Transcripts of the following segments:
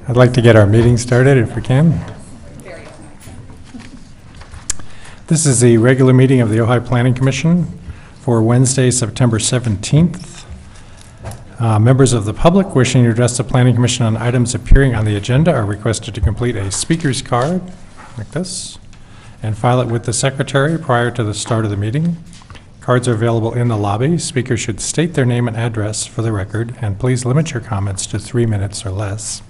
I'd like to get our meeting started if we can. This is the regular meeting of the Ojai Planning Commission for Wednesday, September 17th. Members of the public wishing to address the Planning Commission on items appearing on the agenda are requested to complete a speaker's card like this and file it with the secretary prior to the start of the meeting. Cards are available in the lobby. Speakers should state their name and address for the record, and please limit your comments to 3 minutes or less.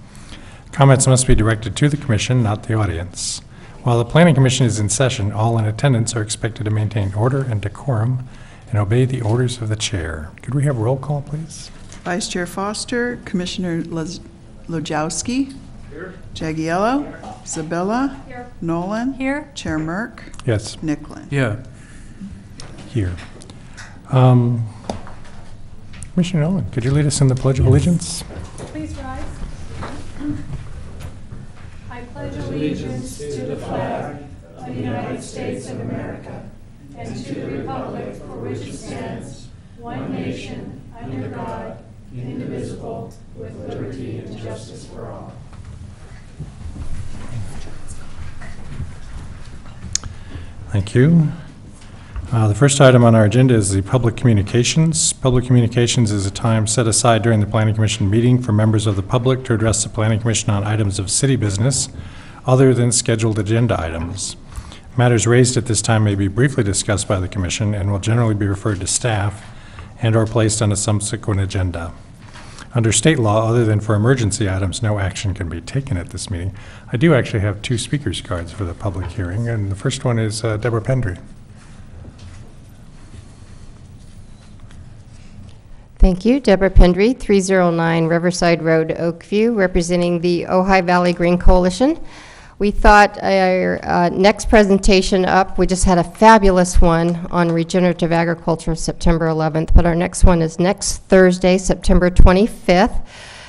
Comments must be directed to the Commission, not the audience. While the Planning Commission is in session, all in attendance are expected to maintain order and decorum and obey the orders of the chair. Could we have roll call, please? Vice Chair Foster, Commissioner Lojowski. Here. Jagiello. Here. Zabilla. Here. Nolan. Here. Chair Merck. Yes. Nicklin. Yeah. Here. Commissioner Nolan, could you lead us in the Pledge of Allegiance? Please rise. I pledge allegiance to the flag of the United States of America and to the republic for which it stands, one nation, under God, indivisible, with liberty and justice for all. Thank you. The first item on our agenda is the public communications. Public communications is a time set aside during the Planning Commission meeting for members of the public to address the Planning Commission on items of city business other than scheduled agenda items. Matters raised at this time may be briefly discussed by the Commission and will generally be referred to staff and/or placed on a subsequent agenda. Under state law, other than for emergency items, no action can be taken at this meeting. I do actually have 2 speakers cards for the public hearing, and the first one is Deborah Pendry. Thank you. Deborah Pendry, 309 Riverside Road, Oakview, representing the Ojai Valley Green Coalition. We thought our next presentation up, we just had a fabulous one on regenerative agriculture September 11th, but our next one is next Thursday, September 25th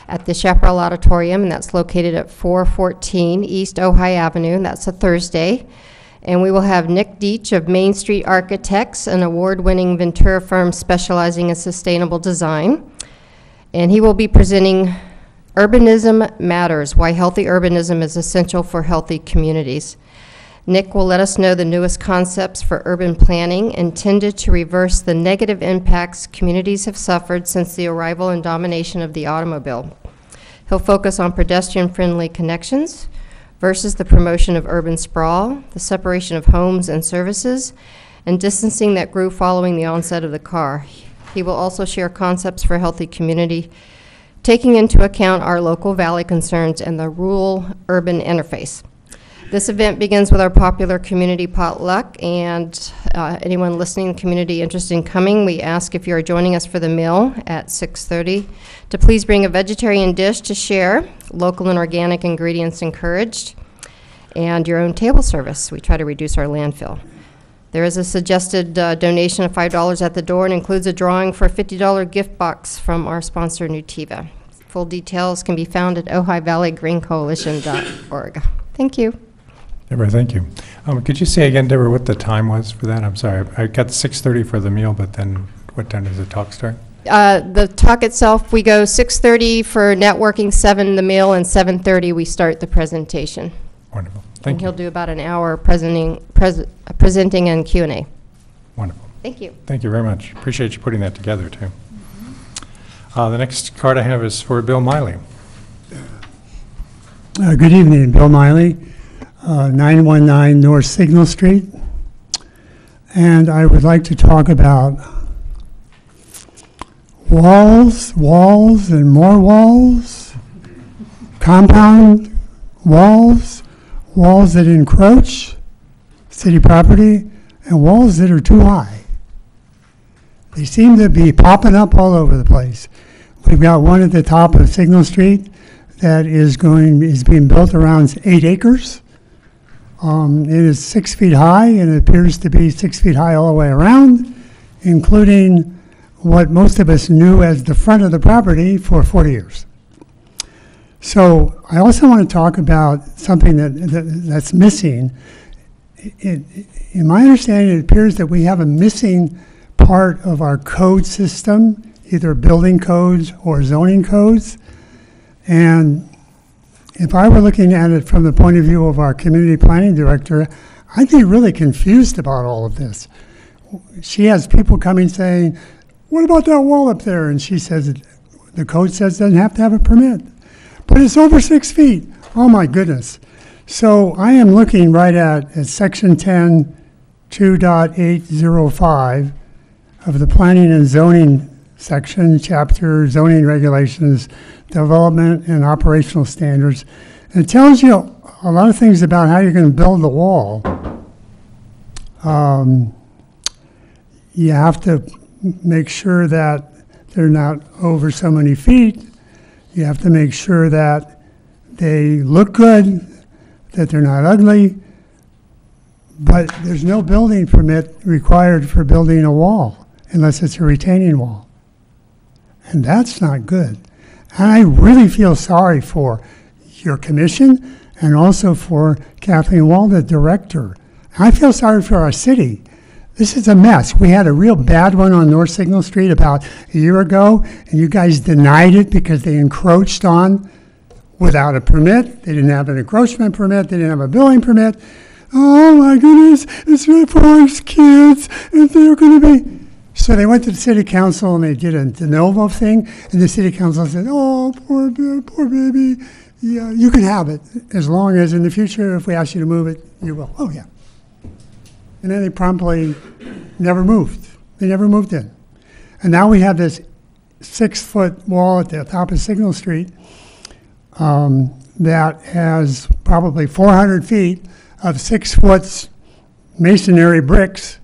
at the Chaparral Auditorium, and that's located at 414 East Ojai Avenue, and that's a Thursday. And we will have Nick Deach of Main Street Architects, an award-winning Ventura firm specializing in sustainable design. And he will be presenting Urbanism Matters, Why Healthy Urbanism is Essential for Healthy Communities. Nick will let us know the newest concepts for urban planning intended to reverse the negative impacts communities have suffered since the arrival and domination of the automobile. He'll focus on pedestrian-friendly connections versus the promotion of urban sprawl, the separation of homes and services, and distancing that grew following the onset of the car. He will also share concepts for healthy community, taking into account our local valley concerns and the rural-urban interface. This event begins with our popular community potluck, and anyone listening in the community interested in coming, we ask if you are joining us for the meal at 6:30 to please bring a vegetarian dish to share, local and organic ingredients encouraged, and your own table service. We try to reduce our landfill. There is a suggested donation of $5 at the door and includes a drawing for a $50 gift box from our sponsor, Nutiva. Full details can be found at OhaiValleyGreenCoalition.org. Thank you. Deborah, thank you. Could you say again, Deborah, what the time was for that? I'm sorry. I got 6:30 for the meal, but then what time does the talk start? The talk itself, we go 6:30 for networking, 7 the meal, and 7:30 we start the presentation. Wonderful. Thank you. He'll do about an hour presenting and Q&A. Wonderful. Thank you. Thank you very much. Appreciate you putting that together, too. The next card I have is for Bill Miley. Good evening, Bill Miley, 919 North Signal Street. And I would like to talk about walls, and more walls, compound walls that encroach city property, and walls that are too high. They seem to be popping up all over the place. We've got one at the top of Signal Street that is being built around 8 acres. It is 6 feet high, and it appears to be 6 feet high all the way around, including what most of us knew as the front of the property for 40 years. So I also want to talk about something that's missing. In my understanding, it appears that we have a missing part of our code system, either building codes or zoning codes. And if I were looking at it from the point of view of our community planning director, I'd be really confused about all of this. She has people coming saying, what about that wall up there? And she says, the code says it doesn't have to have a permit. But it's over 6 feet. Oh my goodness. So I am looking right at section 10, 2.805 of the planning and zoning section, chapter zoning regulations, development and operational standards. And it tells you a lot of things about how you're going to build the wall. You have to make sure that they're not over so many feet. You have to make sure that they look good, that they're not ugly, but there's no building permit required for building a wall unless it's a retaining wall. And that's not good. And I really feel sorry for your commission and also for Kathleen Wall, the director. I feel sorry for our city. This is a mess. We had a real bad one on North Signal Street about a year ago, and you guys denied it because they encroached on without a permit. They didn't have an encroachment permit. They didn't have a building permit. Oh my goodness, it's really for our kids, and they're going to be. So they went to the city council and they did a de novo thing, and the city council said, oh, poor baby. Yeah, you can have it as long as in the future, if we ask you to move it, you will. Oh, yeah. And then they promptly never moved. They never moved in. And now we have this 6-foot wall at the top of Signal Street that has probably 400 feet of 6-foot masonry bricks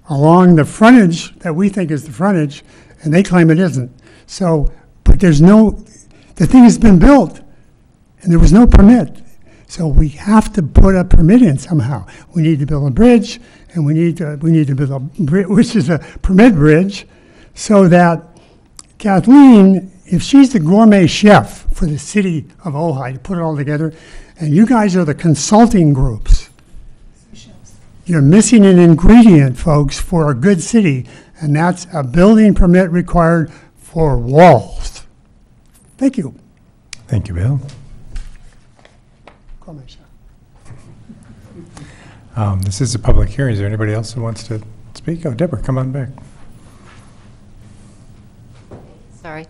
along the frontage that we think is the frontage, and they claim it isn't. So, but there's no, the thing has been built, and there was no permit. So we have to put a permit in somehow. We need to build a bridge, and we need to build a bridge, which is a permit bridge, so that Kathleen, if she's the gourmet chef for the city of Ojai, to put it all together, and you guys are the consulting groups, you're missing an ingredient, folks, for a good city, and that's a building permit required for walls. Thank you. Thank you, Bill. This is a public hearing. Is there anybody else who wants to speak? Oh, Deborah, come on back. Sorry.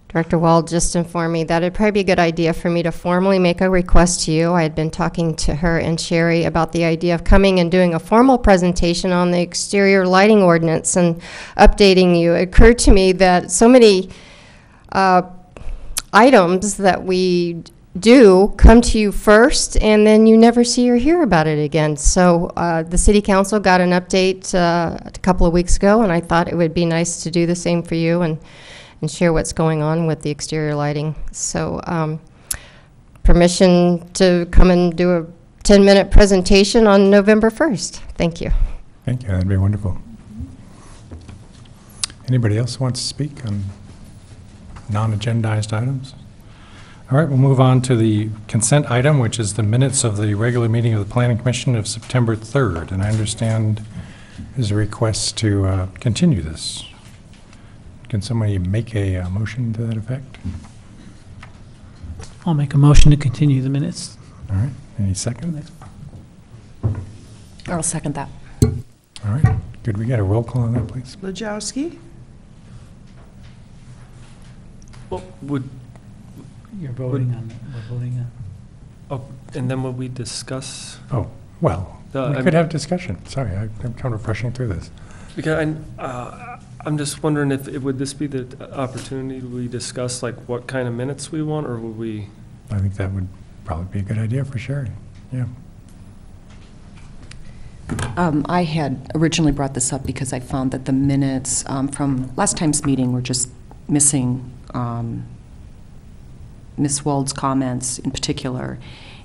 Director Wald just informed me that it'd probably be a good idea for me to formally make a request to you. I had been talking to her and Sherry about the idea of coming and doing a formal presentation on the exterior lighting ordinance and updating you. It occurred to me that so many items that we do come to you first, and then you never see or hear about it again. So the City Council got an update a couple of weeks ago, and I thought it would be nice to do the same for you and share what's going on with the exterior lighting. So permission to come and do a 10-minute presentation on November 1st. Thank you. Thank you. That'd be wonderful. Anybody else wants to speak on non-agendized items? All right, we'll move on to the consent item, which is the minutes of the regular meeting of the Planning Commission of September 3rd. And I understand there's a request to continue this. Can somebody make a motion to that effect? I'll make a motion to continue the minutes. All right, any seconds? I'll second that. All right, could we get a roll call on that, please? Lojowski, Well, You're voting on it. We're voting on. and then would we discuss? Oh, well, we could have discussion. Sorry, I'm kind of rushing through this. Because I'm just wondering if would this be the opportunity we discuss like what kind of minutes we want, or would we? I think that would probably be a good idea for Sherry. Yeah. I had originally brought this up because I found that the minutes from last time's meeting were just missing Ms. Wald's comments in particular,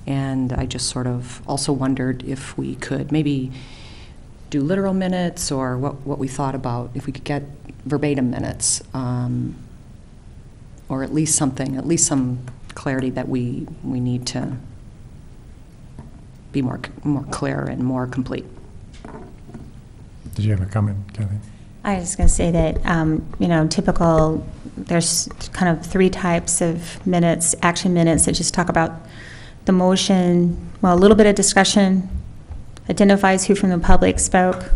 and I just sort of also wondered if we could maybe do literal minutes, or what we thought about if we could get verbatim minutes, or at least some clarity that we need to be more clear and more complete. Did you have a comment, Kathy? I was just going to say that, typical there's kind of 3 types of minutes, action minutes, that just talk about the motion, well, a little bit of discussion, identifies who from the public spoke,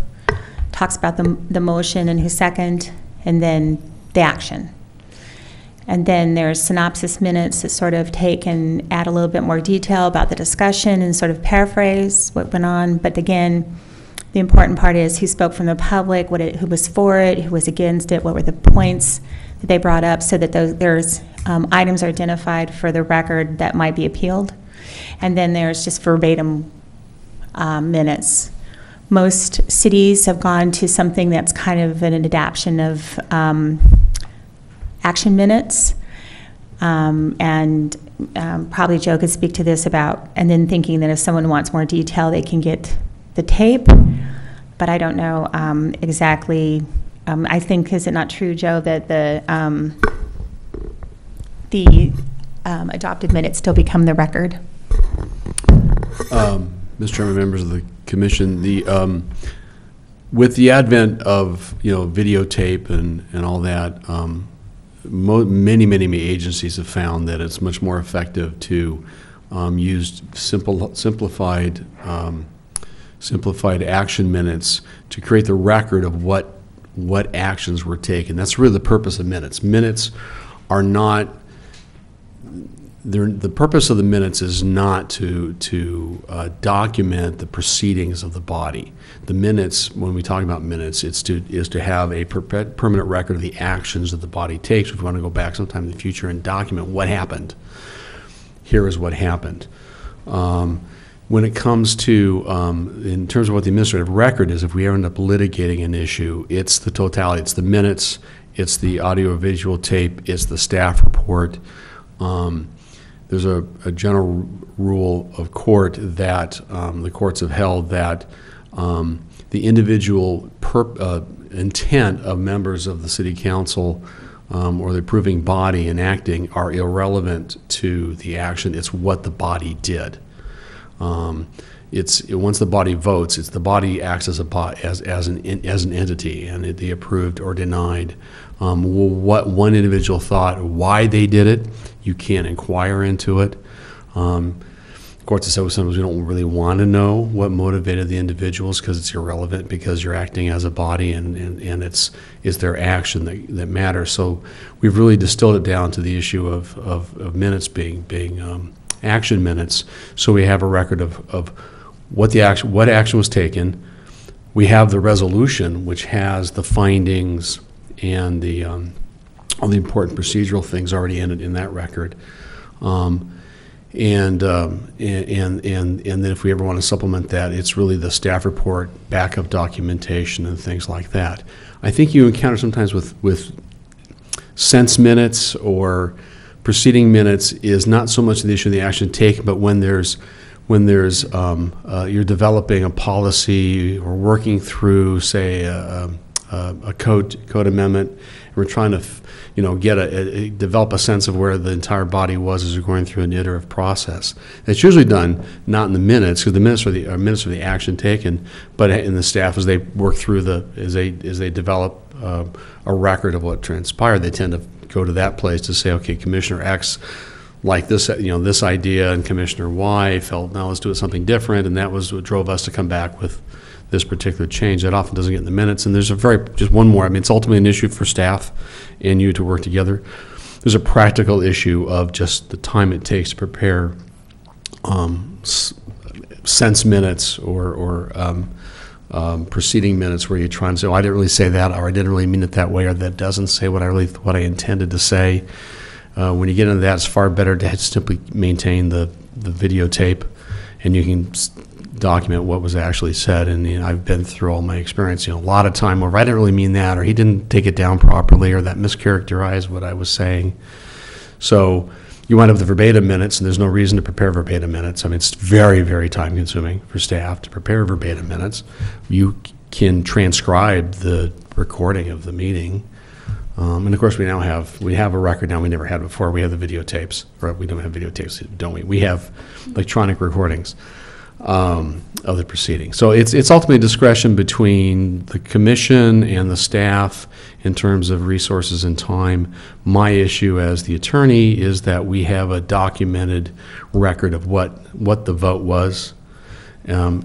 talks about the motion and who seconded, and then the action. And then there's synopsis minutes that sort of take and add a little bit more detail about the discussion and sort of paraphrase what went on. But again, the important part is who spoke from the public, who was for it, who was against it, what were the points that they brought up, so that there's items are identified for the record that might be appealed. And then there's just verbatim minutes. Most cities have gone to something that's kind of an adaptation of action minutes. Probably Joe could speak to this about, and then thinking that if someone wants more detail, they can get the tape. But I don't know exactly. I think, is it not true, Joe, that the adopted minutes still become the record? Mr. Chairman, members of the commission, with the advent of videotape and all that, many agencies have found that it's much more effective to use simplified action minutes to create the record of what actions were taken. That's really the purpose of minutes. Minutes are not. The purpose of the minutes is not to document the proceedings of the body. The minutes, when we talk about minutes, is to have a permanent record of the actions that the body takes. If we want to go back sometime in the future and document what happened, here is what happened. When it comes to, in terms of what the administrative record is, if we end up litigating an issue, it's the totality. It's the minutes, it's the audio or visual tape, it's the staff report. There's a general rule of court that the courts have held that the individual intent of members of the city council or the approving body enacting are irrelevant to the action. It's what the body did. Once the body votes, it's the body acts as an entity, and they approved or denied. What one individual thought, why they did it, you can't inquire into it. Courts have said sometimes we don't really want to know what motivated the individuals because it's irrelevant, because you're acting as a body and it's their action that matters. So we've really distilled it down to the issue of minutes being action minutes. So we have a record of what action was taken. We have the resolution, which has the findings and all the important procedural things already in that record. And then if we ever want to supplement that, it's really the staff report, backup documentation, and things like that. I think you encounter sometimes with sense minutes or proceeding minutes is not so much the issue of the action taken, but when you're developing a policy or working through, say, a code amendment, and we're trying to develop a sense of where the entire body was as we're going through an iterative process. It's usually done not in the minutes, because the minutes are the action taken, but in the staff as they work through as they develop a record of what transpired. They tend to go to that place to say, okay, Commissioner X liked this, this idea, and Commissioner Y felt, now let's do it something different, and that was what drove us to come back with this particular change. That often doesn't get in the minutes. And there's just one more. I mean, it's ultimately an issue for staff and you to work together. There's a practical issue of just the time it takes to prepare sense minutes or proceeding minutes where you're trying to say, oh, I didn't really say that, or I didn't really mean it that way, or that doesn't say what I intended to say. When you get into that, it's far better to simply maintain the videotape, and you can document what was actually said. And I've been through all my experience, a lot of time where I didn't really mean that, or he didn't take it down properly, or that mischaracterized what I was saying. So you wind up with the verbatim minutes, and there's no reason to prepare verbatim minutes. I mean, it's very, very time consuming for staff to prepare verbatim minutes. You can transcribe the recording of the meeting. And of course, we have a record now we never had before. We have the videotapes, or we don't have videotapes, don't we? We have electronic recordings. of the proceeding. So it's ultimately discretion between the commission and the staff in terms of resources and time. My issue as the attorney is that we have a documented record of what the vote was. And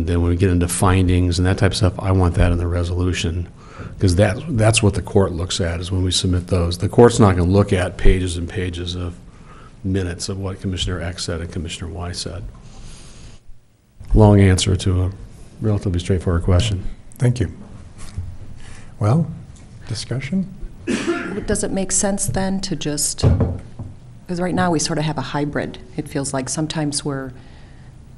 then when we get into findings and that type of stuff, I want that in the resolution, because that's what the court looks at, is when we submit those. The court's not going to look at pages and pages of minutes of what Commissioner X said and Commissioner Y said. Long answer to a relatively straightforward question. Thank you. Well, discussion? Does it make sense then to just, because right now we sort of have a hybrid. It feels like sometimes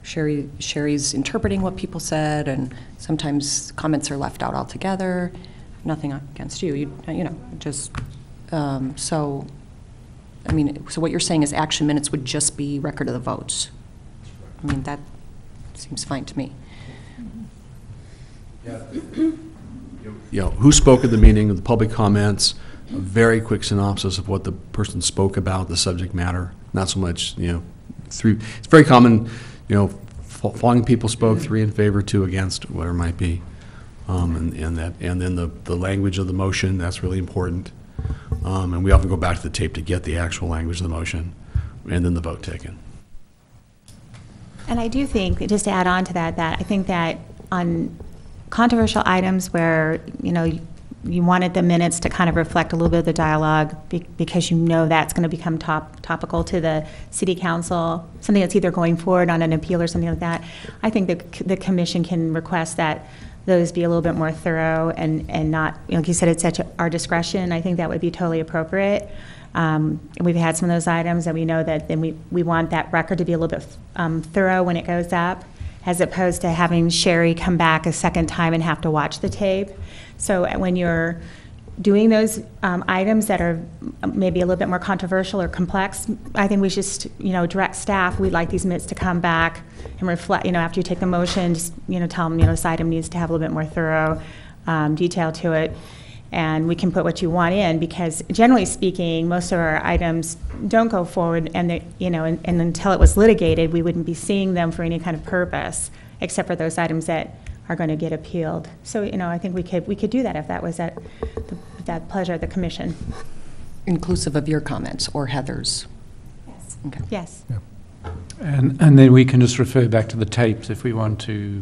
Sherry's interpreting what people said, and sometimes comments are left out altogether. Nothing against you, so, I mean, so what you're saying is action minutes would just be record of the votes. I mean, that seems fine to me. Who spoke at the meeting, the public comments, a very quick synopsis of what the person spoke about, the subject matter, not so much, it's very common, following people spoke, 3 in favor, 2 against, whatever it might be. And then the language of the motion, that's really important. And we often go back to the tape to get the actual language of the motion, and then the vote taken. And I do think, just to add on to that, I think that on controversial items where, you wanted the minutes to kind of reflect a little bit of the dialogue because that's going to become topical to the city council, something that's either going forward on an appeal or something like that, I think the commission can request that those be a little bit more thorough and not, like you said, it's at our discretion. I think that would be totally appropriate. We've had some of those items that we know that then we want that record to be a little bit thorough when it goes up, as opposed to having Sherry come back a second time and have to watch the tape. So when you're doing those items that are maybe a little bit more controversial or complex, I think we just, direct staff, we'd like these minutes to come back and reflect, after you take the motion, just, tell them, this item needs to have a little bit more thorough detail to it. And we can put what you want in, because generally speaking, most of our items don't go forward, and and until it was litigated, we wouldn't be seeing them for any kind of purpose, except for those items that are going to get appealed. So, I think we could do that if that was at that pleasure of the commission. Inclusive of your comments or Heather's? Yes. Okay. Yes. Yeah. And then we can just refer back to the tapes if we want to.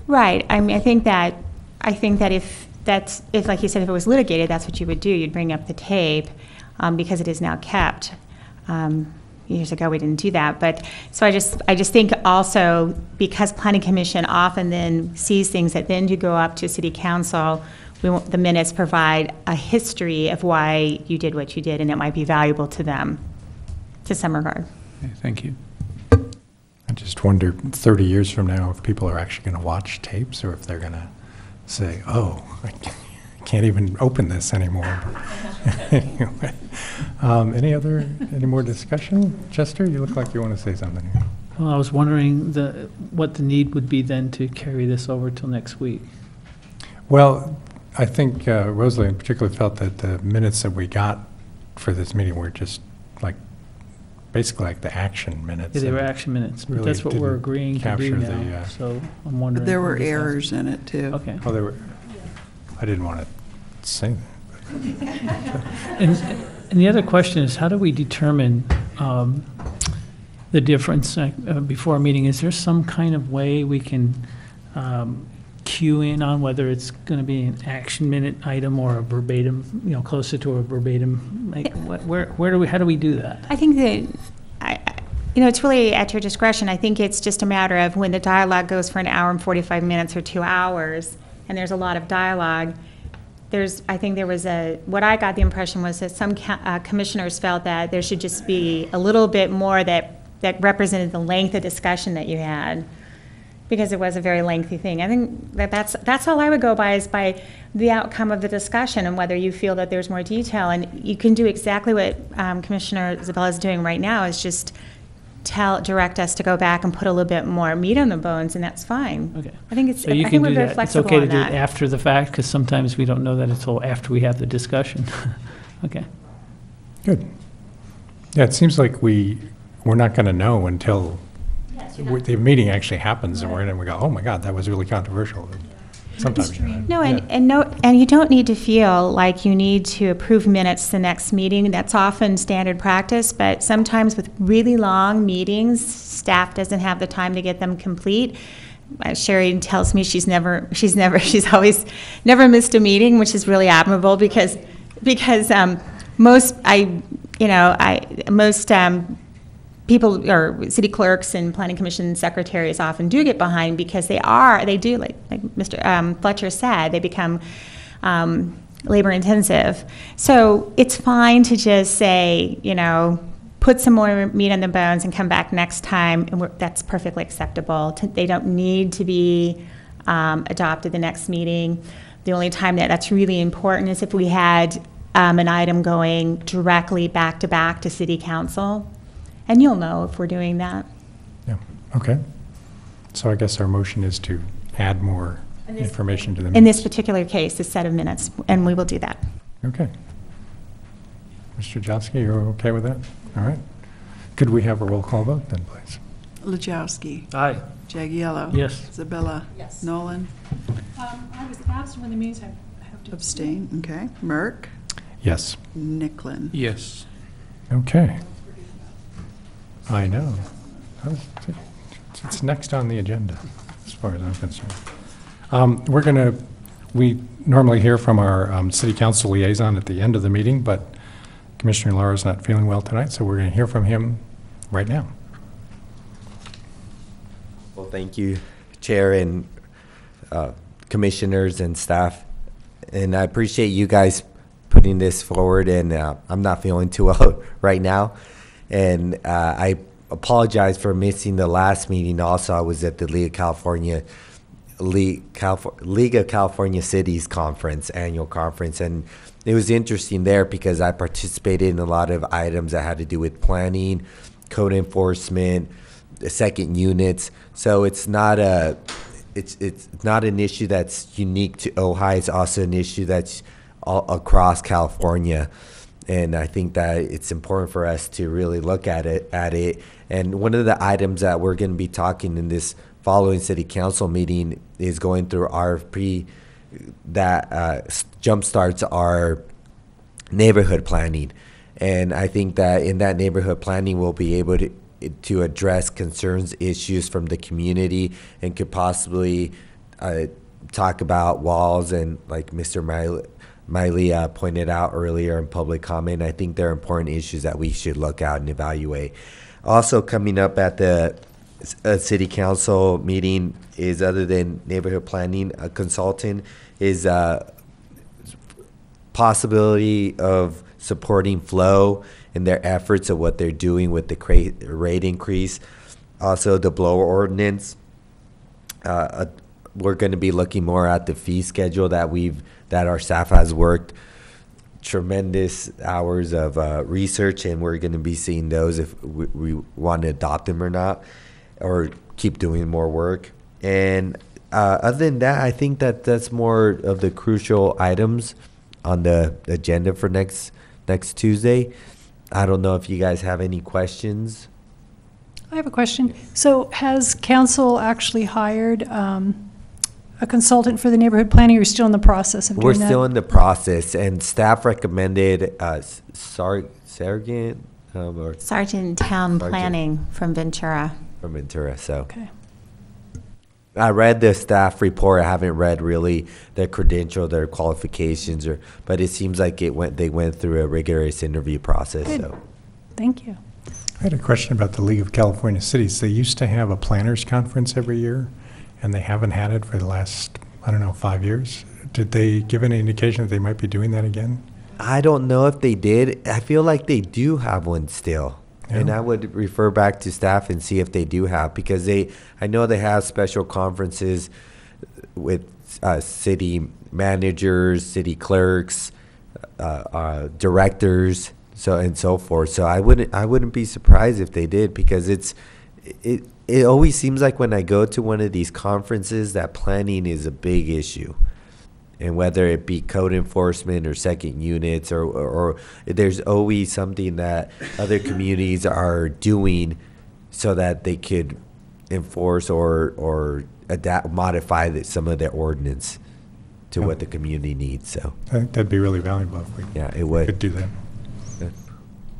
Right. I mean, I think that if like you said, if it was litigated, that's what you would do. You'd bring up the tape because it is now kept. Years ago, we didn't do that, but so I just think also, because Planning Commission often then sees things that then do go up to City Council, the minutes provide a history of why you did what you did, and it might be valuable to them to some regard. Okay, thank you. I just wonder 30 years from now if people are actually going to watch tapes, or if they're going to say, oh, I can't even open this anymore. Anyway, any more discussion? Chester, you look like you want to say something here. Well, I was wondering what the need would be then to carry this over till next week. Well, I think Rosalie in particular felt that the minutes that we got for this meeting were just basically like the action minutes. Yeah, they were action minutes, but really that's what we're didn't agreeing to do capture now. the, So I'm wondering. But there were if this has- errors in it, too. Okay. Oh, they were. I didn't want to say that. And the other question is, how do we determine the difference before a meeting? Is there some kind of way we can cue in on whether it's going to be an action minute item or a verbatim, closer to a verbatim? Like, how do we do that? I think that, it's really at your discretion. I think it's just a matter of when the dialogue goes for an hour and 45 minutes or 2 hours, and there's a lot of dialogue. I think there was what I got the impression was that some commissioners felt that there should just be a little bit more that represented the length of discussion that you had, because it was a very lengthy thing. I think that's all I would go by, is by the outcome of the discussion and whether you feel that there's more detail. And you can do exactly what Commissioner Isabella is doing right now, is just direct us to go back and put a little bit more meat on the bones, and that's fine. Okay. I think So you I can think do we're very that. It's flexible okay to on do it that. after the fact, because sometimes we don't know that until after we have the discussion. Okay. Good. Yeah, it seems like we're not going to know until the meeting actually happens and we're in and we go, oh my God, that was really controversial. Sometimes, No, yeah. and you don't need to feel like you need to approve minutes the next meeting. That's often standard practice, but sometimes with really long meetings, staff doesn't have the time to get them complete. Sherry tells me she's always never missed a meeting, which is really admirable because most people or city clerks and planning commission secretaries often do get behind because they do like Mr. Fletcher said, they become labor intensive. So it's fine to just say, put some more meat on the bones and come back next time, and that's perfectly acceptable. They don't need to be adopted the next meeting. The only time that's really important is if we had an item going directly back to back to city council. And you'll know if we're doing that. Yeah, okay. So I guess our motion is to add more information to the minutes. In this particular case, a set of minutes, and we will do that. Okay. Mr. Jowski, you're okay with that? All right. Could we have a roll call vote then, please? Lojowski. Aye. Jagiello. Yes. Isabella. Yes. Nolan. I was absent when the meetings I have to. Abstain. Okay. Merck. Yes. Nicklin. Yes. Okay. I know. It's next on the agenda, as far as I'm concerned. We normally hear from our city council liaison at the end of the meeting, but Commissioner Lara's not feeling well tonight, so we're going to hear from him right now. Well, thank you, Chair and commissioners and staff. And I appreciate you guys putting this forward, and I'm not feeling too well right now. And I apologize for missing the last meeting. Also, I was at the League of California Cities conference, annual conference, and it was interesting there because I participated in a lot of items that had to do with planning, code enforcement, the second units. So it's not an issue that's unique to Ojai. It's also an issue that's all across California. And I think that it's important for us to really look at it. And one of the items that we're going to be talking in this following city council meeting is going through RFP that jumpstarts our neighborhood planning. And I think that in that neighborhood planning, we'll be able to address concerns, issues from the community, and could possibly talk about walls and, like Mr. Miley pointed out earlier in public comment, I think they're important issues that we should look at and evaluate. Also coming up at the city council meeting is, other than neighborhood planning, a consultant is possibility of supporting Flow in their efforts of what they're doing with the rate increase. Also the blower ordinance. We're going to be looking more at the fee schedule that our staff has worked tremendous hours of research, and we're going to be seeing those if we want to adopt them or not, or keep doing more work. And other than that, I think that's more of the crucial items on the agenda for next Tuesday. I don't know if you guys have any questions. I have a question. So has council actually hired a consultant for the neighborhood planning, or you're still in the process of doing that? We're still in the process, and staff recommended Sergeant Town Planning from Ventura. So Okay. I read the staff report. I haven't read really their credential, their qualifications, but it seems like they went through a rigorous interview process. Good. So Thank you. I had a question about the League of California Cities. They used to have a planners conference every year, and they haven't had it for the last, 5 years. Did they give any indication that they might be doing that again? I don't know if they did. I feel like they do have one still. Yeah. And I would refer back to staff and see if they do have, because I know they have special conferences with city managers, city clerks, directors, and so forth. So I wouldn't be surprised if they did, because it always seems like when I go to one of these conferences that planning is a big issue. And whether it be code enforcement or second units, or there's always something that other communities are doing so that they could enforce or adapt, modify some of their ordinance to Yeah. what the community needs. So, I think that'd be really valuable if we yeah, it would. could do that. Well,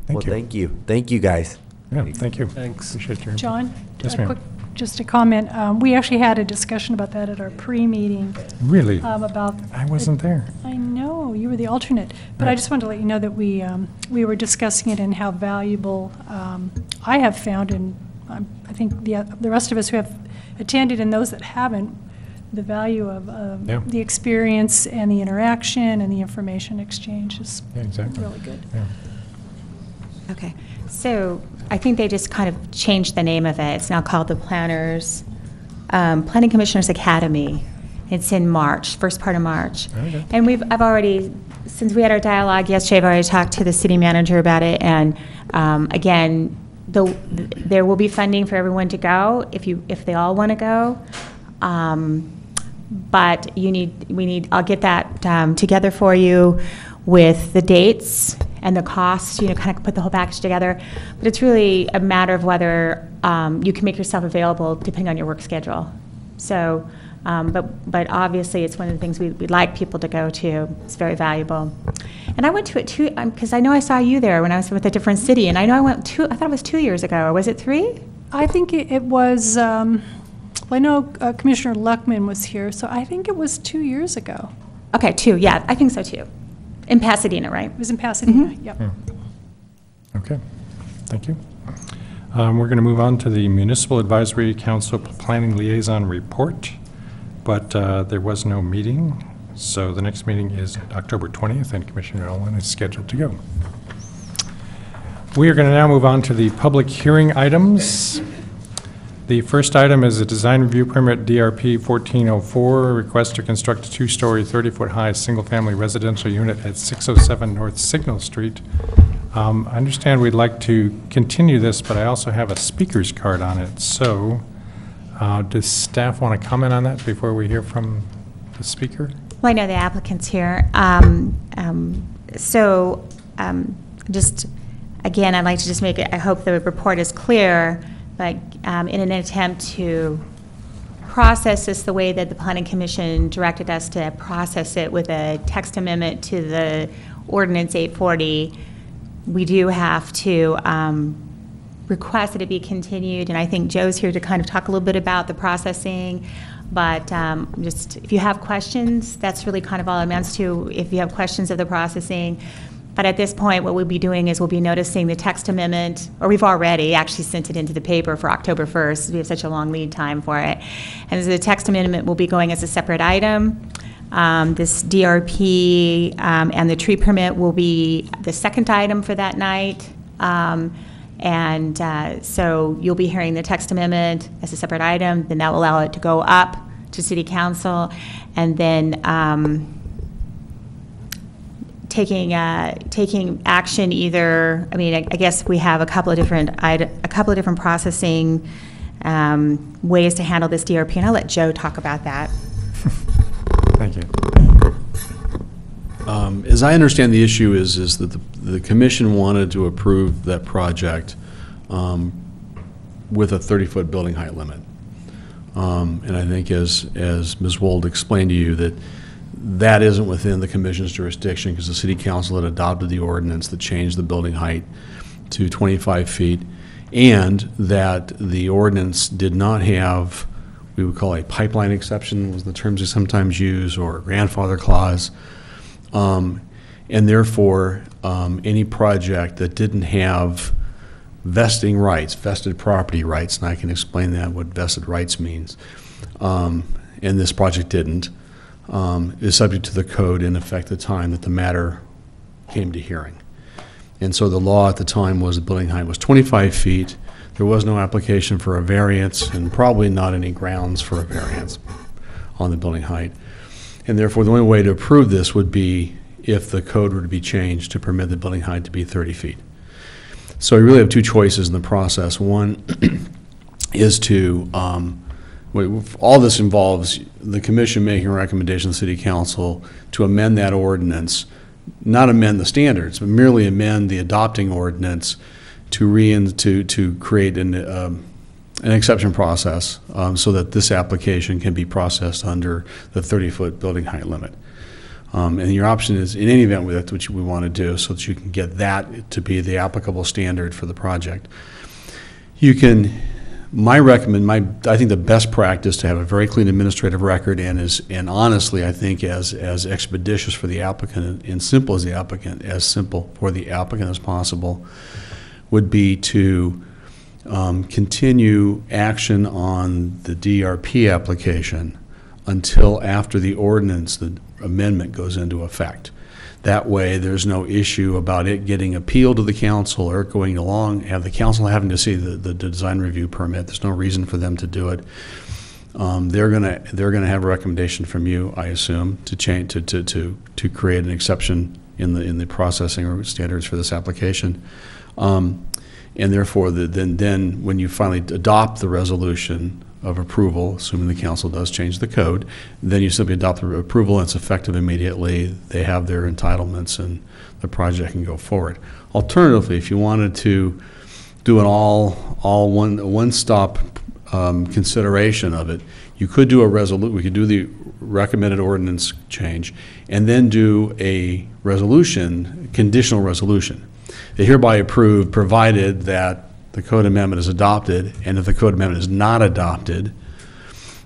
Thank you. thank you. Thank you, guys. Yeah, thank you. Thanks. Appreciate your input. John? Yes, a ma'am. quick- Just a comment. We actually had a discussion about that at our pre-meeting, Really? about. I wasn't there. I know, you were the alternate, but I Right. just wanted to let you know that we were discussing it and how valuable I have found, and I think the rest of us who have attended and those that haven't, the value of Yeah. the experience and the interaction and the information exchange is Yeah, exactly. really good. Yeah. Okay, so I think they just kind of changed the name of it. It's now called the Planning Commissioners Academy. It's in March, first part of March. Okay. And I've already, since we had our dialogue yesterday, I've already talked to the city manager about it. And again, there will be funding for everyone to go if they all want to go. But I'll get that together for you with the dates and the cost, kind of put the whole package together. But it's really a matter of whether you can make yourself available depending on your work schedule. So, but obviously it's one of the things we'd like people to go to. It's very valuable. And I went to it too, because I know I saw you there when I was with a different city, and I know I thought it was 2 years ago, or was it 3? I think it was, well, I know Commissioner Luckman was here, so I think it was 2 years ago. Okay, 2, yeah, I think so too. In Pasadena, right? It was in Pasadena, yep. Okay, thank you. We're going to move on to the Municipal Advisory Council Planning Liaison Report, but there was no meeting, so the next meeting is October 20th, and Commissioner Nolan is scheduled to go. We are going to now move on to the public hearing items. The first item is a design review permit DRP 1404, request to construct a 2-story, 30-foot-high, single-family residential unit at 607 North Signal Street. I understand we'd like to continue this, but I also have a speaker's card on it. So does staff want to comment on that before we hear from the speaker? Well, I know the applicant's here. Just, again, I'd like to just make it, I hope the report is clear, but in an attempt to process this the way that the Planning Commission directed us to process it with a text amendment to the Ordinance 840, we do have to request that it be continued, and I think Joe's here to kind of talk a little bit about the processing, but just if you have questions, that's really kind of all it amounts to, if you have questions of the processing. But at this point, what we'll be doing is we'll be noticing the text amendment, or we've already actually sent it into the paper for October 1st. We have such a long lead time for it. And so the text amendment will be going as a separate item. This DRP and the tree permit will be the second item for that night. So you'll be hearing the text amendment as a separate item, then that will allow it to go up to City Council, and then taking action either, I mean, I guess we have a couple of different processing ways to handle this DRP, and I'll let Joe talk about that. Thank you. As I understand, the issue is that the commission wanted to approve that project with a 30-foot building height limit. And I think as Ms. Wold explained to you, that isn't within the commission's jurisdiction because the city council had adopted the ordinance that changed the building height to 25 feet, and that the ordinance did not have, we would call a pipeline exception, was the terms they sometimes use, or a grandfather clause. And therefore, any project that didn't have vesting rights, vested property rights, and I can explain that, what vested rights means, and this project didn't, is subject to the code in effect at the time that the matter came to hearing. And so the law at the time was the building height was 25 feet. There was no application for a variance and probably not any grounds for a variance on the building height. And therefore, the only way to approve this would be if the code were to be changed to permit the building height to be 30 feet. So you really have two choices in the process. One is to all this involves the commission making a recommendation to the city council to amend that ordinance, not amend the standards, but merely amend the adopting ordinance to create an exception process so that this application can be processed under the 30-foot building height limit. And your option is, in any event, that's what we want to do, so that you can get that to be the applicable standard for the project. You can, I think the best practice to have a very clean administrative record and honestly, I think as expeditious for the applicant and simple as simple for the applicant as possible would be to continue action on the DRP application until after the ordinance, the amendment goes into effect. That way, there's no issue about it getting appealed to the council or going along, have the council having to see the design review permit. There's no reason for them to do it. They're gonna have a recommendation from you, I assume, to change to create an exception in the processing or standards for this application. And therefore, then when you finally adopt the resolution of approval, assuming the council does change the code, then you simply adopt the approval and it's effective immediately. They have their entitlements and the project can go forward. Alternatively, if you wanted to do an all one-stop consideration of it, you could do we could do the recommended ordinance change and then do a resolution, conditional resolution. They hereby approve provided that the code amendment is adopted, and if the code amendment is not adopted,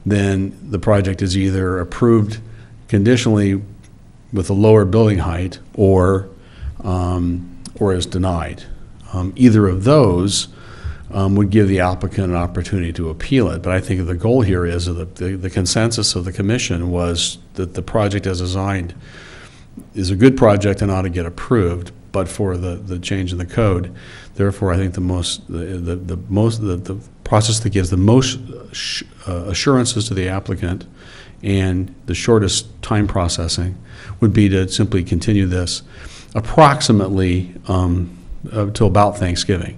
then the project is either approved conditionally with a lower building height or is denied. Either of those would give the applicant an opportunity to appeal it. But I think the goal here is that the consensus of the commission was that the project as designed is a good project and ought to get approved, but for the change in the code. Therefore, I think the process that gives the most assurances to the applicant and the shortest time processing would be to simply continue this approximately till about Thanksgiving.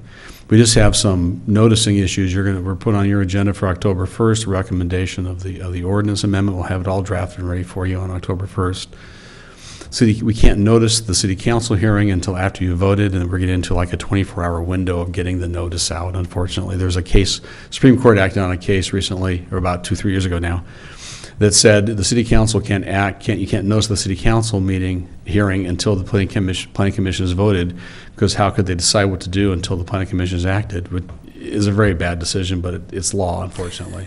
We just have some noticing issues. We're put on your agenda for October 1st, a recommendation of the ordinance amendment. We'll have it all drafted and ready for you on October 1st. We can't notice the city council hearing until after you voted, and we're getting into like a 24-hour window of getting the notice out, unfortunately. There's a case, Supreme Court acted on a case recently, or about 2-3 years ago now, that said the city council you can't notice the city council hearing until the planning commission has voted, because how could they decide what to do until the planning commission has acted? It is a very bad decision, but it's law, unfortunately.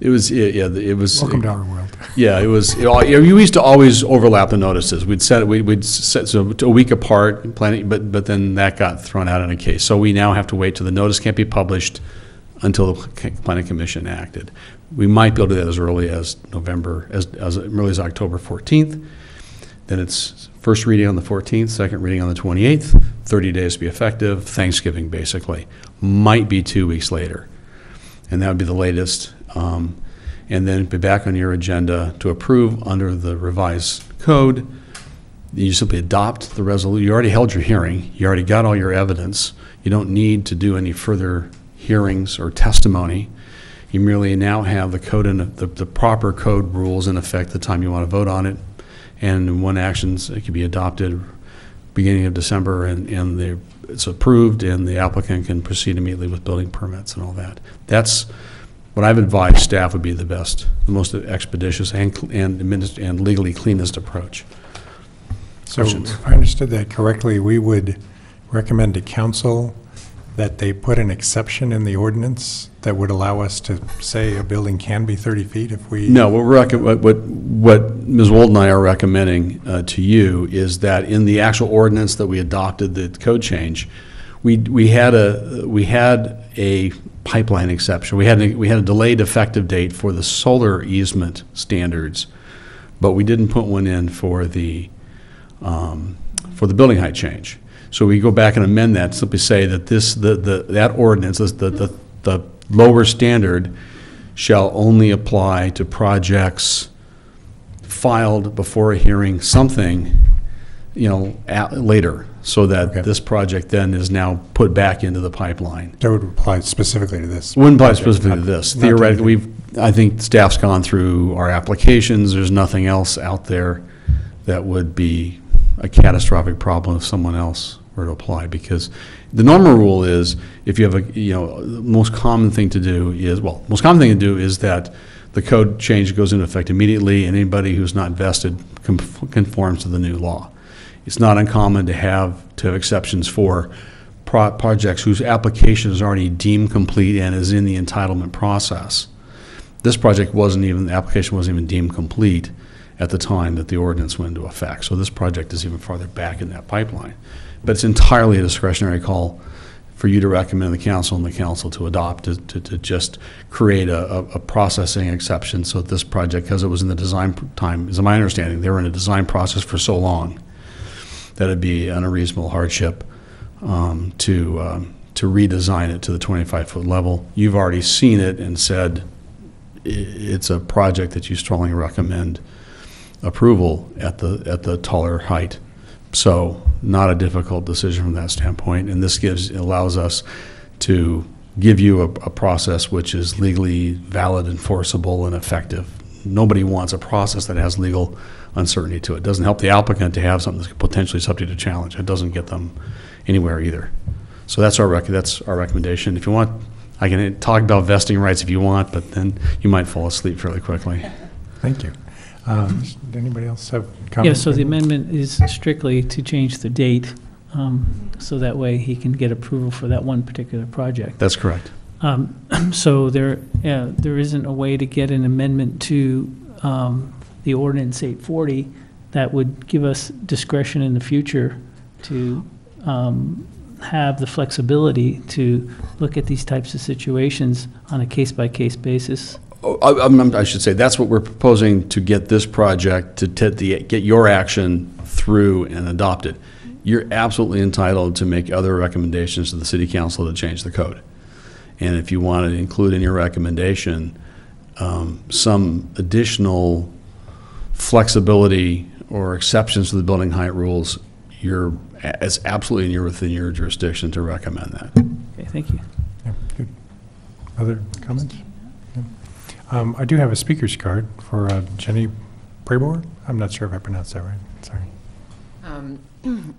It was. Welcome to our world. Yeah, it was. You used to always overlap the notices. We'd set so a week apart, planning, but then that got thrown out in a case. So we now have to wait till the notice can't be published until the planning commission acted. We might be able to do that as early as as early as October 14th. Then it's first reading on the 14th, second reading on the 28th, 30 days to be effective. Thanksgiving, basically, might be 2 weeks later, and that would be the latest. And then be back on your agenda to approve under the revised code. You simply adopt the resolution. You already held your hearing. You already got all your evidence. You don't need to do any further hearings or testimony. You merely now have the code and the proper code rules in effect the time you want to vote on it. And when actions, it can be adopted beginning of December, and it's approved, and the applicant can proceed immediately with building permits and all that. That's what I've advised staff would be the most expeditious and legally cleanest approach. So if I understood that correctly, we would recommend to council that they put an exception in the ordinance that would allow us to say a building can be 30 feet if we... No, what Ms. Wold and I are recommending to you is that in the actual ordinance that we adopted, the code change, we had a pipeline exception. We had a delayed effective date for the solar easement standards, but we didn't put one in for the building height change. So we go back and amend that, simply say that that ordinance, the lower standard, shall only apply to projects filed before a hearing something, later, so that this project then is now put back into the pipeline. That would apply specifically to this. Wouldn't apply specifically to this. Theoretically, I think staff's gone through our applications. There's nothing else out there that would be a catastrophic problem if someone else were to apply, because The normal rule is, if you have the most common thing to do is that the code change goes into effect immediately, and anybody who's not vested conforms to the new law. It's not uncommon to have exceptions for projects whose application is already deemed complete and is in the entitlement process. This project the application wasn't even deemed complete at the time that the ordinance went into effect. So this project is even farther back in that pipeline. But it's entirely a discretionary call for you to recommend the council and the council to adopt, to just create a processing exception so that this project, because it was in the design time, is my understanding, they were in a design process for so long that it'd be an unreasonable hardship to redesign it to the 25-foot level. You've already seen it and said it's a project that you strongly recommend approval at the taller height. So not a difficult decision from that standpoint, and this allows us to give you a process which is legally valid, enforceable, and effective. Nobody wants a process that has legal uncertainty to it. It doesn't help the applicant to have something that's potentially subject to challenge. It doesn't get them anywhere either. So that's our recommendation. If you want, I can talk about vesting rights if you want, but then you might fall asleep fairly quickly. Thank you. Did anybody else have comments? Yeah, so the amendment is strictly to change the date, so that way he can get approval for that one particular project. That's correct. So there isn't a way to get an amendment to the ordinance 840 that would give us discretion in the future to have the flexibility to look at these types of situations on a case-by-case basis. I should say that's what we're proposing to get this project to get your action through and adopted. You're absolutely entitled to make other recommendations to the city council to change the code. And if you want to include in your recommendation some additional flexibility or exceptions to the building height rules, it's absolutely within your jurisdiction to recommend that. Okay, thank you. Yeah, good. Other comments? I do have a speaker's card for Jenny Prebor. I'm not sure if I pronounced that right. Sorry.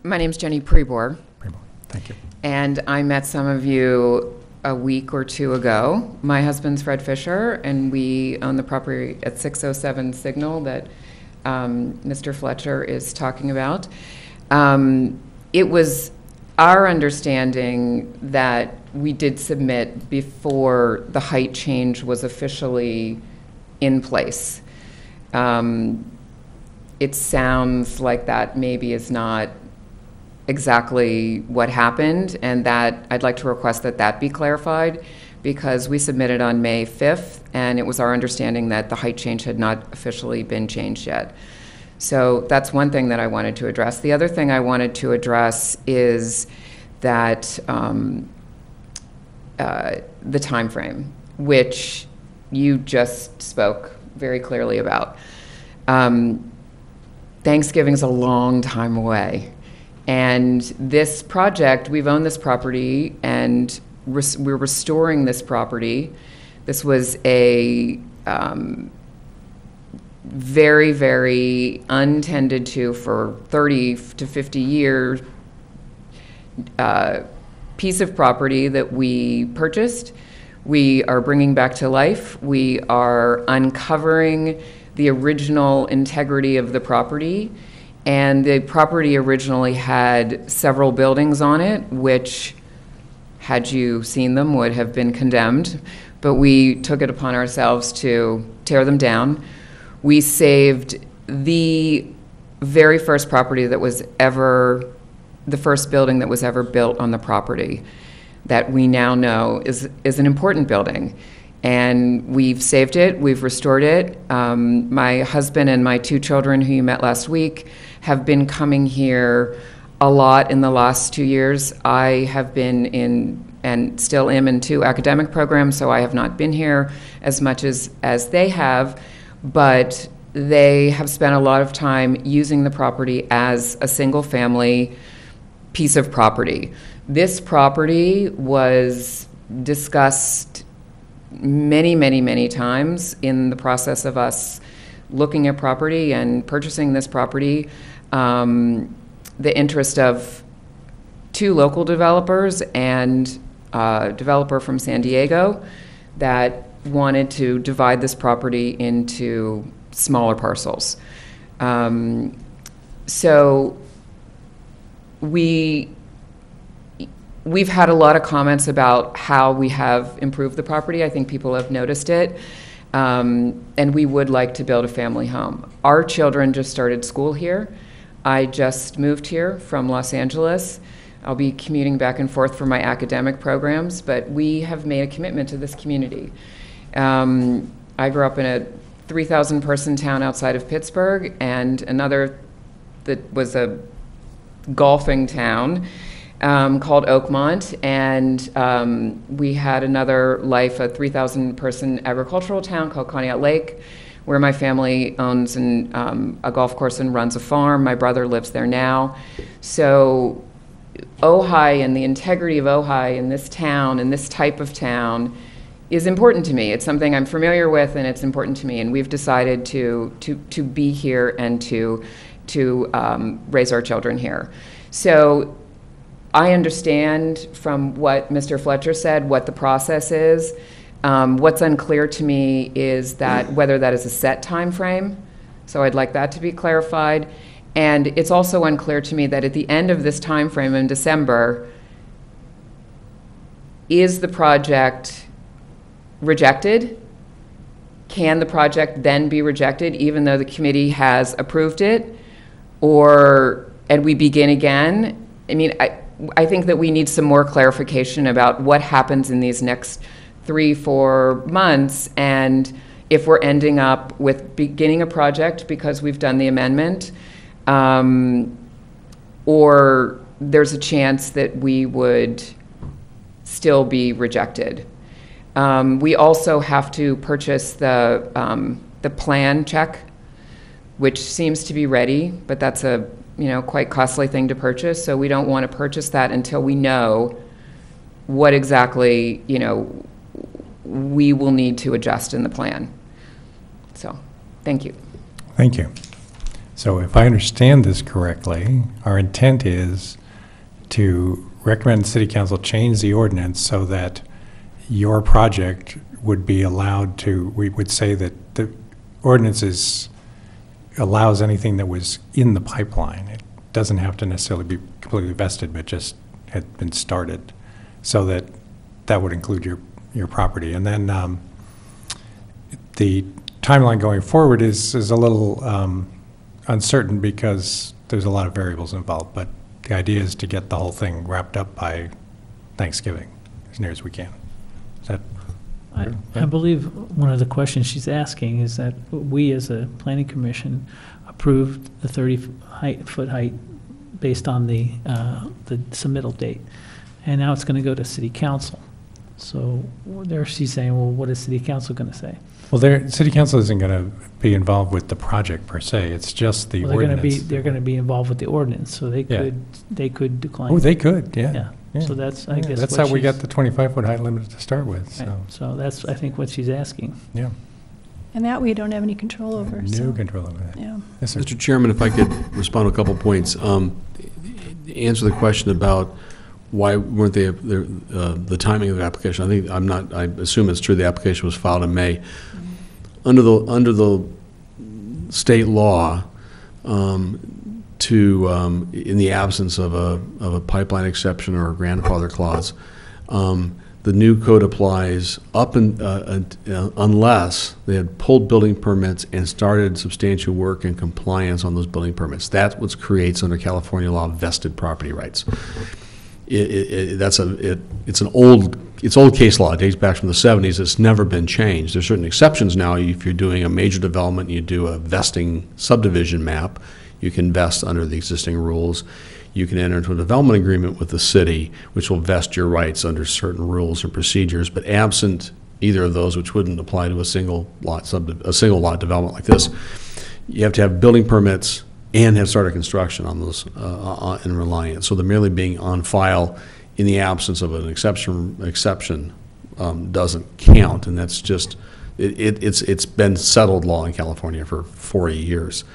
My name's Jenny Prebor. Prebor. Thank you. And I met some of you a week or two ago. My husband's Fred Fisher, and we own the property at 607 Signal that Mr. Fletcher is talking about. It was our understanding that we did submit before the height change was officially in place. It sounds like that maybe is not exactly what happened, and that I'd like to request that that be clarified, because we submitted on May 5th, and it was our understanding that the height change had not officially been changed yet. So that's one thing that I wanted to address. The other thing I wanted to address is that the time frame, which you just spoke very clearly about. Thanksgiving's a long time away. And this project, we've owned this property and we're restoring this property. This was a very, very untended to for 30 to 50 years piece of property that we purchased. We are bringing back to life. We are uncovering the original integrity of the property. And the property originally had several buildings on it, which, had you seen them, would have been condemned. But we took it upon ourselves to tear them down. We saved the very first property that was ever, the first building that was ever built on the property, that we now know is an important building. And we've saved it, we've restored it. My husband and my two children, who you met last week, have been coming here a lot in the last 2 years. I have been in, and still am in, 2 academic programs, so I have not been here as much as they have, but they have spent a lot of time using the property as a single family piece of property. This property was discussed many, many, many times in the process of us looking at property and purchasing this property. The interest of two local developers and a developer from San Diego that wanted to divide this property into smaller parcels. So we've had a lot of comments about how we have improved the property. I think people have noticed it. And we would like to build a family home. Our children just started school here. I just moved here from Los Angeles. I'll be commuting back and forth for my academic programs, but we have made a commitment to this community. I grew up in a 3,000 person town outside of Pittsburgh and another that was a golfing town called Oakmont, and we had another life, a 3,000 person agricultural town called Conneaut Lake, where my family owns a golf course and runs a farm. My brother lives there now. So Ojai and the integrity of Ojai in this town, in this type of town, is important to me. It's something I'm familiar with, and it's important to me. And we've decided to be here and to raise our children here. So I understand from what Mr. Fletcher said what the process is. What's unclear to me is that whether that is a set time frame. So I'd like that to be clarified. And it's also unclear to me that at the end of this time frame in December, is the project rejected? Can the project then be rejected even though the committee has approved it? And we begin again? I mean, I think that we need some more clarification about what happens in these next 3-4 months, and if we're ending up with beginning a project because we've done the amendment, or there's a chance that we would still be rejected. We also have to purchase the plan check, which seems to be ready, but that's a quite costly thing to purchase. So we don't want to purchase that until we know what exactly we will need to adjust in the plan. So, thank you. Thank you. So if I understand this correctly, our intent is to recommend City Council change the ordinance so that your project would be allowed to, we would say that the ordinance allows anything that was in the pipeline. It doesn't have to necessarily be completely vested, but just had been started, so that would include your property. And then the timeline going forward is a little uncertain because there's a lot of variables involved, but the idea is to get the whole thing wrapped up by Thanksgiving, as near as we can. Is that I believe one of the questions she's asking is that we, as a planning commission, approved the 30-foot height based on the submittal date, and now it's going to go to City Council. So there she's saying, well, what is City Council going to say? Well, City Council isn't going to be involved with the project per se. It's just the ordinance. They're going to be involved with the ordinance, so they could decline. Oh, they could, yeah. So that's, I guess, that's how we got the 25-foot height limit to start with. So, right. So that's, I think, what she's asking. Yeah. And that we don't have any control over. No control over that. Yeah. Yes, sir. Mr. Chairman, if I could respond to a couple points. Answer the question about why weren't they the timing of the application. I assume it's true the application was filed in May. Under the state law, in the absence of a pipeline exception or a grandfather clause, the new code applies unless they had pulled building permits and started substantial work and compliance on those building permits. That's what creates under California law vested property rights. It's old case law. It dates back from the 70s. It's never been changed. There's certain exceptions now. If you're doing a major development, you do a vesting subdivision map. You can vest under the existing rules. You can enter into a development agreement with the city, which will vest your rights under certain rules and procedures. But absent either of those, which wouldn't apply to a single lot development like this, you have to have building permits and have started construction on those in reliance. So they're merely being on file in the absence of an exception doesn't count, and that's just it's been settled law in California for 40 years.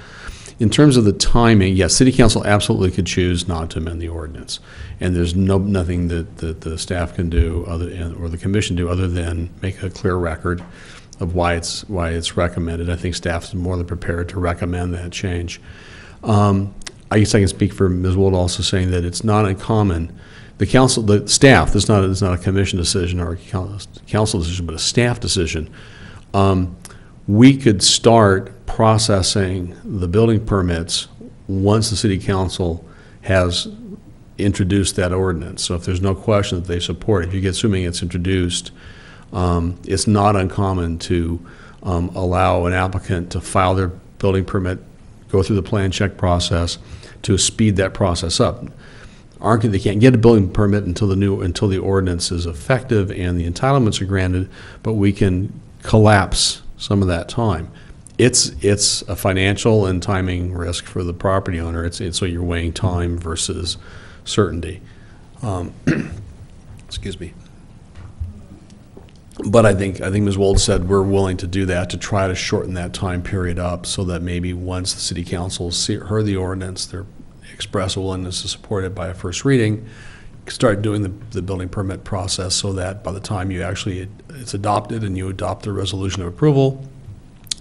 In terms of the timing, yes, city council absolutely could choose not to amend the ordinance. And there's nothing that the staff can do or the commission do other than make a clear record of why it's recommended. I think staff is more than prepared to recommend that change. I guess I can speak for Ms. Wold also saying that it's not uncommon. The staff, this is not a commission decision or a council decision, but a staff decision. We could start processing the building permits once the city council has introduced that ordinance. So if there's no question that they support it, assuming it's introduced, it's not uncommon to allow an applicant to file their building permit, go through the plan check process to speed that process up. They can't get a building permit until the ordinance is effective and the entitlements are granted, but we can collapse some of that time. It's a financial and timing risk for the property owner. So you're weighing time versus certainty. Excuse me. But I think Ms. Wold said we're willing to do that to try to shorten that time period up so that maybe once the city council heard the ordinance, they express a willingness to support it by a first reading, start doing the building permit process so that by the time it's adopted and you adopt the resolution of approval,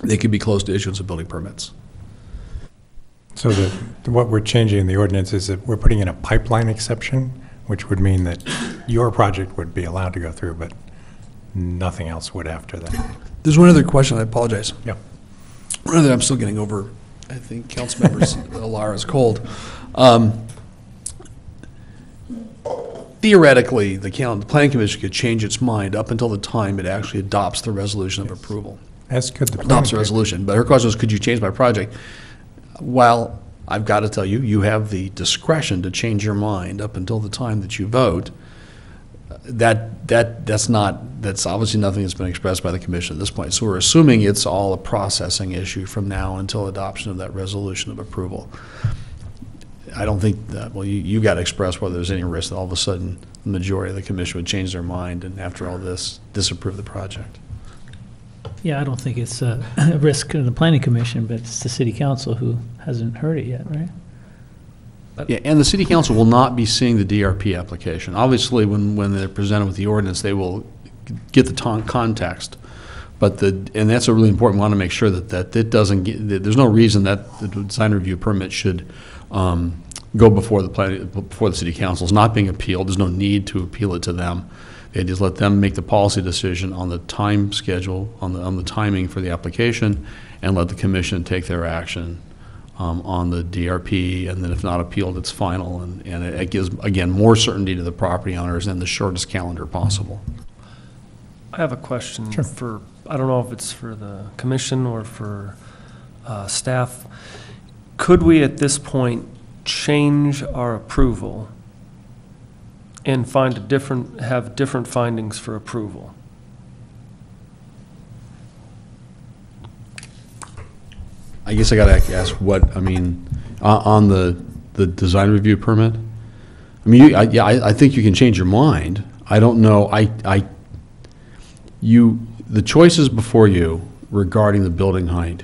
they could be close to issuance of building permits. So what we're changing in the ordinance is that we're putting in a pipeline exception, which would mean that your project would be allowed to go through, but nothing else would after that. There's one other question, I apologize. Yeah. One other, I'm still getting over, I think, council members, Lara's cold. Theoretically, the planning commission could change its mind up until the time it actually adopts the resolution of approval. As could the Adopts the resolution. But her question was, could you change my project? Well, I've got to tell you, you have the discretion to change your mind up until the time that you vote. That's obviously nothing that's been expressed by the commission at this point. So we're assuming it's all a processing issue from now until adoption of that resolution of approval. I don't think that, well, you got to express whether there's any risk that all of a sudden the majority of the commission would change their mind and after all this, disapprove the project. Yeah, I don't think it's a risk to the planning commission, but it's the city council who hasn't heard it yet, right? Yeah, and the city council will not be seeing the DRP application. Obviously, when they're presented with the ordinance, they will get the context. But and that's a really important. We want to make sure that it doesn't get. There's no reason that the design review permit should go before the city council. It's not being appealed. There's no need to appeal it to them. They just let them make the policy decision on the time schedule, on the timing for the application, and let the commission take their action on the DRP, and then if not appealed, it's final, and it gives, again, more certainty to the property owners and the shortest calendar possible. I have a question for, I don't know if it's for the commission or for staff. Could we at this point change our approval and have different findings for approval? I guess I got to ask what, I mean, on the design review permit? I mean, I think you can change your mind. I don't know, the choices before you regarding the building height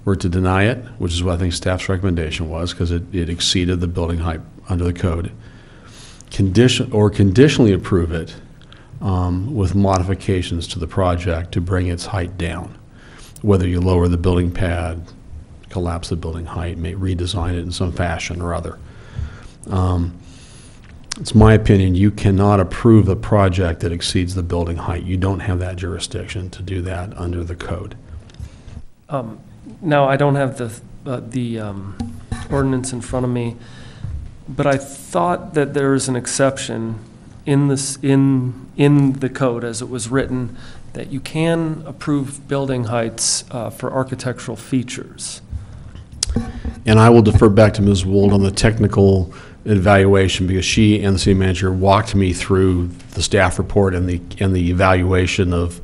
were to deny it, which is what I think staff's recommendation was, because it exceeded the building height under the code. Conditionally approve it with modifications to the project to bring its height down. Whether you lower the building pad, collapse the building height, may redesign it in some fashion or other. It's my opinion you cannot approve a project that exceeds the building height. You don't have that jurisdiction to do that under the code. Now, I don't have the ordinance in front of me, but I thought that there is an exception in the code as it was written that you can approve building heights for architectural features. And I will defer back to Ms. Wold on the technical evaluation, because she and the city manager walked me through the staff report and the evaluation of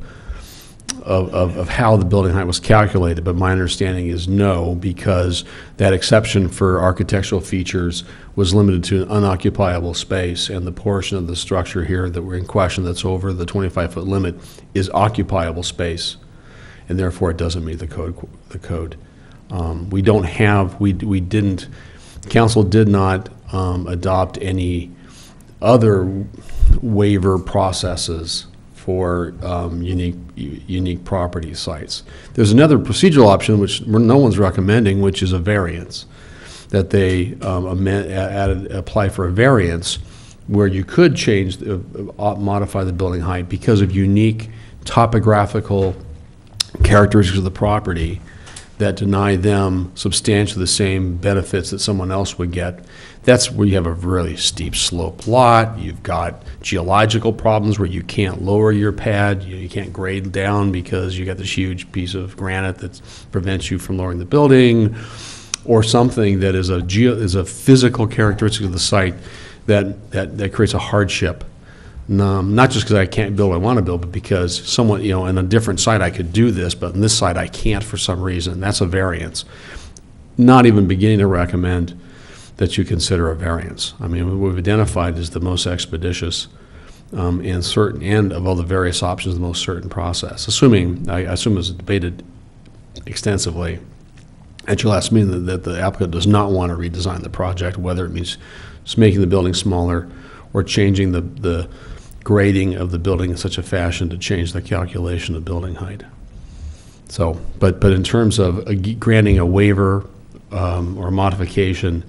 how the building height was calculated. But my understanding is no, because that exception for architectural features was limited to an unoccupiable space, and the portion of the structure here that we're in question that's over the 25-foot limit is occupiable space, and therefore it doesn't meet the code. We don't have, we didn't, council did not adopt any other waiver processes for unique property sites. There's another procedural option, which no one's recommending, which is a variance, that they apply for a variance where you could change, modify the building height because of unique topographical characteristics of the property that deny them substantially the same benefits that someone else would get. That's where you have a really steep slope lot. You've got geological problems where you can't lower your pad. You can't grade down because you got this huge piece of granite that prevents you from lowering the building, or something that is a physical characteristic of the site that creates a hardship. Not just because I can't build what I want to build, but because someone, in a different site I could do this, but in this site I can't for some reason. That's a variance. Not even beginning to recommend that you consider a variance. I mean, what we've identified is the most expeditious and of all the various options, the most certain process. I assume it was debated extensively at your last meeting that the applicant does not want to redesign the project, whether it means just making the building smaller or changing the grading of the building in such a fashion to change the calculation of building height. So, but in terms of granting a waiver or a modification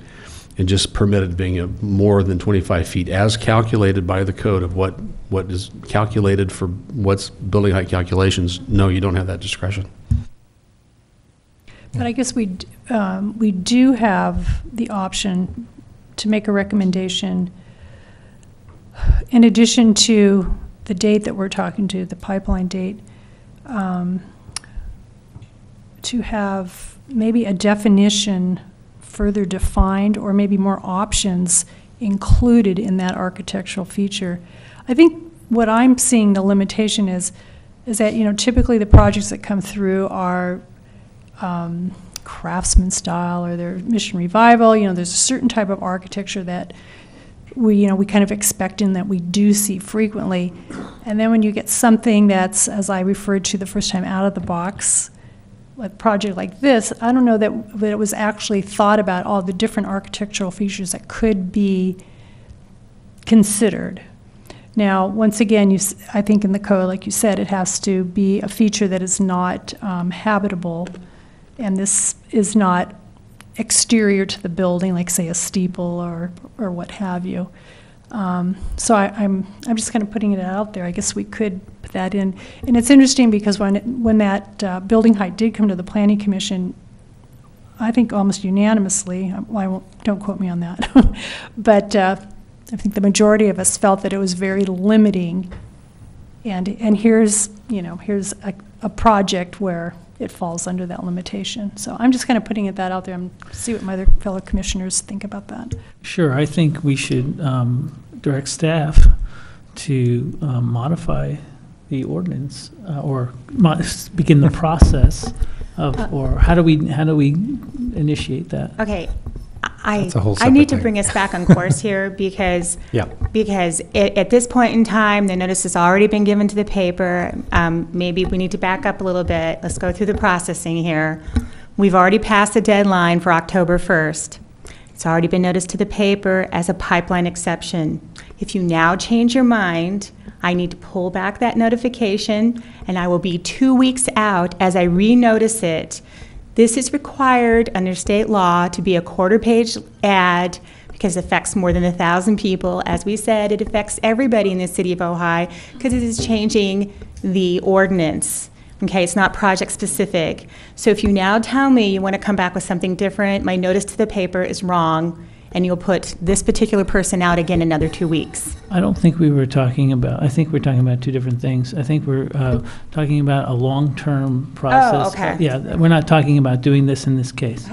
and just permitted being more than 25 feet as calculated by the code of what is calculated for what's building height calculations, no, you don't have that discretion. But I guess we do have the option to make a recommendation in addition to the date that we're talking to, the pipeline date, to have maybe a definition further defined or maybe more options included in that architectural feature. I think what I'm seeing the limitation is that, typically the projects that come through are craftsman style or they're mission revival. There's a certain type of architecture that we kind of expect in that we do see frequently. And then when you get something that's, as I referred to the first time, out of the box, a project like this, I don't know that it was actually thought about all the different architectural features that could be considered. Now, once again, I think in the code, like you said, it has to be a feature that is not habitable, and this is not exterior to the building, like say a steeple or what have you. So I'm just kind of putting it out there. I guess we could put that in. And it's interesting because when that building height did come to the Planning Commission, I think almost unanimously, don't quote me on that, but I think the majority of us felt that it was very limiting. And here's a project where it falls under that limitation. So I'm just kind of putting that out there and see what my other fellow commissioners think about that. Sure, I think we should direct staff to modify the ordinance or begin the process of, or how do we initiate that? Okay, That's a whole I need separate to thing. bring us back on course here because at this point in time, the notice has already been given to the paper. Maybe we need to back up a little bit. Let's go through the processing here. We've already passed the deadline for October 1st. It's already been noticed to the paper as a pipeline exception. If you now change your mind, I need to pull back that notification, and I will be 2 weeks out as I renotice it. This is required under state law to be a quarter-page ad because it affects more than 1,000 people. As we said, it affects everybody in the city of Ojai because it is changing the ordinance. Okay, it's not project-specific. So if you now tell me you want to come back with something different, my notice to the paper is wrong, and you'll put this particular person out again another 2 weeks. I don't think we were talking about, I think we're talking about two different things. I think we're talking about a long-term process. Oh, okay. Yeah, we're not talking about doing this in this case.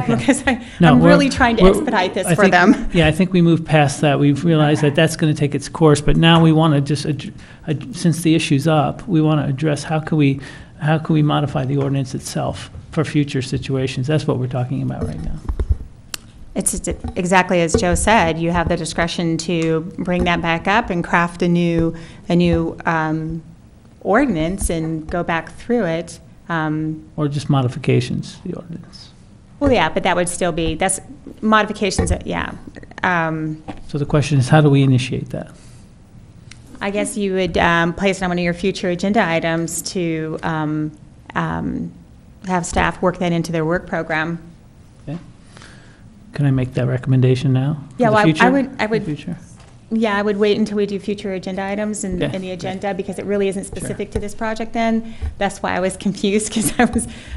Because No, I'm we're- really trying to we're- expedite this I for think- them. Yeah, I think we moved past that. We've realized that that's going to take its course, but now we want to just, since the issue's up, we want to address how can we modify the ordinance itself for future situations. That's what we're talking about right now. It's just exactly as Joe said. You have the discretion to bring that back up and craft a new ordinance and go back through it. Or just modifications to the ordinance? Well, yeah, but that would still be, that's modifications, yeah. So the question is, how do we initiate that? I guess you would place it on one of your future agenda items to have staff work that into their work program. Okay. Can I make that recommendation now? for Yeah, the well, future? I would, For the future? yeah, I would wait until we do future agenda items in Okay. the agenda, because it really isn't specific to this project then. That's why I was confused, because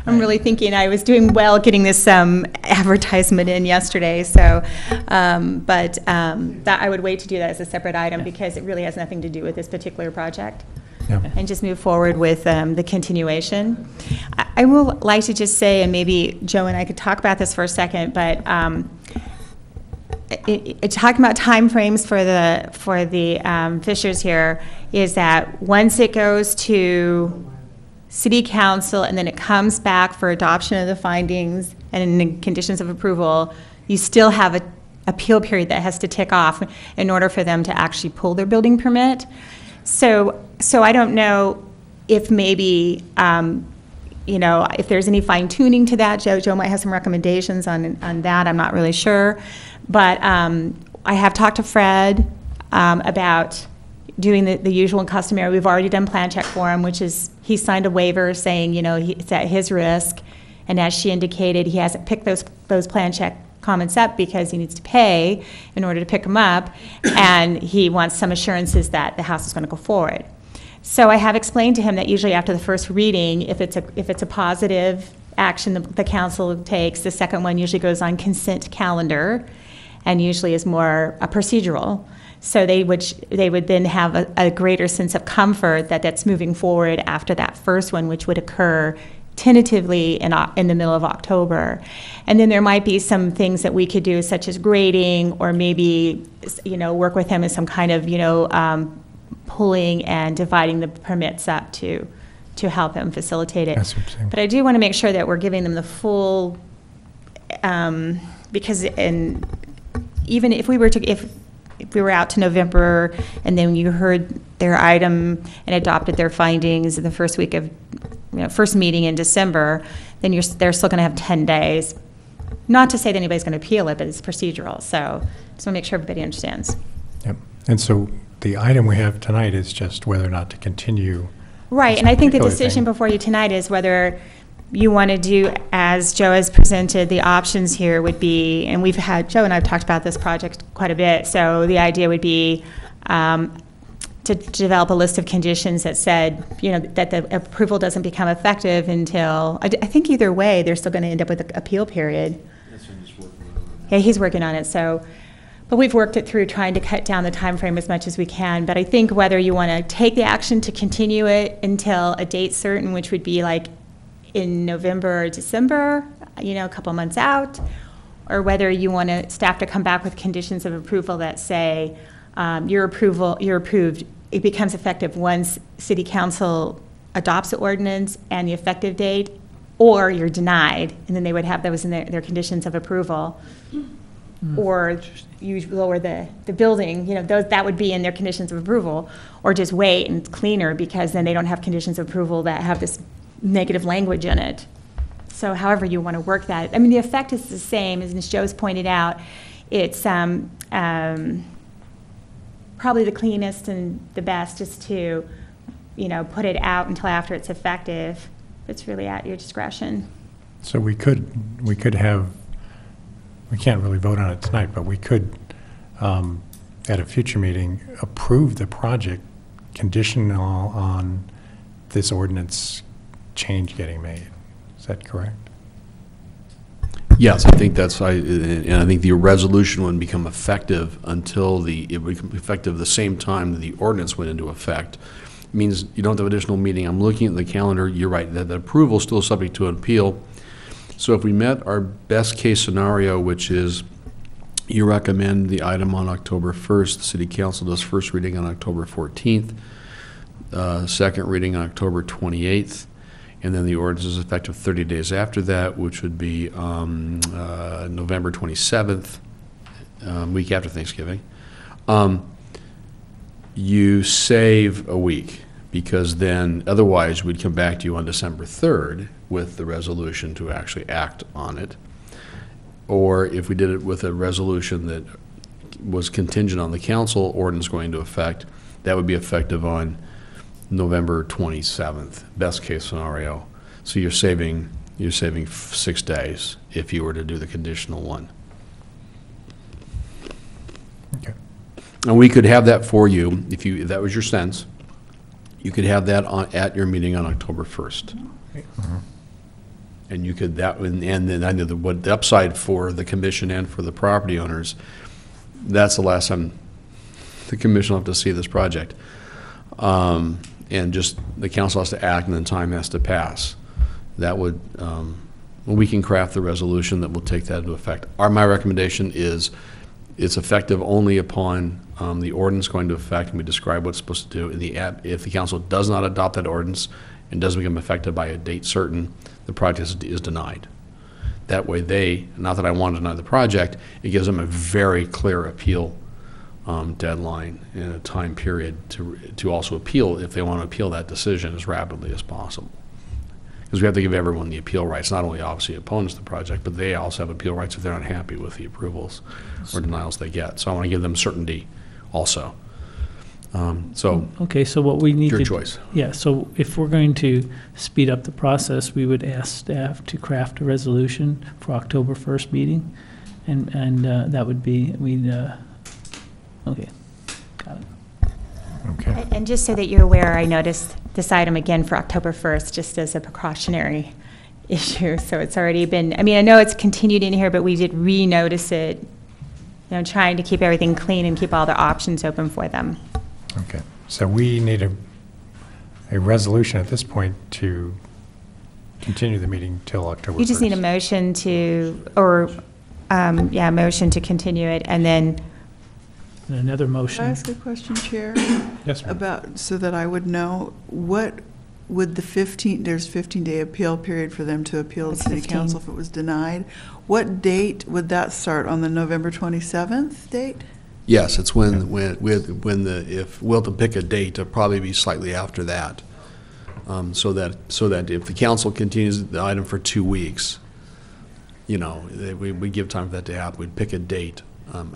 I'm really thinking I was doing well getting this advertisement in yesterday, so, that I would wait to do that as a separate item, because it really has nothing to do with this particular project. Yeah. And just move forward with the continuation. I will like to just say, and maybe Joe and I could talk about this for a second, but talking about timeframes for the Fishers here is that once it goes to City Council and then it comes back for adoption of the findings and the conditions of approval, you still have an appeal period that has to tick off in order for them to actually pull their building permit. So I don't know if maybe, if there's any fine tuning to that. Joe might have some recommendations on that. I'm not really sure. But I have talked to Fred about doing the usual and customary. We've already done plan check for him, which is he signed a waiver saying, it's at his risk. And as she indicated, he hasn't picked those plan check comments up because he needs to pay in order to pick them up, and he wants some assurances that the house is going to go forward. So I have explained to him that usually after the first reading, if it's a positive action the council takes, the second one usually goes on consent calendar, and usually is more procedural. So they would then have a greater sense of comfort that that's moving forward after that first one, which would occur tentatively in the middle of October. And then there might be some things that we could do, such as grading, or maybe, work with him in some kind of, pulling and dividing the permits up to help him facilitate it. That's what I'm saying. But I do want to make sure that we're giving them the full, because even if we were out to November and then you heard their item and adopted their findings in the first week of, first meeting in December, then they're still going to have 10 days. Not to say that anybody's going to appeal it, but it's procedural. So just want to make sure everybody understands. Yep. And so the item we have tonight is just whether or not to continue. Right, and I think the particular decision thing. before you tonight is whether you want to do, as Joe has presented, the options here would be, and Joe and I have talked about this project quite a bit, so the idea would be to develop a list of conditions that said, that the approval doesn't become effective until, I think either way, they're still going to end up with an appeal period. Yeah, he's working on it, but we've worked it through trying to cut down the time frame as much as we can. But I think whether you want to take the action to continue it until a date certain, which would be like in November or December, a couple months out, or whether you want staff to come back with conditions of approval that say you're approved, it becomes effective once City Council adopts the ordinance and the effective date, or you're denied, and then they would have those in their conditions of approval. Or you lower the building, that would be in their conditions of approval, or just wait and it's cleaner because then they don't have conditions of approval that have this negative language in it. So however you want to work that. I mean, the effect is the same, as Joe's pointed out. It's probably the cleanest and the best is to, put it out until after it's effective. It's really at your discretion. So we could have, we can't really vote on it tonight, but we could, at a future meeting, approve the project conditional on this ordinance change getting made. Is that correct? Yes, I think and I think the resolution wouldn't become effective until it would become effective the same time that the ordinance went into effect. It means you don't have additional meeting. I'm looking at the calendar. You're right, that the approval is still subject to an appeal. So if we met our best case scenario, which is you recommend the item on October 1st, the City Council does first reading on October 14th, second reading on October 28th, and then the ordinance is effective 30 days after that, which would be November 27th, week after Thanksgiving. You save a week because then otherwise we'd come back to you on December 3rd with the resolution to actually act on it. Or if we did it with a resolution that was contingent on the council ordinance going into effect, that would be effective on November 27th, best case scenario. So you're saving 6 days if you were to do the conditional one. Okay. And we could have that for you, if that was your sense. You could have that at your meeting on October 1st. And you could, and then I know what the upside for the commission and for the property owners, that's the last time the commission will have to see this project. And just the council has to act and then time has to pass. That would, we can craft the resolution that will take that into effect. My recommendation is it's effective only upon the ordinance going into effect, and we describe what it's supposed to do. If the council does not adopt that ordinance and doesn't become effective by a date certain, the project is denied. That way not that I want to deny the project, it gives them a very clear appeal deadline and a time period to also appeal, if they want to appeal that decision as rapidly as possible. Because we have to give everyone the appeal rights, not only obviously opponents to the project, but they also have appeal rights if they're not happy with the approvals or denials they get. So I want to give them certainty also. Okay, so what we need your to... choice. Yeah, so if we're going to speed up the process, we would ask staff to craft a resolution for October 1st meeting, and that would be, okay, got it. Okay. And just so that you're aware, I noticed this item again for October 1st, just as a precautionary issue. So it's already been, I mean, I know it's continued in here, but we did re-notice it, trying to keep everything clean and keep all the options open for them. Okay. So we need a resolution at this point to continue the meeting till October 1st. You just need a motion motion to continue it, and then And another motion. Can I ask a question, Chair? Yes, ma'am. So that I would know, what would there's 15-day appeal period for them to appeal to It's City 15. Council if it was denied. What date would that start, on the November 27th date? Yes, it's if we'll have to pick a date, it'll probably be slightly after that. So that if the council continues the item for 2 weeks, we give time for that to happen. We'd pick a date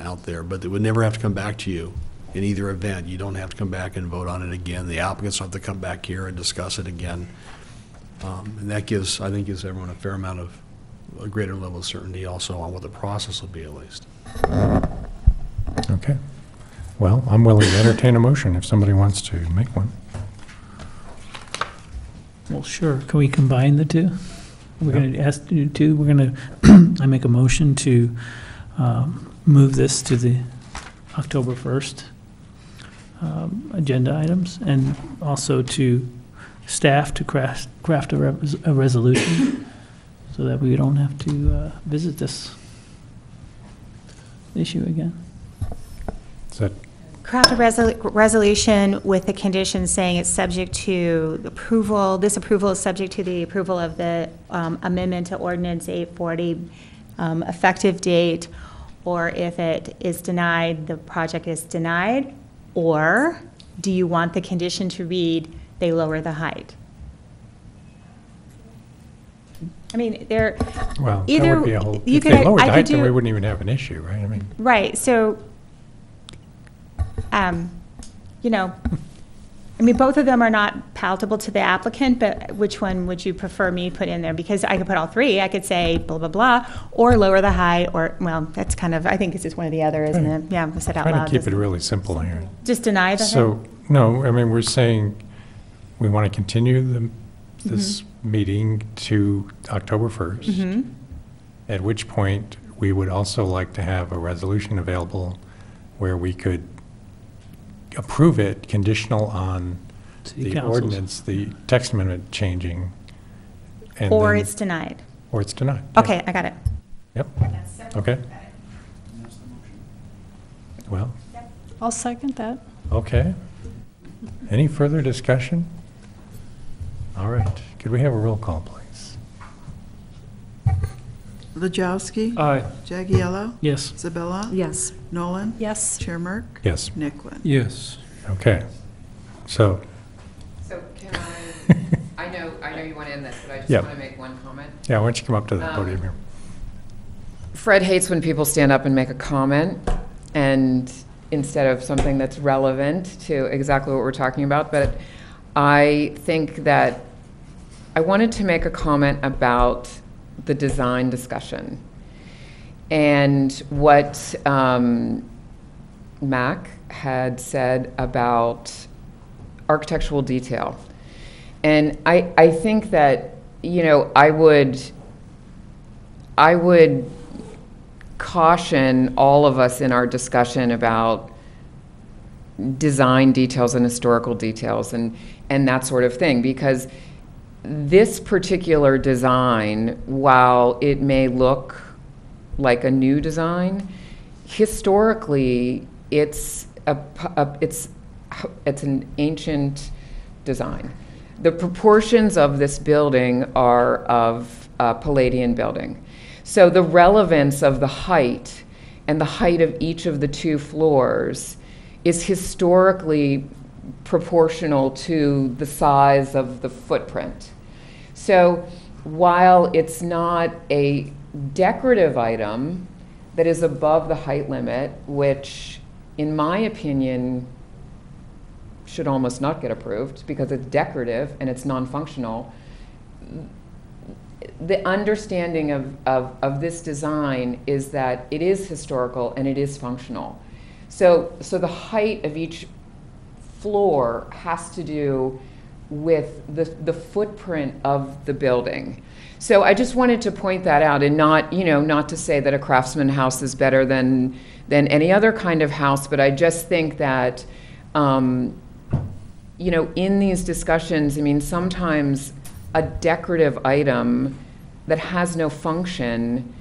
out there, but it would never have to come back to you in either event. You don't have to come back and vote on it again. The applicants don't have to come back here and discuss it again. And that gives everyone a greater level of certainty also on what the process will be, at least. Okay. Well, I'm willing to entertain a motion if somebody wants to make one. Well, sure. Can we combine the two? We're going to ask you to, we're going to, I make a motion to move this to the October 1st agenda items, and also to staff to craft a resolution so that we don't have to visit this issue again. Is that, craft a resolution with the condition saying it's subject to approval. This approval is subject to the approval of the amendment to Ordinance 840 effective date, or if it is denied, the project is denied. Or do you want the condition to read, they lower the height? I mean, there, well, either, that would be a whole, you if could, they lowered the I could height, then do, we wouldn't even have an issue, right? I mean, right, so, both of them are not palatable to the applicant, but which one would you prefer me put in there? Because I could put all three. I could say blah, blah, blah, or lower the height, or, well, that's kind of, I think it's just one or the other, isn't it? Yeah, I said out loud. trying to keep it really simple here. Just deny the height? So, no, I mean, we're saying we want to continue this meeting to October 1st, Mm-hmm. at which point we would also like to have a resolution available where we could approve it conditional on City the councils. ordinance, the text amendment changing. And Or then- it's denied? Or it's denied. Okay, I got it. Yep, okay. Well, I'll second that. okay. Any further discussion? All right, could we have a roll call, please? Lajowski. Aye. Jagiello. Yes. Isabella. Yes. Nolan. Yes. Chair Merk. Yes. Nicklin. Yes. Okay, so know you want to end this, but I just Yeah. want to make one comment. Yeah, why don't you come up to the podium here? Fred hates when people stand up and make a comment, and instead of something that's relevant to exactly what we're talking about. But I think that I wanted to make a comment about the design discussion and what Mac had said about architectural detail. And I think that, I would caution all of us in our discussion about design details and historical details and that sort of thing, because this particular design, while it may look like a new design, historically it's an ancient design. The proportions of this building are of a Palladian building. So the relevance of the height and the height of each of the two floors is historically proportional to the size of the footprint. So while it's not a decorative item that is above the height limit, which in my opinion should almost not get approved because it's decorative and it's non-functional, the understanding of this design is that it is historical and it is functional. So the height of each floor has to do with the footprint of the building. So I just wanted to point that out, and not to say that a craftsman house is better than any other kind of house, but I just think that in these discussions, sometimes a decorative item that has no function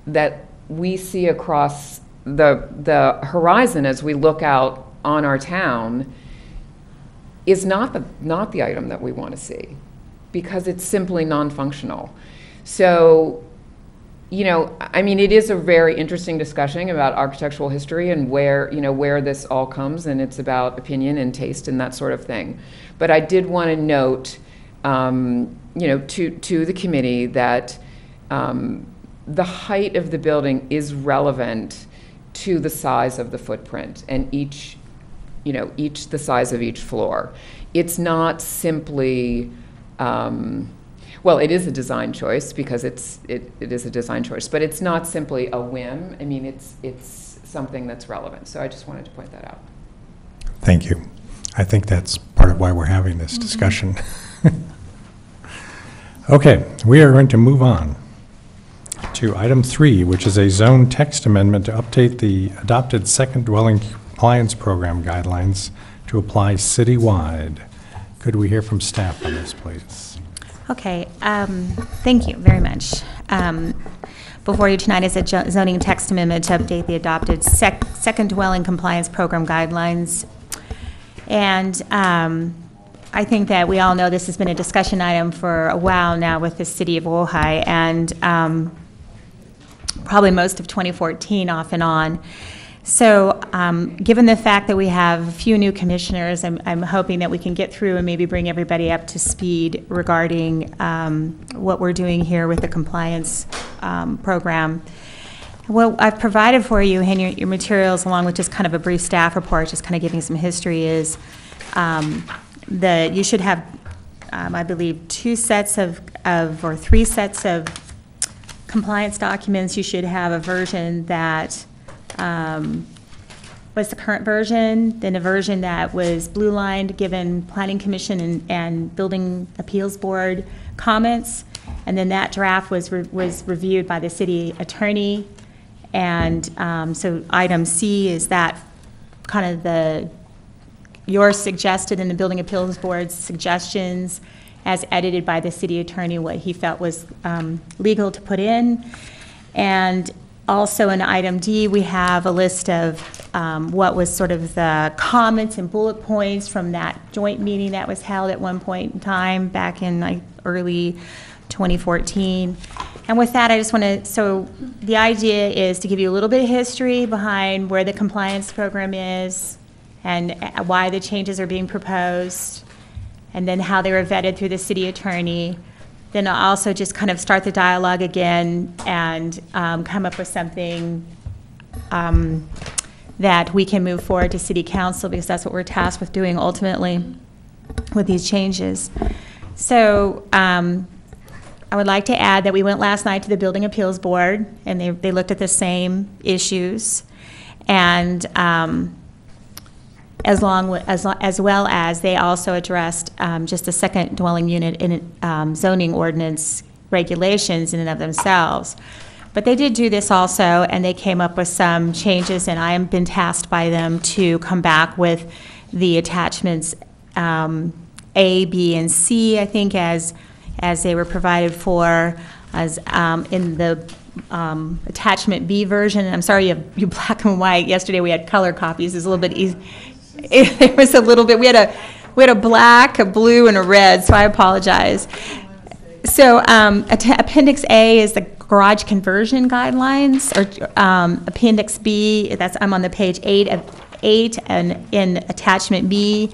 that we see across the horizon as we look out on our town is not the item that we want to see, because it's simply non-functional. So, it is a very interesting discussion about architectural history and where this all comes, and it's about opinion and taste and that sort of thing. But I did want to note, to the committee that the height of the building is relevant to the size of the footprint, and the size of each floor. It's not simply, it is a design choice because it is a design choice, but it's not simply a whim. It's something that's relevant. So I just wanted to point that out. Thank you. I think that's part of why we're having this discussion. Okay, we are going to move on to item 3, which is a zone text amendment to update the adopted second dwelling compliance program guidelines to apply citywide. Could we hear from staff on this, please? Okay, thank you very much. Before you tonight is a zoning text amendment to update the adopted second dwelling compliance program guidelines. And I think that we all know this has been a discussion item for a while now with the city of Ojai, and probably most of 2014 off and on. So given the fact that we have a few new commissioners, I'm hoping that we can get through and maybe bring everybody up to speed regarding what we're doing here with the compliance program. What I've provided for you in your materials, along with just kind of a brief staff report, just kind of giving some history, is that you should have, I believe, 2 sets or 3 sets of compliance documents. You should have a version that was the current version, then a version that was blue-lined, given Planning Commission and Building Appeals Board comments, and then that draft was reviewed by the city attorney. And so item C is that kind of your suggested in the Building Appeals Board's suggestions as edited by the city attorney, what he felt was legal to put in. And also in item D, we have a list of what was sort of the comments and bullet points from that joint meeting that was held at one point in time back in early 2014. And with that, I just want to, so the idea is to give you a little bit of history behind where the compliance program is and why the changes are being proposed. and then how they were vetted through the city attorney. Then I'll also just kind of start the dialogue again and come up with something that we can move forward to city council, because that's what we're tasked with doing ultimately with these changes. So I would like to add that we went last night to the Building Appeals Board, and they looked at the same issues, and as well as they also addressed just the second dwelling unit in zoning ordinance regulations in and of themselves. But they did do this also, and they came up with some changes, and I have been tasked by them to come back with the attachments A, B, and C, I think, as they were provided for as in the attachment B version. And I'm sorry you black and white. Yesterday we had color copies. It's a little bit easy. It was a little bit, we had a black, a blue, and a red, so I apologize. So Appendix A is the garage conversion guidelines, or Appendix B, I'm on the page 8 and in attachment B.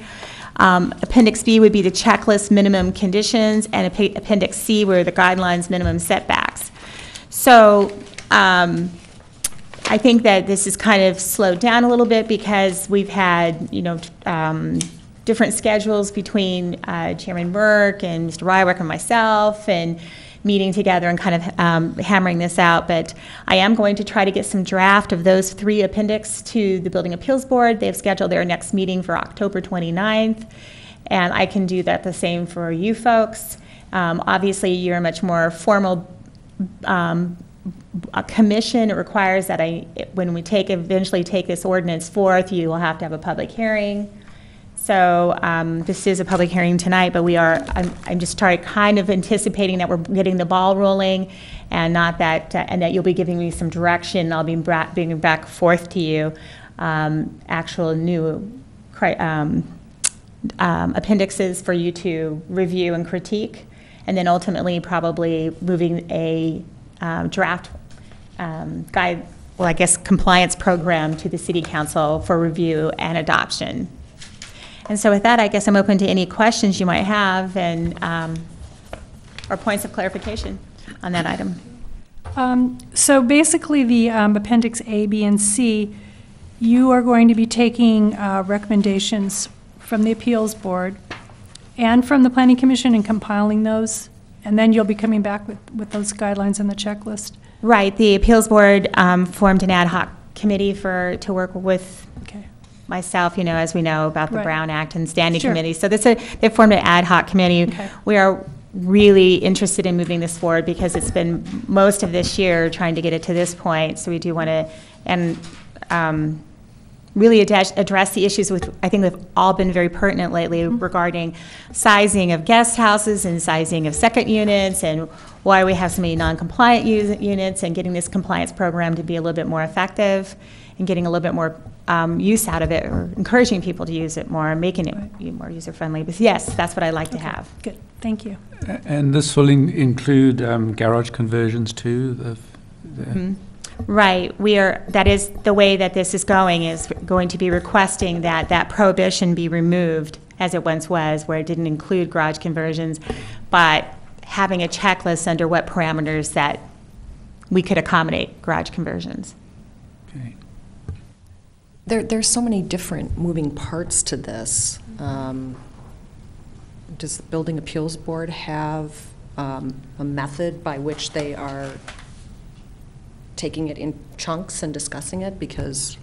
Appendix B would be the checklist minimum conditions, and Appendix C were the guidelines minimum setbacks. So I think that this is kind of slowed down a little bit because we've had, different schedules between Chairman Burke and Mr. Rywick and myself, and meeting together and kind of hammering this out. But I am going to try to get some draft of those 3 appendix to the Building Appeals Board. They've scheduled their next meeting for October 29th, and I can do that the same for you folks. Obviously, you're a much more formal commission. It requires that when we eventually take this ordinance forth, you will have to have a public hearing. So this is a public hearing tonight, but I'm just kind of anticipating that we're getting the ball rolling, and and that you'll be giving me some direction. I'll be bringing back forth to you actual new appendixes for you to review and critique, and then ultimately probably moving a draft compliance program to the City Council for review and adoption. And so with that, I guess I'm open to any questions you might have and or points of clarification on that item. So basically the Appendix A, B, and C, you are going to be taking recommendations from the Appeals Board and from the Planning Commission and compiling those, and then you'll be coming back with those guidelines and the checklist? Right. The Appeals Board formed an ad hoc committee to work with myself, as we know about the Brown Act and standing committees. So they formed an ad hoc committee. Okay. We are really interested in moving this forward because it's been most of this year trying to get it to this point. So we do want to, really address the issues which I think have all been very pertinent lately regarding sizing of guest houses and sizing of second units and why we have so many non-compliant units, and getting this compliance program to be a little bit more effective and getting a little bit more use out of it, or encouraging people to use it more, making it more user-friendly. But yes, that's what I'd like to have. Good, thank you. And this will include garage conversions too? Mm-hmm. Right. That is the way that this is going to be requesting that prohibition be removed, as it once was, where it didn't include garage conversions, but having a checklist under what parameters that we could accommodate garage conversions. Okay. There's so many different moving parts to this. Does the Building Appeals Board have a method by which they are taking it in chunks and discussing it? Because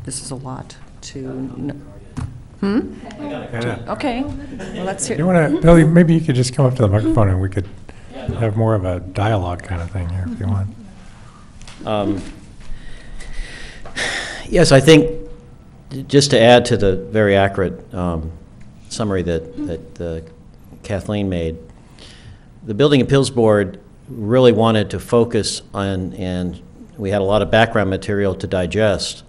this is a lot to... Okay, well, let's hear. You want to, Billy, maybe you could just come up to the microphone and we could have more of a dialogue kind of thing here if you want. Yes, I think, just to add to the very accurate summary that Kathleen made, the Building Appeals Board really wanted to focus on, and we had a lot of background material to digest,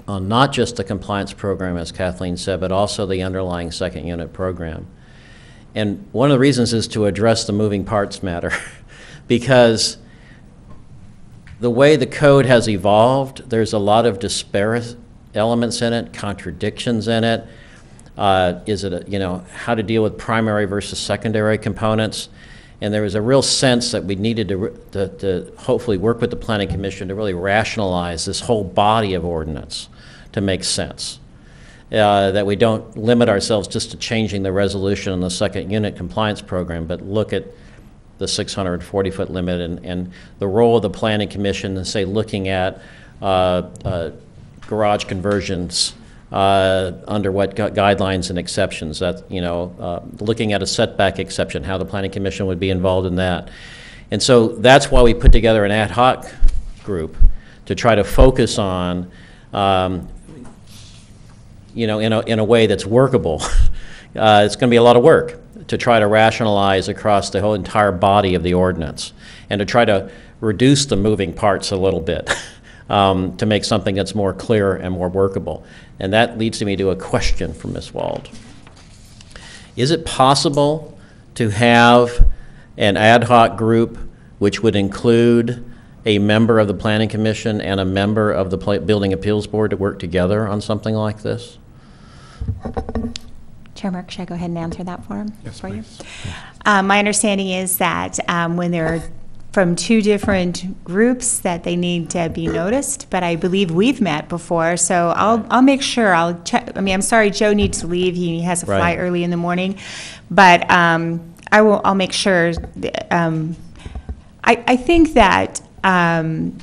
on not just the compliance program, as Kathleen said, but also the underlying second unit program. And one of the reasons is to address the moving parts matter, because the way the code has evolved, there's a lot of disparate elements in it, contradictions in it. Is it, how to deal with primary versus secondary components? And there was a real sense that we needed to hopefully work with the Planning Commission to really rationalize this whole body of ordinance to make sense. That we don't limit ourselves just to changing the resolution on the second unit compliance program, but look at the 640-foot limit and the role of the Planning Commission and say looking at garage conversions under what guidelines and exceptions, that, looking at a setback exception, how the Planning Commission would be involved in that. And so that's why we put together an ad hoc group to try to focus on, in a way that's workable. It's going to be a lot of work to try to rationalize across the whole entire body of the ordinance and to try to reduce the moving parts a little bit to make something that's more clear and more workable. And that leads me to a question from Ms. Wald. Is it possible to have an ad hoc group which would include a member of the Planning Commission and a member of the Building Appeals Board to work together on something like this? Chair Merck, should I go ahead and answer that for him? Yes, for please. You? My understanding is that when they're from two different groups that they need to be noticed, but I believe we've met before, so I'll make sure, I'll check. I mean, I'm sorry Joe needs to leave, he has a flight early in the morning, but I'll make sure. I think that and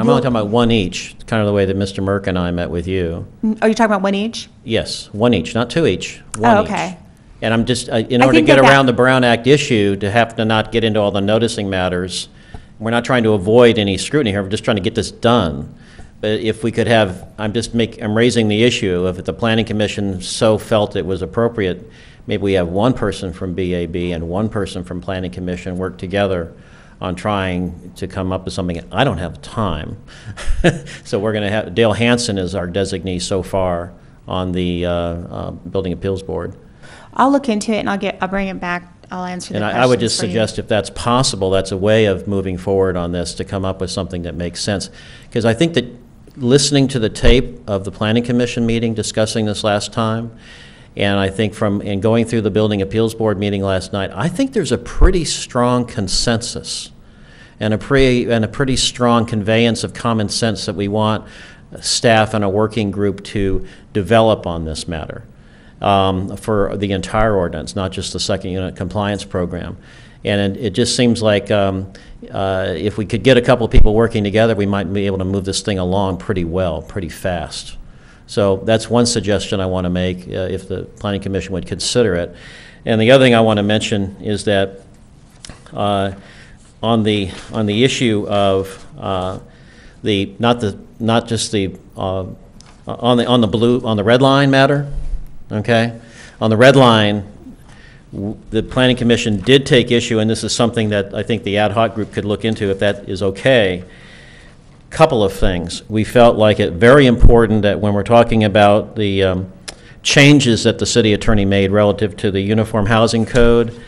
I'm only talking about one each, kind of the way that Mr. Merck and I met with you. Are you talking about one each? Yes, one each, not two each, one each. Okay. And I'm just, in order to get around the Brown Act issue, to have to not get into all the noticing matters, we're not trying to avoid any scrutiny here, we're just trying to get this done. But if we could have, I'm raising the issue of if the Planning Commission so felt it was appropriate, maybe we have one person from BAB and one person from Planning Commission work together on trying to come up with something. I don't have time. So we're going to have, Dale Hansen is our designee so far on the Building Appeals Board. I'll look into it and I'll bring it back. I'll answer the And questions I would just for you. suggest if that's possible, that's a way of moving forward on this to come up with something that makes sense. Because I think that listening to the tape of the Planning Commission meeting discussing this last time, and I think in going through the Building Appeals Board meeting last night, I think there's a pretty strong consensus and a pretty strong conveyance of common sense that we want staff and a working group to develop on this matter for the entire ordinance, not just the second unit compliance program. And it just seems like if we could get a couple of people working together, we might be able to move this thing along pretty well, pretty fast. So that's one suggestion I want to make if the Planning Commission would consider it. And the other thing I want to mention is that on the issue of on the red line matter, okay? On the red line, the Planning Commission did take issue, and this is something that I think the ad hoc group could look into if that is okay. Couple of things. We felt like it very important that when we're talking about the changes that the city attorney made relative to the Uniform Housing Code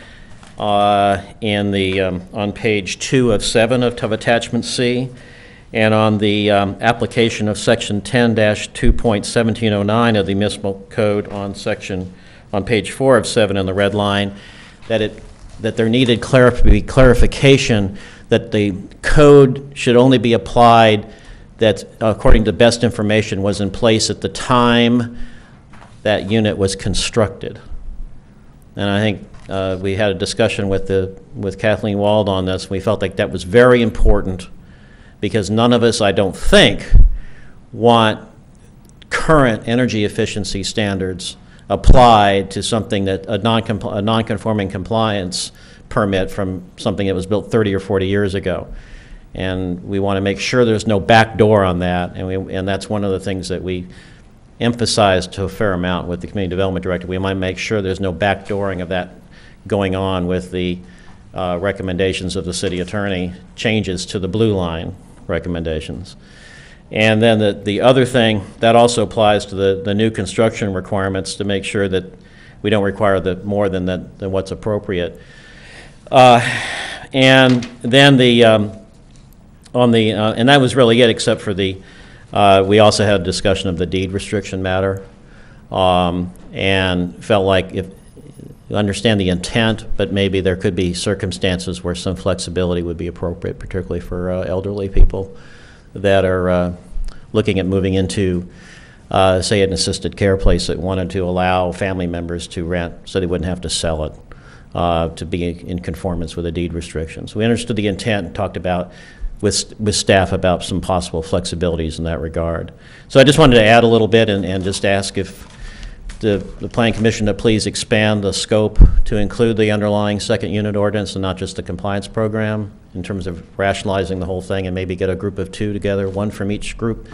on page 2 of 7 of attachment C, and on the application of section 10-2.1709 of the municipal code on page 4 of 7 in the red line, that there needed clarification that the code should only be applied that, according to best information, was in place at the time that unit was constructed. And I think we had a discussion with Kathleen Wald on this. We felt like that was very important because none of us, I don't think, want current energy efficiency standards applied to something that a non-conforming compliance permit from something that was built 30 or 40 years ago. And we want to make sure there's no back door on that, and that's one of the things that we emphasized to a fair amount with the Community Development Director. We might make sure there's no backdooring of that going on with the recommendations of the city attorney, changes to the blue line recommendations. And then the other thing, that also applies to the new construction requirements to make sure that we don't require more than what's appropriate. And then and that was really it, except for we also had a discussion of the deed restriction matter and felt like if you understand the intent, but maybe there could be circumstances where some flexibility would be appropriate, particularly for elderly people that are looking at moving into, say, an assisted care place that wanted to allow family members to rent so they wouldn't have to sell it to be in conformance with the deed restrictions. We understood the intent and talked about with staff about some possible flexibilities in that regard. So I just wanted to add a little bit and just ask if the Planning Commission to please expand the scope to include the underlying second unit ordinance and not just the compliance program in terms of rationalizing the whole thing, and maybe get a group of 2 together, 1 from each group,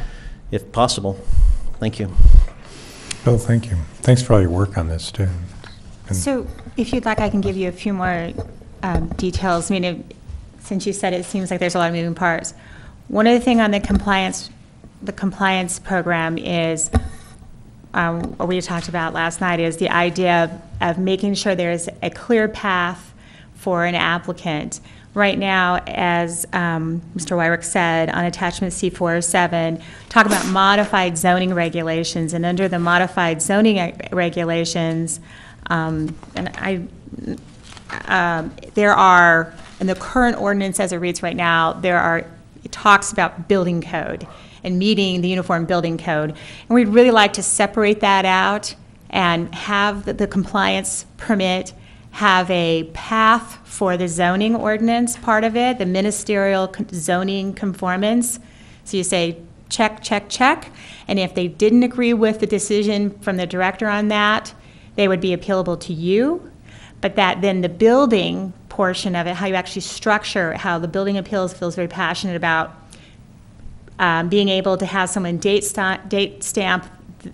if possible. Thank you. Bill, thank you. Thanks for all your work on this, too. So if you'd like, I can give you a few more details. I mean, since you said it seems like there's a lot of moving parts. One other thing on the compliance program is what we talked about last night is the idea of making sure there's a clear path for an applicant. Right now, as Mr. Wyrick said, on attachment C407, talk about modified zoning regulations, and under the modified zoning regulations, there are, in the current ordinance as it reads right now, it talks about building code and meeting the uniform building code. And we'd really like to separate that out and have the compliance permit have a path for the zoning ordinance part of it, the ministerial zoning conformance. So you say check, check, check. And if they didn't agree with the decision from the director on that, they would be appealable to you. But that then the building portion of it, how you actually structure, how the building appeals feels very passionate about being able to have someone date stamp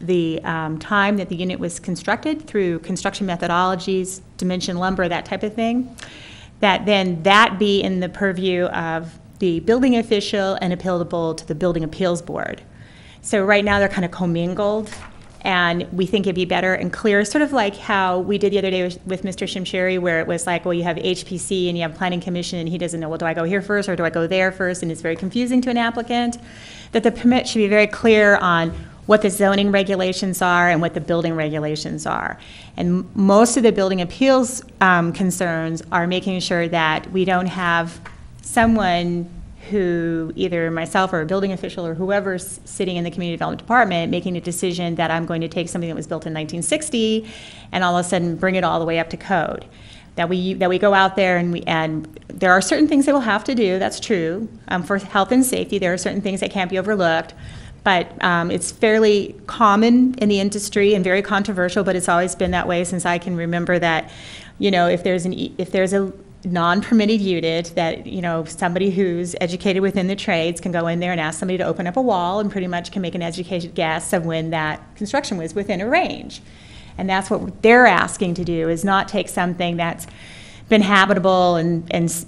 the time that the unit was constructed through construction methodologies, dimension lumber, that type of thing, that then that be in the purview of the building official and appealable to the building appeals board. So right now they're kind of commingled, and we think it'd be better and clear, sort of like how we did the other day with Mr. Shimsheri, where it was like, well, you have HPC and you have Planning Commission, and he doesn't know, well, do I go here first or do I go there first? And it's very confusing to an applicant. That the permit should be very clear on what the zoning regulations are and what the building regulations are. And most of the building appeals concerns are making sure that we don't have someone who, either myself or a building official or whoever's sitting in the community development department, making a decision that I'm going to take something that was built in 1960 and all of a sudden bring it all the way up to code. That we go out there and there are certain things they will have to do, that's true. For health and safety, there are certain things that can't be overlooked. But it's fairly common in the industry and very controversial, but it's always been that way since I can remember that, you know, if there's a non-permitted unit, that, you know, somebody who's educated within the trades can go in there and ask somebody to open up a wall and pretty much can make an educated guess of when that construction was within a range. And that's what they're asking to do, is not take something that's been habitable and is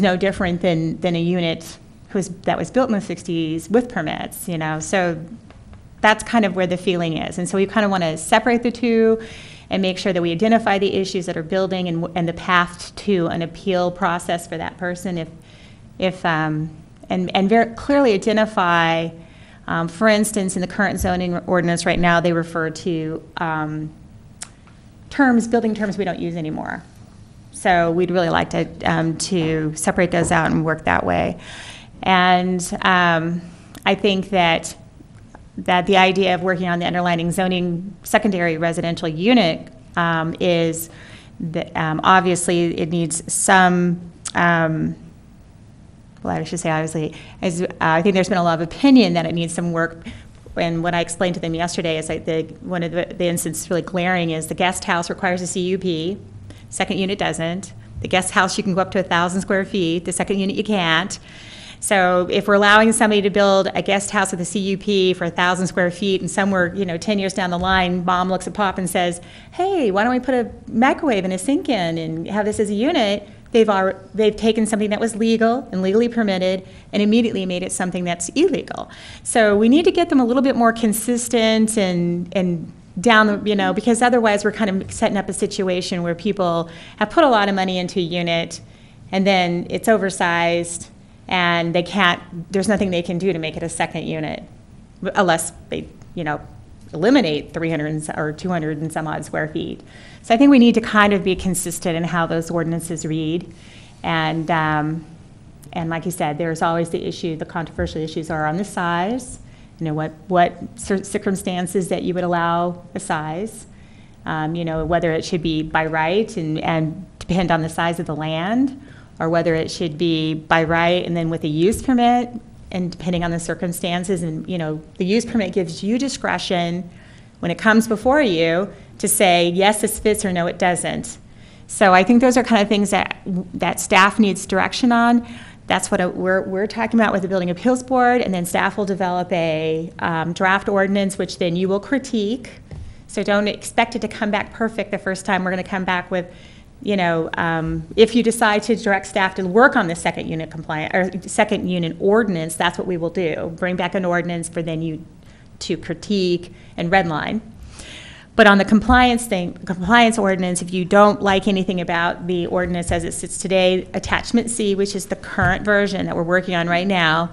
no different than a unit that was built in the 60s with permits, you know. So that's kind of where the feeling is. And so we kind of want to separate the two and make sure that we identify the issues that are building and the path to an appeal process for that person, and very clearly identify, for instance, in the current zoning ordinance right now, they refer to building terms we don't use anymore. So we'd really like to separate those out and work that way. And I think that the idea of working on the underlying zoning secondary residential unit is that obviously it needs some, well, I should say obviously, I think there's been a lot of opinion that it needs some work. And what I explained to them yesterday is like one of the instances really glaring is the guest house requires a CUP, second unit doesn't. The guest house, you can go up to 1,000 square feet, the second unit you can't. So if we're allowing somebody to build a guest house with a CUP for 1,000 square feet, and somewhere, 10 years down the line, mom looks at pop and says, hey, why don't we put a microwave and a sink in and have this as a unit? They've taken something that was legal and legally permitted and immediately made it something that's illegal. So we need to get them a little bit more consistent and down, because otherwise we're kind of setting up a situation where people have put a lot of money into a unit and then it's oversized, and there's nothing they can do to make it a second unit unless they, eliminate 300 or 200 and some odd square feet. So I think we need to kind of be consistent in how those ordinances read. And like you said, there's always the issue, the controversial issues are on the size, what circumstances that you would allow a size, whether it should be by right and depend on the size of the land, or whether it should be by right and then with a use permit, and depending on the circumstances. And, the use permit gives you discretion when it comes before you to say, yes, this fits, or no, it doesn't. So I think those are kind of things that staff needs direction on. That's what we're talking about with the Building Appeals Board, and then staff will develop a draft ordinance, which then you will critique. So don't expect it to come back perfect the first time. We're going to come back with, if you decide to direct staff to work on the second unit compliant or second unit ordinance, that's what we will do. Bring back an ordinance for then you to critique and redline. But on the compliance ordinance, if you don't like anything about the ordinance as it sits today, attachment C, which is the current version that we're working on right now,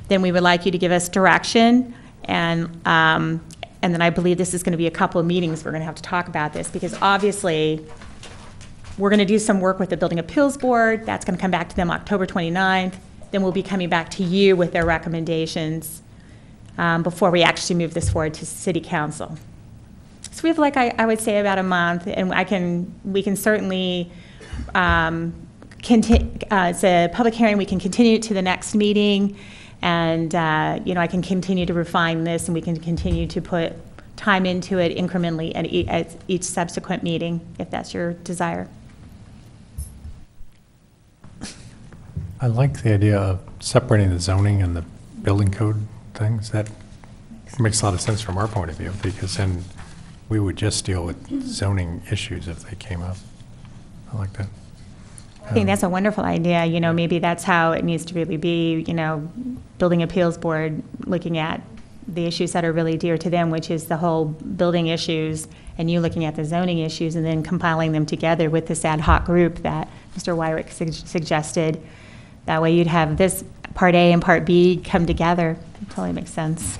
then we would like you to give us direction. And then I believe this is going to be a couple of meetings we're going to have to talk about this, because obviously we're going to do some work with the Building Appeals Board. That's going to come back to them October 29th. Then we'll be coming back to you with their recommendations before we actually move this forward to City Council. So we have, I would say, about a month, and we can certainly, it's a public hearing, we can continue it to the next meeting, and, I can continue to refine this, and we can continue to put time into it incrementally at each subsequent meeting, if that's your desire. I like the idea of separating the zoning and the building code things. That makes a lot of sense from our point of view, because then we would just deal with zoning issues if they came up. I like that. I think that's a wonderful idea. Maybe that's how it needs to really be, Building Appeals Board looking at the issues that are really dear to them, which is the whole building issues, and you looking at the zoning issues, and then compiling them together with this ad hoc group that Mr. Wyrick suggested. That way you'd have this Part A and Part B come together. It totally makes sense.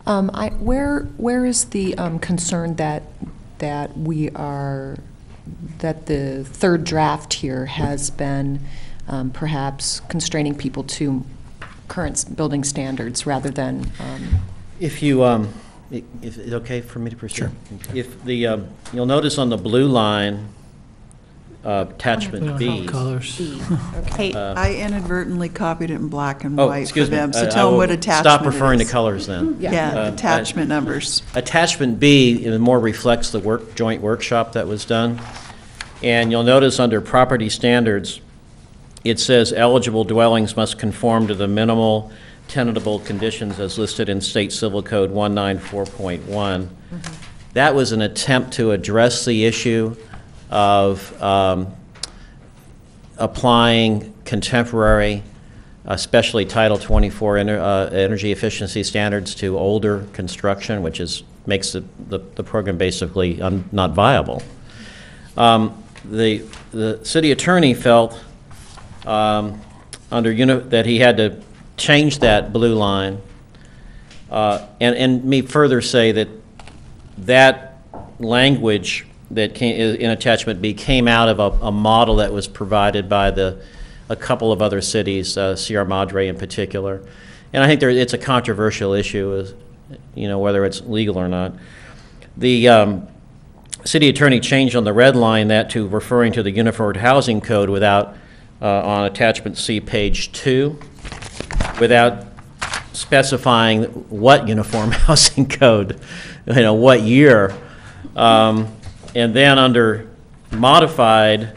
Where is the concern that the third draft here has been perhaps constraining people to current building standards rather than? If you, if it's okay for me to proceed? Sure. If the, you'll notice on the blue line, attachment B. Colors. Okay. I inadvertently copied it in black and Oh, white for excuse me. them, so I tell them will what attachment stop it referring to is. colors then. Yeah, attachment numbers. Attachment B more reflects the joint workshop that was done. And you'll notice under property standards, it says eligible dwellings must conform to the minimal tenantable conditions as listed in State Civil Code 194.1. Mm-hmm. That was an attempt to address the issue of applying contemporary, especially Title 24 energy efficiency standards to older construction, which makes the program basically not viable. The city attorney felt that he had to change that blue line, and me further say that language that came in attachment B came out of a model that was provided by a couple of other cities, Sierra Madre in particular. And I think it's a controversial issue, whether it's legal or not. The city attorney changed on the red line that to referring to the Uniform Housing Code without, on attachment C, page 2, without specifying what Uniform Housing Code, what year. And then under modified,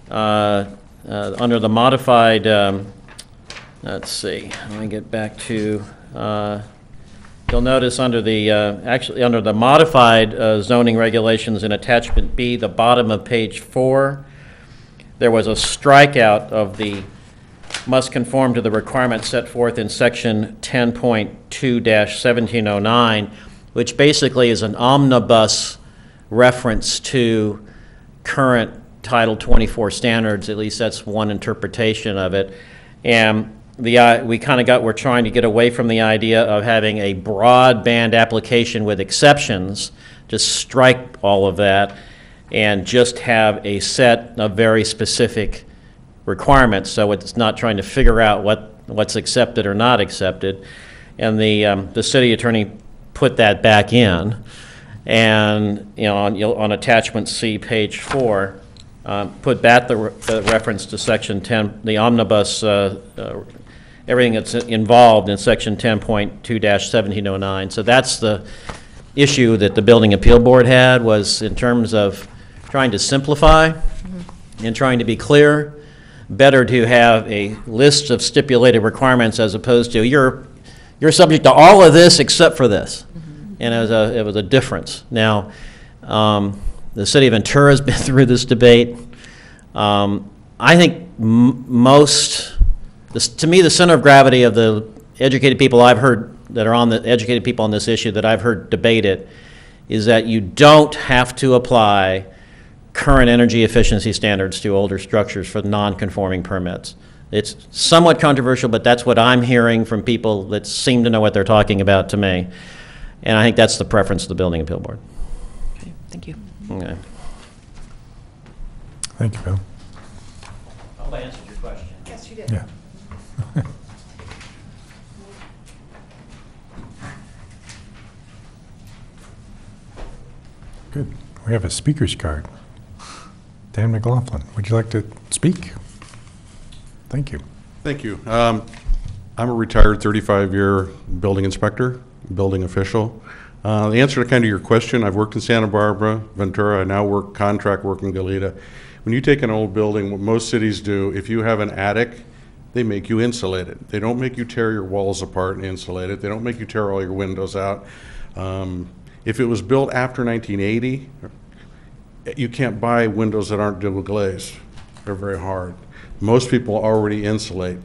under the modified, let's see, let me get back to, you'll notice under the, under the modified zoning regulations in attachment B, the bottom of page 4, there was a strikeout of the must conform to the requirements set forth in section 10.2-1709, which basically is an omnibus reference to current Title 24 standards. At least that's one interpretation of it. And we're trying to get away from the idea of having a broadband application with exceptions, just strike all of that, and just have a set of very specific requirements, so it's not trying to figure out what's accepted or not accepted. And the city attorney put that back in, and on attachment C, page 4, put back the reference to section 10, the omnibus, everything that's involved in section 10.2-1709. So that's the issue that the Building Appeal Board had, was in terms of trying to simplify and trying to be clear. Better to have a list of stipulated requirements as opposed to you're subject to all of this except for this. And it was a difference. Now, the city of Ventura has been through this debate. I think to me, the center of gravity of the educated people I've heard that are on the educated people on this issue that I've heard debate it is that you don't have to apply current energy efficiency standards to older structures for non-conforming permits. It's somewhat controversial, but that's what I'm hearing from people that seem to know what they're talking about to me. And I think that's the preference of the Building Appeal Board. Okay, thank you. Okay. Thank you, Bill. I hope I answered your question. Yes, you did. Yeah. Good. We have a speaker's card. Dan McLaughlin, would you like to speak? Thank you. Thank you. I'm a retired 35-year building inspector, building official. The answer to kind of your question, I've worked in Santa Barbara, Ventura. I now contract work in Goleta. When you take an old building, what most cities do, if you have an attic, they make you insulate it. They don't make you tear your walls apart and insulate it. They don't make you tear all your windows out. If it was built after 1980, you can't buy windows that aren't double glazed. They're very hard. Most people already insulate.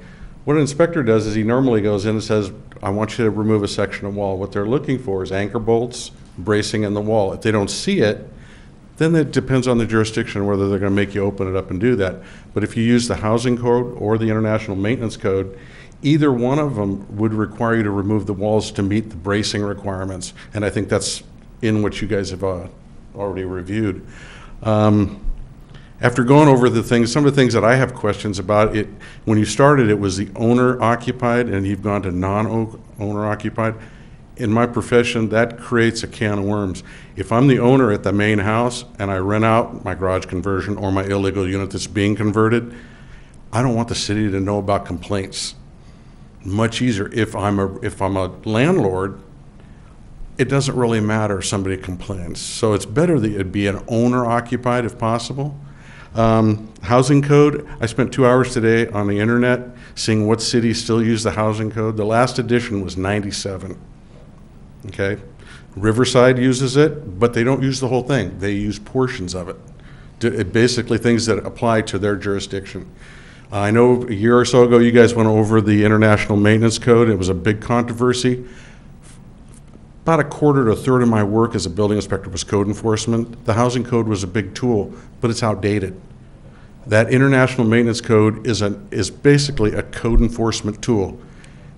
What an inspector does is he normally goes in and says, I want you to remove a section of wall. What they're looking for is anchor bolts, bracing in the wall. If they don't see it, then it depends on the jurisdiction whether they're going to make you open it up and do that. But if you use the housing code or the international maintenance code, either one of them would require you to remove the walls to meet the bracing requirements. And I think that's in what you guys have already reviewed. After going over some of the things that I have questions about, when you started, it was the owner occupied, and you've gone to non-owner occupied. In my profession, that creates a can of worms. If I'm the owner at the main house and I rent out my garage conversion or my illegal unit that's being converted, I don't want the city to know about complaints. Much easier if I'm a landlord. It doesn't really matter if somebody complains. So it's better that it be an owner occupied if possible. Housing code, I spent 2 hours today on the internet seeing what cities still use the housing code. The last edition was 97. Okay? Riverside uses it, but they don't use the whole thing. They use portions of it. Basically things that apply to their jurisdiction. I know a year or so ago you guys went over the International Maintenance Code. It was a big controversy. About a quarter to a third of my work as a building inspector was code enforcement. The housing code was a big tool, but it's outdated. That International Maintenance Code is basically a code enforcement tool.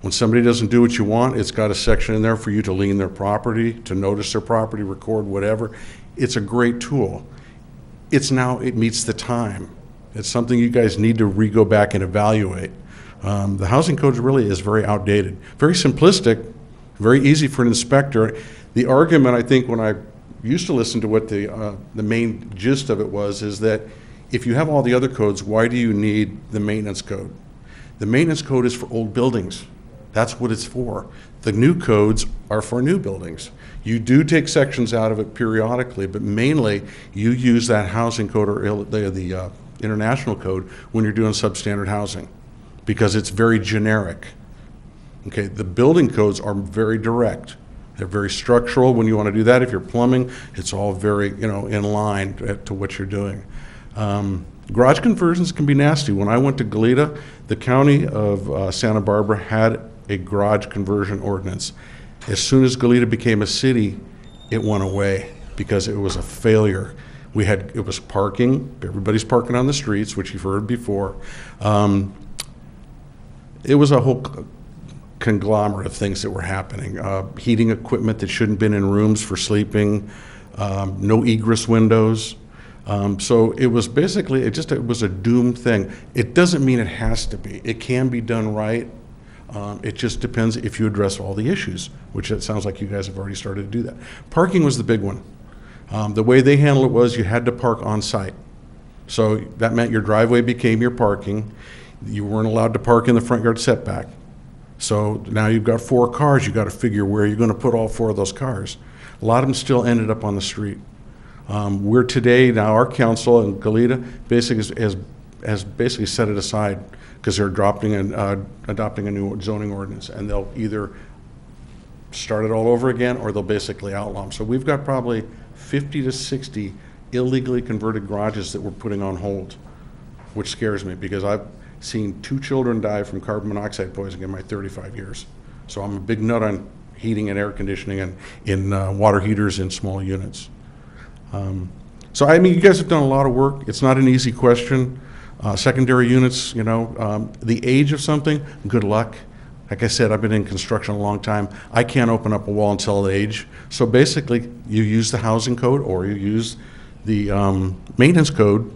When somebody doesn't do what you want, it's got a section in there for you to lien their property, to notice their property, record whatever. It's a great tool. It meets the time. It's something you guys need to go back and evaluate. The housing code really is very outdated, very simplistic, very easy for an inspector. The argument, I think, when I used to listen to what the main gist of it was, is that if you have all the other codes, why do you need the maintenance code? The maintenance code is for old buildings. That's what it's for. The new codes are for new buildings. You do take sections out of it periodically, but mainly you use that housing code or the international code when you're doing substandard housing, because it's very generic. Okay, the building codes are very direct. They're very structural when you want to do that. If you're plumbing, it's all very, in line to what you're doing. Garage conversions can be nasty. When I went to Goleta, the county of Santa Barbara had a garage conversion ordinance. As soon as Goleta became a city, it went away because it was a failure. It was parking. Everybody's parking on the streets, which you've heard before. it was a whole conglomerate of things that were happening. Heating equipment that shouldn't have been in rooms for sleeping, no egress windows. So it was basically, it was a doomed thing. It doesn't mean it has to be. It can be done right. It just depends if you address all the issues, which it sounds like you guys have already started to do that. Parking was the big one. The way they handled it was you had to park on site. So that meant your driveway became your parking. You weren't allowed to park in the front yard setback. So now you've got 4 cars, you've got to figure where you're going to put all 4 of those cars. A lot of them still ended up on the street. We're today, now our council and Goleta basically has basically set it aside because they're adopting a new zoning ordinance, and they'll either start it all over again or they'll basically outlaw them. So we've got probably 50 to 60 illegally converted garages that we're putting on hold, which scares me because I've seen 2 children die from carbon monoxide poisoning in my 35 years. So I'm a big nut on heating and air conditioning and in water heaters in small units. So I mean, you guys have done a lot of work. It's not an easy question. Secondary units, you know, the age of something, good luck. Like I said, I've been in construction a long time. I can't open up a wall and tell the age. So basically, you use the housing code or you use the maintenance code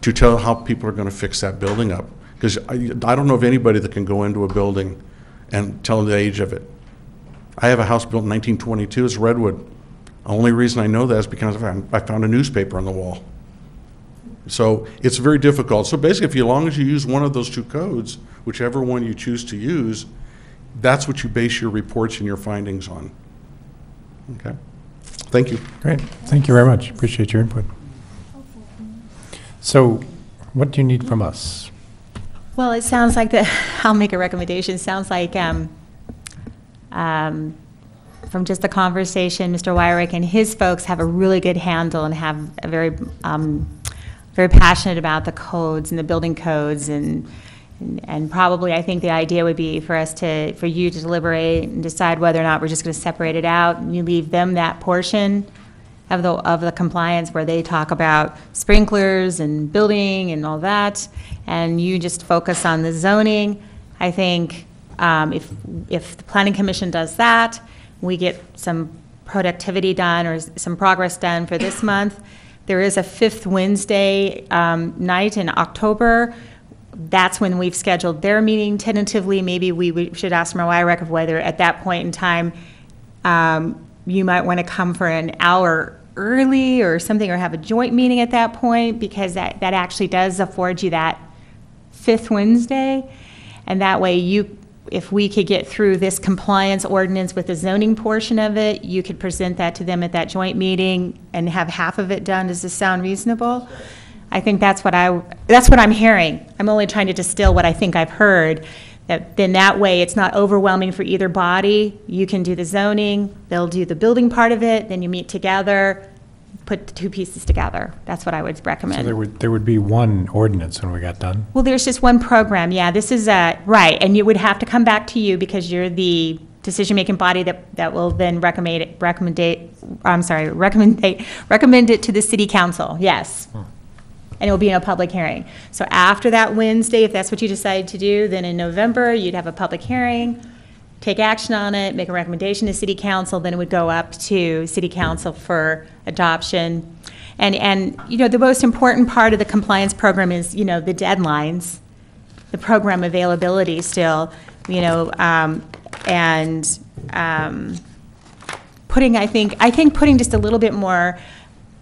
to tell how people are going to fix that building up. Because I don't know of anybody that can go into a building and tell the age of it. I have a house built in 1922. It's redwood. The only reason I know that is because I found a newspaper on the wall. So it's very difficult. So basically, as long as you use one of those 2 codes, whichever one you choose to use, that's what you base your reports and your findings on. Okay? Thank you. Great. Thank you very much. Appreciate your input. So what do you need from us? Well, it sounds like I'll make a recommendation. Sounds like from just the conversation, Mr. Wyrick and his folks have a really good handle and have a very passionate about the codes and the building codes and probably I think the idea would be for you to deliberate and decide whether or not we're just going to separate it out and you leave them that portion of the compliance where they talk about sprinklers and building and all that, and you just focus on the zoning. I think if the Planning Commission does that, we get some productivity done or some progress done for this month. There is a 5th Wednesday night in October. That's when we've scheduled their meeting tentatively. Maybe we should ask Wyrick of whether at that point in time you might want to come for an hour early or something, or have a joint meeting at that point, because that actually does afford you that 5th Wednesday. And that way if we could get through this compliance ordinance with the zoning portion of it, you could present that to them at that joint meeting and have half of it done. Does this sound reasonable? I think that's what I'm hearing. I'm only trying to distill what I think I've heard. Then that way it's not overwhelming for either body. You can do the zoning, they'll do the building part of it, then you meet together, put the 2 pieces together. That's what I would recommend. So there would be one ordinance when we got done? Well, there's just one program, yeah. This is, right, and you would have to come back to you because you're the decision-making body that will then recommend it to the city council, yes. And it will be in a public hearing. So after that Wednesday, if that's what you decide to do, then in November, you'd have a public hearing, take action on it, make a recommendation to city council, then it would go up to city council for adoption. And you know, the most important part of the compliance program is, you know, the deadlines, the program availability still, you know, putting, I think putting just a little bit more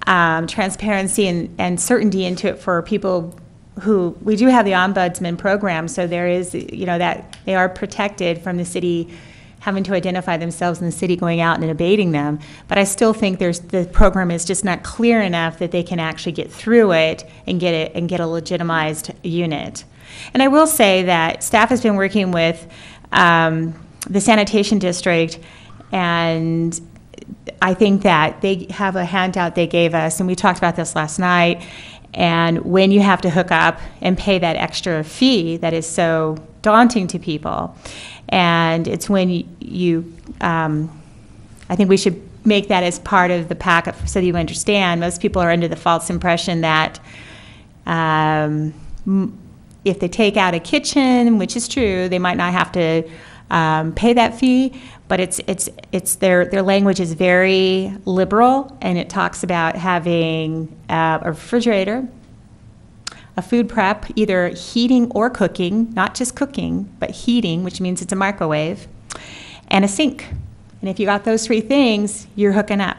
transparency and certainty into it for people who, we do have the ombudsman program, so there is, you know, that they are protected from the city having to identify themselves in the city going out and abating them. But I still think the program is just not clear enough that they can actually get through it and get a legitimized unit. And I will say that staff has been working with the sanitation district, and I think that they have a handout they gave us, and we talked about this last night, and when you have to hook up and pay that extra fee that is so daunting to people, and it's when you I think we should make that as part of the packet so that you understand. Most people are under the false impression that if they take out a kitchen, which is true, they might not have to pay that fee, but it's their language is very liberal, and it talks about having a refrigerator, a food prep, either heating or cooking, not just cooking, but heating, which means it's a microwave, and a sink. And if you got those three things, you're hooking up.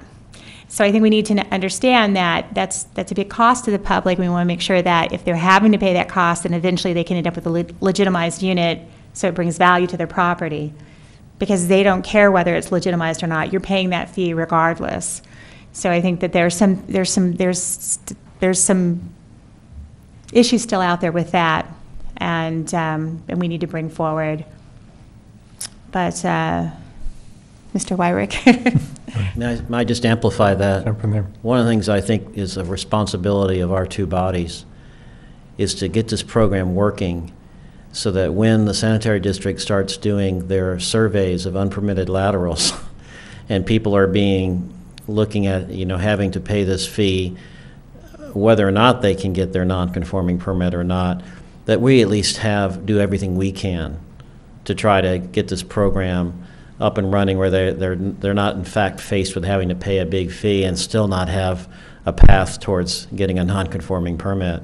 So I think we need to understand that that's a big cost to the public. We want to make sure that if they're having to pay that cost, then eventually they can end up with a legitimized unit, so it brings value to their property, because they don't care whether it's legitimized or not. You're paying that fee regardless. So I think that there's some issues still out there with that, and we need to bring forward. But Mr. Wyrick. May I just amplify that? Jump in there. One of the things I think is a responsibility of our two bodies is to get this program working so that when the sanitary district starts doing their surveys of unpermitted laterals and people are looking at, having to pay this fee, whether or not they can get their non-conforming permit or not, that we at least do everything we can to try to get this program up and running where they're not in fact faced with having to pay a big fee and still not have a path towards getting a non-conforming permit.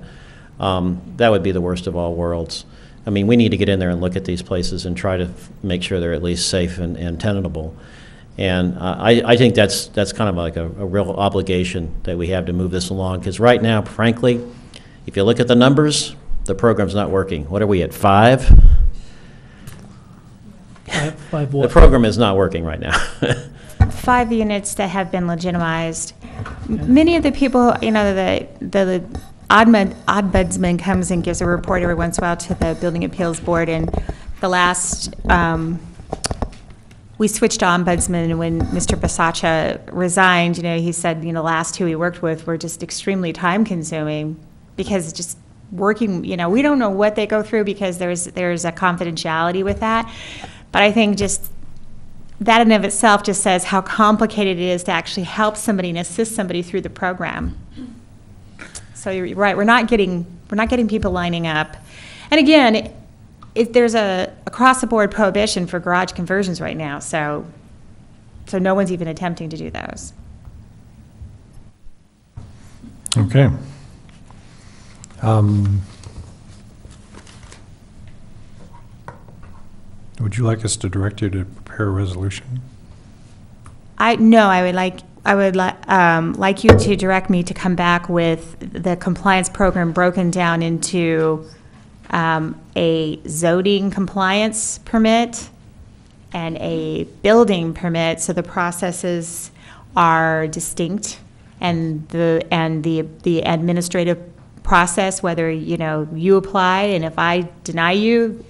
That would be the worst of all worlds. I mean, we need to get in there and look at these places and try to make sure they're at least safe and tenable. And I think that's kind of like a real obligation that we have to move this along, because right now, frankly, if you look at the numbers, the program's not working. What are we at, 5? Five The what? program is not working right now. 5 units that have been legitimized. Many of the people, the ombudsman comes and gives a report every once in a while to the Building Appeals Board, and the last, we switched ombudsman when Mr. Basacha resigned. He said, the last 2 he worked with were just extremely time-consuming, because just working, we don't know what they go through, because there's a confidentiality with that. But I think just that in of itself just says how complicated it is to actually help somebody and assist somebody through the program. So you're right, we're not getting people lining up. And again, there's a across-the-board prohibition for garage conversions right now, so no one's even attempting to do those. Okay. Would you like us to direct you to prepare a resolution? I would like you to direct me to come back with the compliance program broken down into a zoning compliance permit and a building permit, so the processes are distinct, and the administrative process, whether you apply, and if I deny you,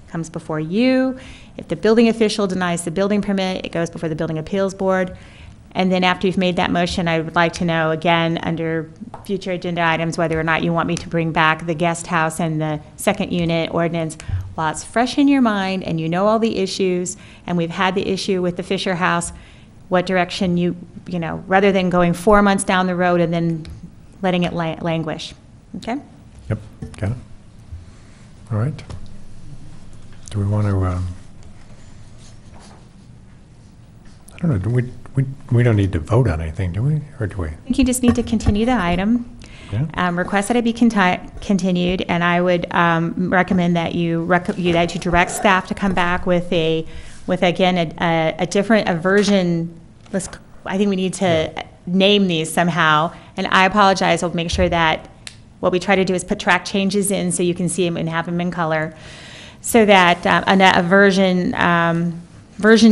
comes before you. If the building official denies the building permit, it goes before the Building Appeals Board. And then after you've made that motion, I would like to know, again, under future agenda items, whether or not you want me to bring back the guest house and the second unit ordinance while it's fresh in your mind and you know all the issues, and we've had the issue with the Fisher House, what direction rather than going 4 months down the road and then letting it languish. Okay? Yep, got it. All right. Do we want to, I don't know, we don't need to vote on anything, do we? Or do we? I think you just need to continue the item. Yeah. Request that it be continued, and I would recommend that you direct staff to come back with again a different version. I think we need to name these somehow, and I apologize. I'll make sure that what we try to do is put track changes in so you can see them and have them in color, so that a version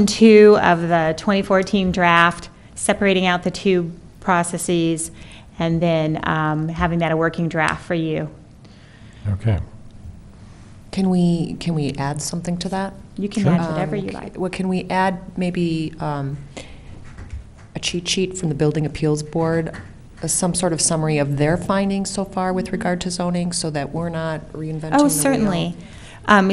2 of the 2014 draft, separating out the 2 processes, and then having that a working draft for you. Okay. Can we add something to that? You can add whatever you like. Well, can we add maybe a cheat sheet from the Building Appeals Board, some sort of summary of their findings so far with regard to zoning, so that we're not reinventing the wheel? Oh, certainly.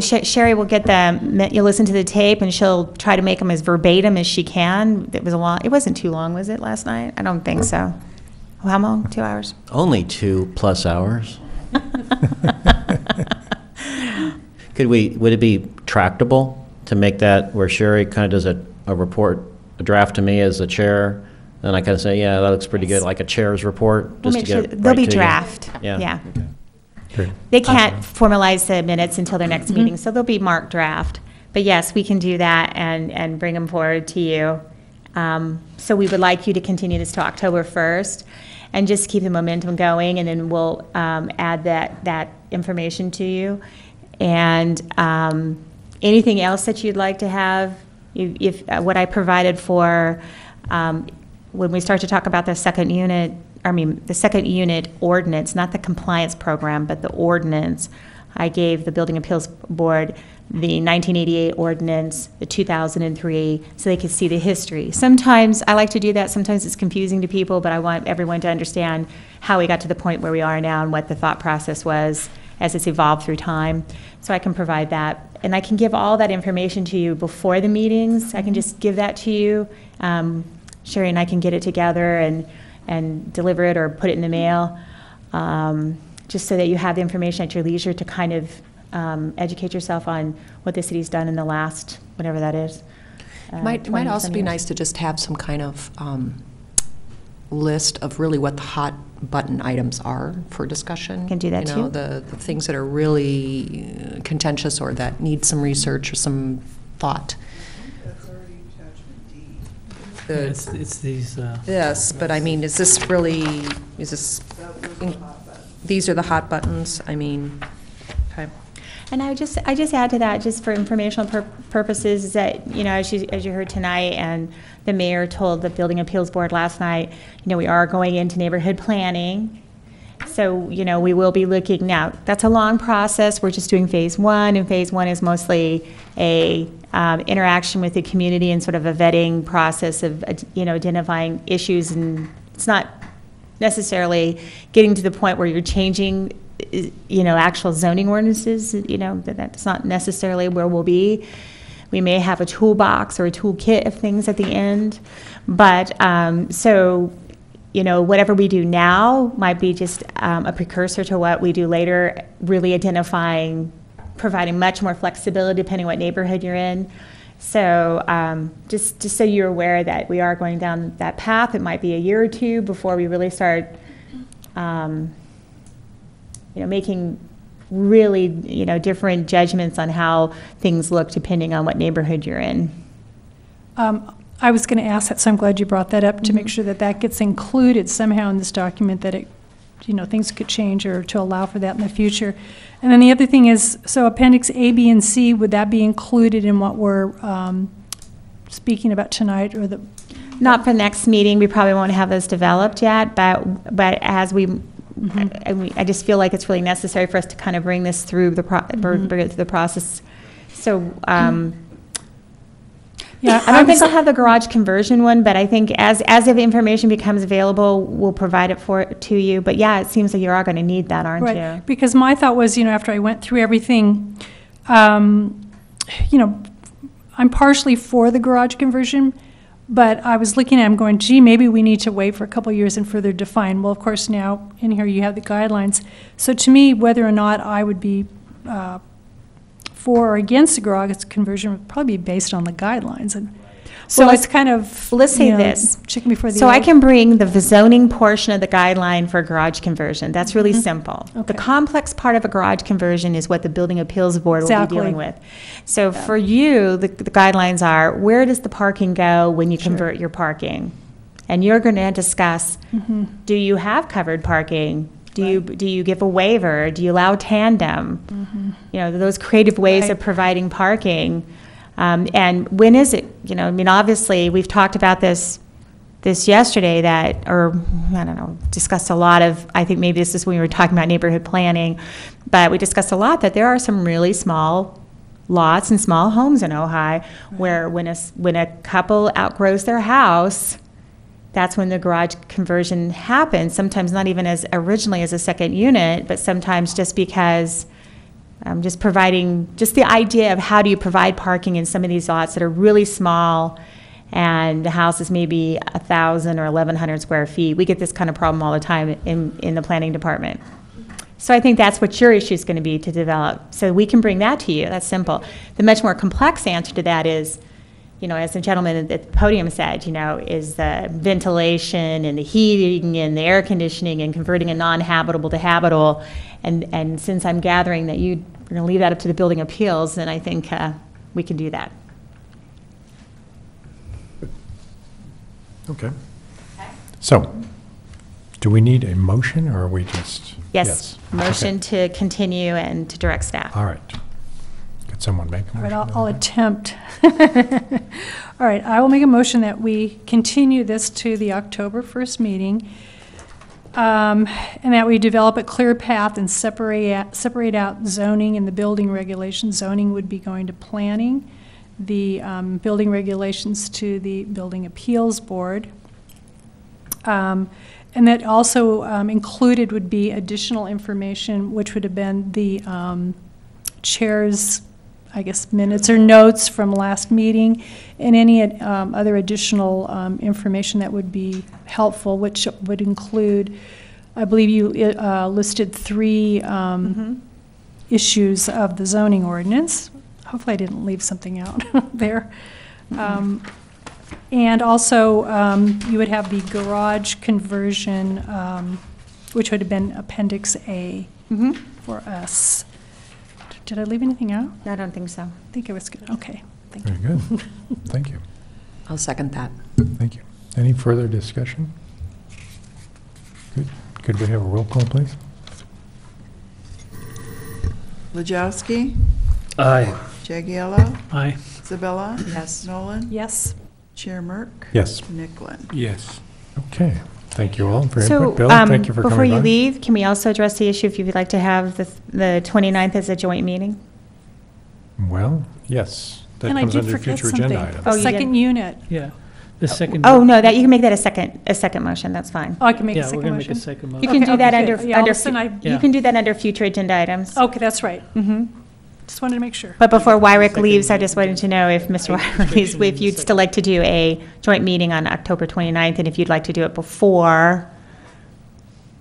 Sherry will get them. You'll listen to the tape, and she'll try to make them as verbatim as she can. It wasn't too long, was it, last night? I don't think so. How long? 2 hours? Only 2+ hours. would it be tractable to make that where Sherry kind of does a report, a draft to me as the chair, and I kind of say, yeah, that looks pretty good, like a chair's report? We'll just make to sure, get it they'll right be to you? draft, Yeah. yeah. Great. They can't formalize the minutes until their next meeting, so they'll be marked draft. But yes, we can do that and bring them forward to you. So we would like you to continue this to October 1st and just keep the momentum going, and then we'll add that information to you. And anything else that you'd like to have, if what I provided for when we start to talk about the second unit, the second unit ordinance, not the compliance program, but the ordinance, I gave the Building Appeals Board the 1988 ordinance, the 2003, so they could see the history. Sometimes I like to do that. Sometimes it's confusing to people, but I want everyone to understand how we got to the point where we are now and what the thought process was as it's evolved through time. So I can provide that. And I can give all that information to you before the meetings. I can just give that to you. Sherry and I can get it together and deliver it or put it in the mail, just so that you have the information at your leisure to kind of educate yourself on what the city's done in the last, whatever that is. It might also be nice to just have some kind of list of really what the hot button items are for discussion. Can do that you know, too. The things that are really contentious or that need some research or some thought. That's already attachment D. It's these. Yes, but I mean, is this, these are the hot buttons? I mean, okay. And I just add to that, just for informational purposes, is that, you know, as you heard tonight, and the mayor told the Building Appeals Board last night, you know, we are going into neighborhood planning. So, you know, we will be looking, now, that's a long process. We're just doing phase one, and phase one is mostly a interaction with the community and sort of a vetting process of, you know, identifying issues, and it's not necessarily getting to the point where you're changing, you know, actual zoning ordinances. You know, that's not necessarily where we'll be. We may have a toolbox or a toolkit of things at the end, but so, you know, whatever we do now might be just a precursor to what we do later, really identifying, providing much more flexibility depending what neighborhood you're in. So just so you're aware that we are going down that path. It might be a year or two before we really start, you know, making really, you know, different judgments on how things look depending on what neighborhood you're in. I was going to ask that, so I'm glad you brought that up, to make sure that that gets included somehow in this document, that it, you know, things could change, or to allow for that in the future. And then the other thing is, so Appendix A, B, and C, would that be included in what we're speaking about tonight, or the? Not for the next meeting. We probably won't have those developed yet, but as we, I just feel like it's really necessary for us to kind of bring this through bring it through the process. So. Yeah, I don't think I'll have the garage conversion one, but I think as the information becomes available, we'll provide it to you. But yeah, it seems like you are going to need that, aren't you? Because my thought was, you know, after I went through everything, you know, I'm partially for the garage conversion, but I was looking at them going, gee, maybe we need to wait for a couple of years and further define. Well, of course, now in here you have the guidelines. So to me, whether or not I would be for or against the garage conversion would probably be based on the guidelines. And so it's kind of, let's say this, chicken before the egg. So I can bring the zoning portion of the guideline for garage conversion. That's really simple. Okay. The complex part of a garage conversion is what the Building Appeals Board will be dealing with. So for you, the guidelines are, where does the parking go when you convert your parking? And you're going to discuss, do you have covered parking? Do you give a waiver? Do you allow tandem? You know, those creative ways of providing parking. And when is it? You know, I mean, obviously, we've talked about this yesterday, or I don't know, discussed a lot of, I think maybe this is when we were talking about neighborhood planning, but we discussed a lot that there are some really small lots and small homes in Ojai where when a couple outgrows their house, that's when the garage conversion happens, sometimes not even as originally as a second unit, but sometimes just because just providing, just the idea of how do you provide parking in some of these lots that are really small and the house is maybe 1,000 or 1,100 square feet. We get this kind of problem all the time in the planning department. So I think that's what your issue is going to be to develop. So we can bring that to you. That's simple. The much more complex answer to that is, as the gentleman at the podium said, is the ventilation and the heating and the air conditioning and converting a non-habitable to habitable. And since I'm gathering that you're going to leave that up to the building appeals, then I think we can do that. Okay. So, do we need a motion, or are we just? Yes. Motion to continue and to direct staff. All right. Could someone make a All right, motion? I'll attempt. All right, I will make a motion that we continue this to the October 1st meeting, and that we develop a clear path and separate out zoning and the building regulations. Zoning would be going to planning, the building regulations to the Building Appeals Board. And that also included would be additional information, which would have been the chair's, I guess, minutes or notes from last meeting, and any other additional information that would be helpful, which would include, I believe you listed 3 issues of the zoning ordinance. Hopefully I didn't leave something out there. And also, you would have the garage conversion, which would have been Appendix A for us. Did I leave anything out? No, I don't think so. I think it was good. Okay, thank you. Very good. Thank you. I'll second that. Thank you. Any further discussion? Good. Could we have a roll call, please? Lajowski, Aye. Jagiello, Aye. Isabella. Yes. Nolan. Yes. Chair Merck. Yes. Nicklin. Yes. Okay. Thank you all for your So, input. Bill, thank you for coming before you by. leave, can we also address the issue if you would like to have the 29th as a joint meeting? Well, yes. That And I comes did under forget future something. agenda items. Oh, you Second did? unit. Yeah. The second. Oh, no, that, you can make that a second motion, that's fine. Oh, I can make a Yeah, we're second going to make a motion? second You motion. can Okay, do that okay, under, good. Yeah, all of a sudden you Yeah. can do that under future agenda items. Okay, that's right. Mm-hmm. Just wanted to make sure. But before Wyrick Second leaves, I meeting. just wanted to know if Mr. Wyrick leaves, if you'd still like to do a joint meeting on October 29th, and if you'd like to do it before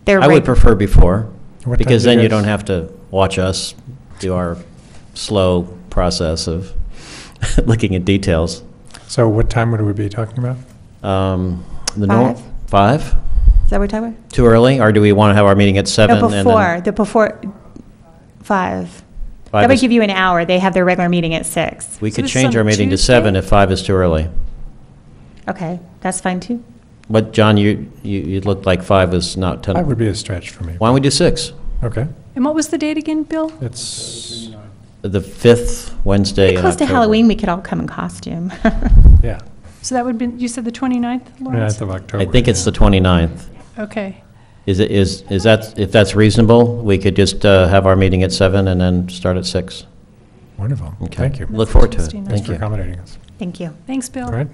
their I would prefer before, What time because do you then you guys- don't have to watch us do our slow process of looking at details. So what time would we be talking about? The norm, 5? Is that what we're talking about? Too early, or do we want to have our meeting at 7? No, and then before 5. 5 That would is- give you an hour. They have their regular meeting at 6. We So could this is change on our meeting to Tuesday? 7 if 5 is too early. Okay, that's fine too. But, John, you looked like 5 was not 10. That would be a stretch for me. Why don't we do 6? Okay. And what was the date again, Bill? It's, The 5th Wednesday Pretty in close to October. Halloween, we could all come in costume. yeah, So that would be, you said the 29th, Lawrence? 29th of October. I think it's the 29th. Okay. Is that, if that's reasonable, we could just have our meeting at 7 and then start at 6? Wonderful. Okay. Thank you. Look forward to it. Tuesday night. Thanks Thank for you. accommodating us. Thank you. Thanks, Bill. All right.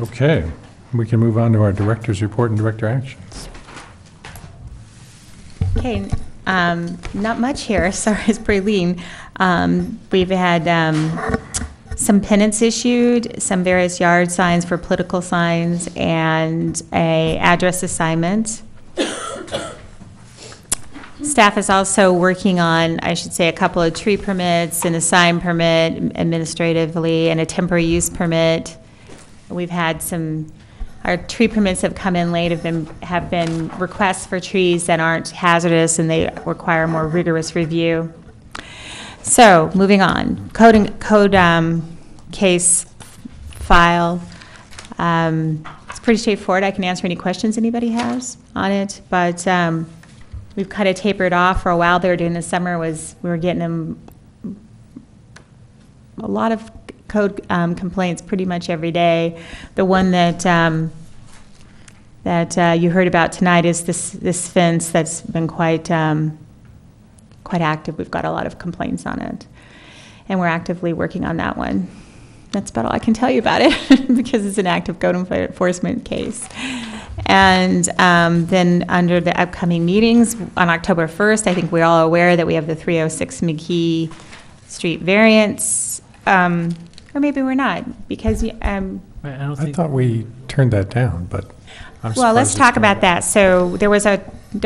Okay, we can move on to our director's report and director actions. Okay, not much here. Sorry, it's pretty lean. We've had some pennants issued, some various yard signs for political signs, and a address assignment. Staff is also working on, I should say, a couple of tree permits and a sign permit administratively and a temporary use permit. We've had our tree permits have come in late, have been requests for trees that aren't hazardous and they require more rigorous review. So, moving on, code case file. It's pretty straightforward. I can answer any questions anybody has on it, but we've kind of tapered off for a while there during the summer. We were getting them a lot of code complaints pretty much every day. The one that you heard about tonight is this fence that's been quite active. We've got a lot of complaints on it, and we're actively working on that one. That's about all I can tell you about it because it's an active code enforcement case. And then under the upcoming meetings on October 1st, I think we're all aware that we have the 306 McKee Street variance, or maybe we're not, because Right, I don't I think, thought we turned that down, but I'm Well, let's surprised it's talk going about that. So there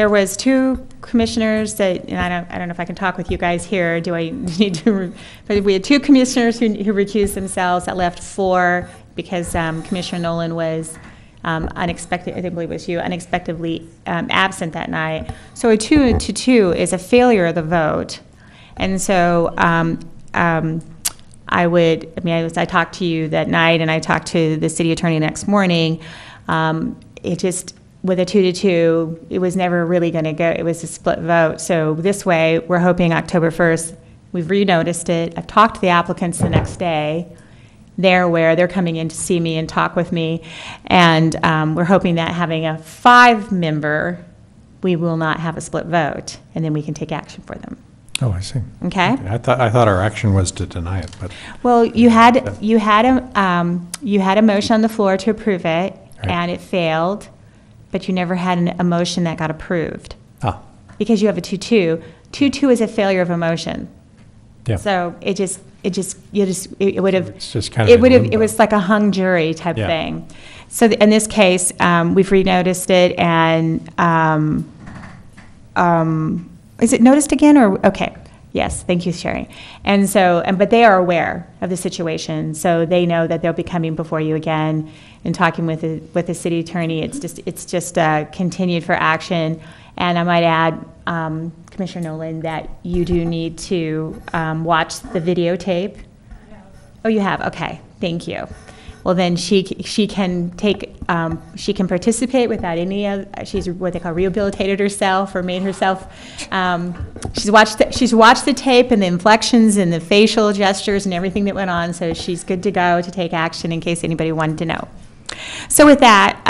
was two commissioners that, and I don't know if I can talk with you guys here. Do I need to? But we had two commissioners who recused themselves. That left 4 because Commissioner Nolan was unexpected. I believe it was you, unexpectedly absent that night. So a 2-2 is a failure of the vote, and so. I talked to you that night, and I talked to the city attorney next morning. It just, with a 2-2, it was never really going to go. It was a split vote. So this way, we're hoping October 1st. We've renoticed it. I've talked to the applicants the next day. They're aware. They're coming in to see me and talk with me. And we're hoping that having a 5-member, we will not have a split vote, and then we can take action for them. Oh, I see. Okay. I thought our action was to deny it, but. Well, you had a motion on the floor to approve it, and it failed, but you never had a motion that got approved. Ah. Because you have a 2-2. 2-2 is a failure of a motion. Yeah. So it would have. It's just kind of. It was like a hung jury type thing. So in this case, we've renoticed it, and is it noticed again, or, okay, yes, thank you, Sherry. And so, but they are aware of the situation, so they know that they'll be coming before you again and talking with the city attorney. It's just continued for action. And I might add, Commissioner Nolan, that you do need to watch the videotape. Oh, you have, okay, thank you. Well, then she can participate without any of, she's what they call rehabilitated herself or made herself, she's watched the tape and the inflections and the facial gestures and everything that went on, so she's good to go to take action in case anybody wanted to know. So with that,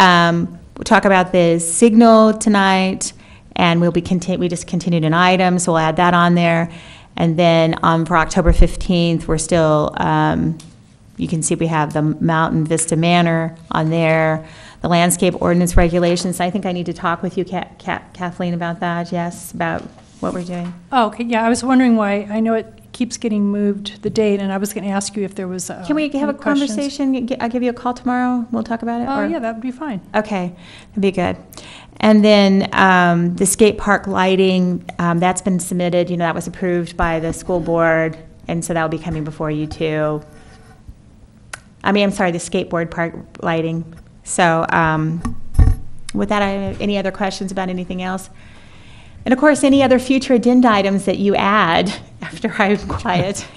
we'll talk about the signal tonight, and we just continued an item, so we'll add that on there. And then for October 15th, we're still, you can see we have the Mountain Vista Manor on there, the landscape ordinance regulations. I think I need to talk with you, Kathleen, about that, yes, about what we're doing. Oh, okay, yeah, I was wondering why, I know it keeps getting moved, the date, and I was going to ask you if there was Can we have a questions. conversation? I'll give you a call tomorrow, we'll talk about it? Oh, yeah, that would be fine. Okay, that'd be good. And then the skate park lighting, that's been submitted, that was approved by the school board, and so that'll be coming before you too. I'm sorry, the skateboard park lighting. So with that, any other questions about anything else? And of course, any other future agenda items that you add after I'm quiet.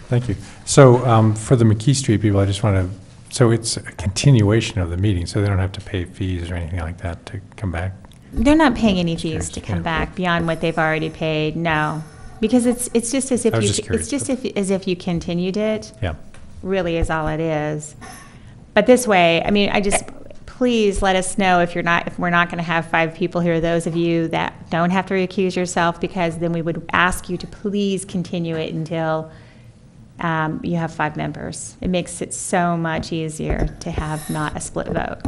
Thank you. So for the McKee Street people, I just want to, so it's a continuation of the meeting, so they don't have to pay fees or anything like that to come back? They're not paying any fees to come back beyond what they've already paid, no. Because it's just as if as if you continued it. Yeah. Really is all it is. But this way, please let us know if we're not going to have 5 people here, those of you that don't have to recuse yourself, because then we would ask you to please continue it until you have 5 members. It makes it so much easier to have not a split vote.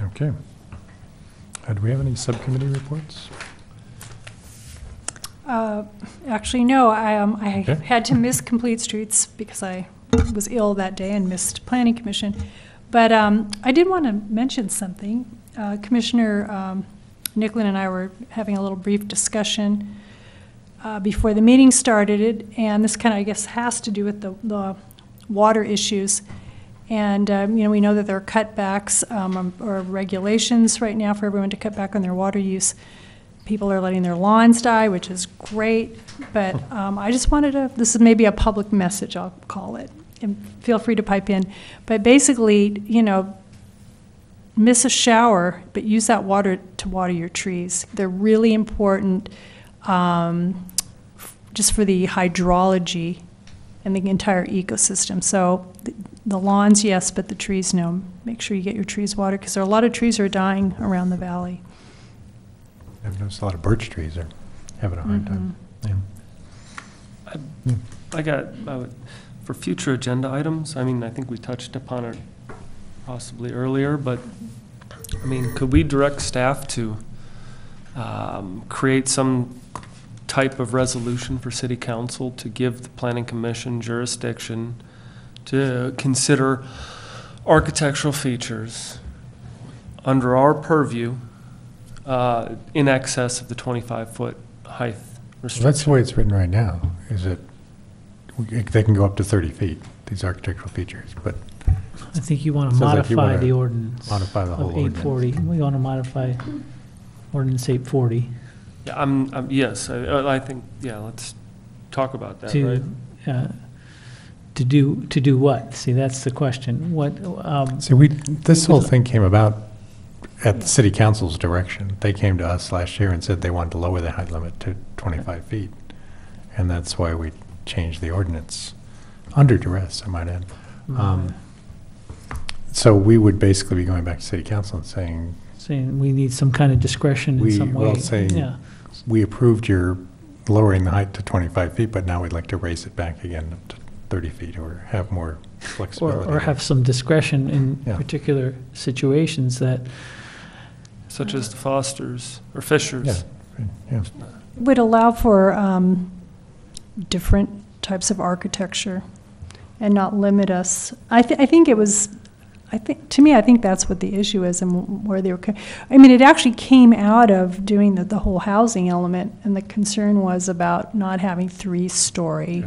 Okay. Do we have any subcommittee reports? Actually, no. I had to miss Complete Streets because I was ill that day and missed Planning Commission. But I did want to mention something. Commissioner Nicklin and I were having a little brief discussion before the meeting started, and this kind of, I guess, has to do with the water issues. And we know that there are cutbacks or regulations right now for everyone to cut back on their water use. People are letting their lawns die, which is great, but I just wanted to, this is maybe a public message, I'll call it, and feel free to pipe in. But basically, miss a shower, but use that water to water your trees. They're really important just for the hydrology and the entire ecosystem. So the lawns, yes, but the trees, no. Make sure you get your trees watered, because there are a lot of trees are dying around the valley. I've noticed a lot of birch trees are having a hard time. Yeah. For future agenda items, I think we touched upon it possibly earlier, but could we direct staff to create some type of resolution for City Council to give the Planning Commission jurisdiction to consider architectural features under our purview in excess of the 25-foot height restriction. That's the way it's written right now, is that they can go up to 30 feet, these architectural features, but I think you want to Sounds like you modify wanna the ordinance modify the whole of 840. We want to modify ordinance 840 Yeah, yes, I think, yeah, let's talk about that, right? to do what? See, that's the question. What, see, this whole thing came about at the city council's direction. They came to us last year and said they wanted to lower the height limit to 25 feet. And that's why we changed the ordinance, under duress, I might add. So we would basically be going back to city council and saying, we need some kind of discretion in some way. well, saying, Yeah. we approved your lowering the height to 25 feet, but now we'd like to raise it back again up to 30 feet or have more flexibility. Or have some discretion in Yeah. particular situations that. Such as the Fosters or Fishers. Yeah. Would allow for different types of architecture and not limit us. I think that's what the issue is and where they were. I mean, it actually came out of doing the whole housing element, and the concern was about not having 3-story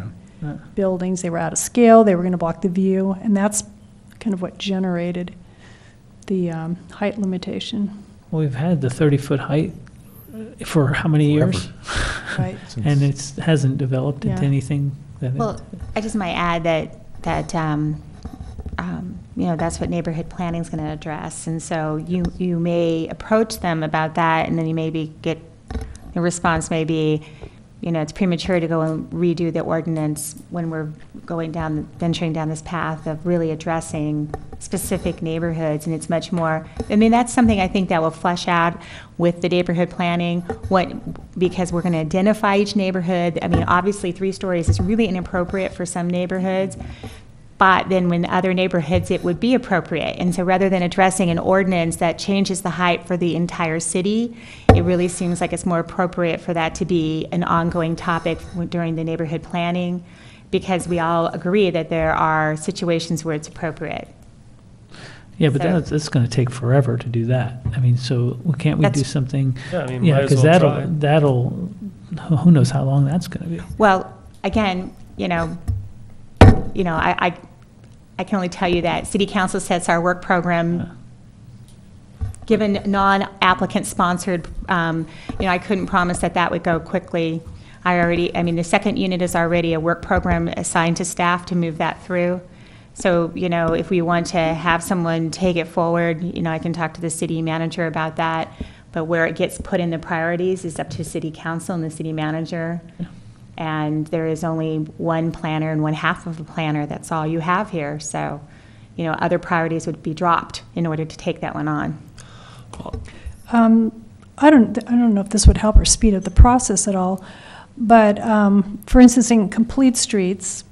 buildings. They were out of scale. They were going to block the view, and that's kind of what generated the height limitation. Well, we've had the 30-foot height for how many years? Right. And it hasn't developed into Yeah. anything that. Well, I just might add that that's what neighborhood planning is going to address. And so you may approach them about that, and then you maybe get, the response may be, it's premature to go and redo the ordinance when we're venturing down this path of really addressing specific neighborhoods. And it's much more, that's something I think that will flesh out with the neighborhood planning, because we're going to identify each neighborhood. Obviously 3 stories is really inappropriate for some neighborhoods, but then when other neighborhoods, it would be appropriate. And so rather than addressing an ordinance that changes the height for the entire city, it really seems like it's more appropriate for that to be an ongoing topic during the neighborhood planning, because we all agree that there are situations where it's appropriate. Yeah, but that's going to take forever to do that. So can't we do something? Yeah, might as because well try. that'll, who knows how long that's going to be. Well, again, I can only tell you that City Council sets our work program. Given non-applicant sponsored, I couldn't promise that would go quickly. The second unit is already a work program assigned to staff to move that through. So, if we want to have someone take it forward, I can talk to the city manager about that. But where it gets put in the priorities is up to City Council and the city manager. Yeah. And there is only one planner and one half of a planner. That's all you have here. So, other priorities would be dropped in order to take that one on. I don't know if this would help or speed up the process at all, but for instance, in Complete Streets,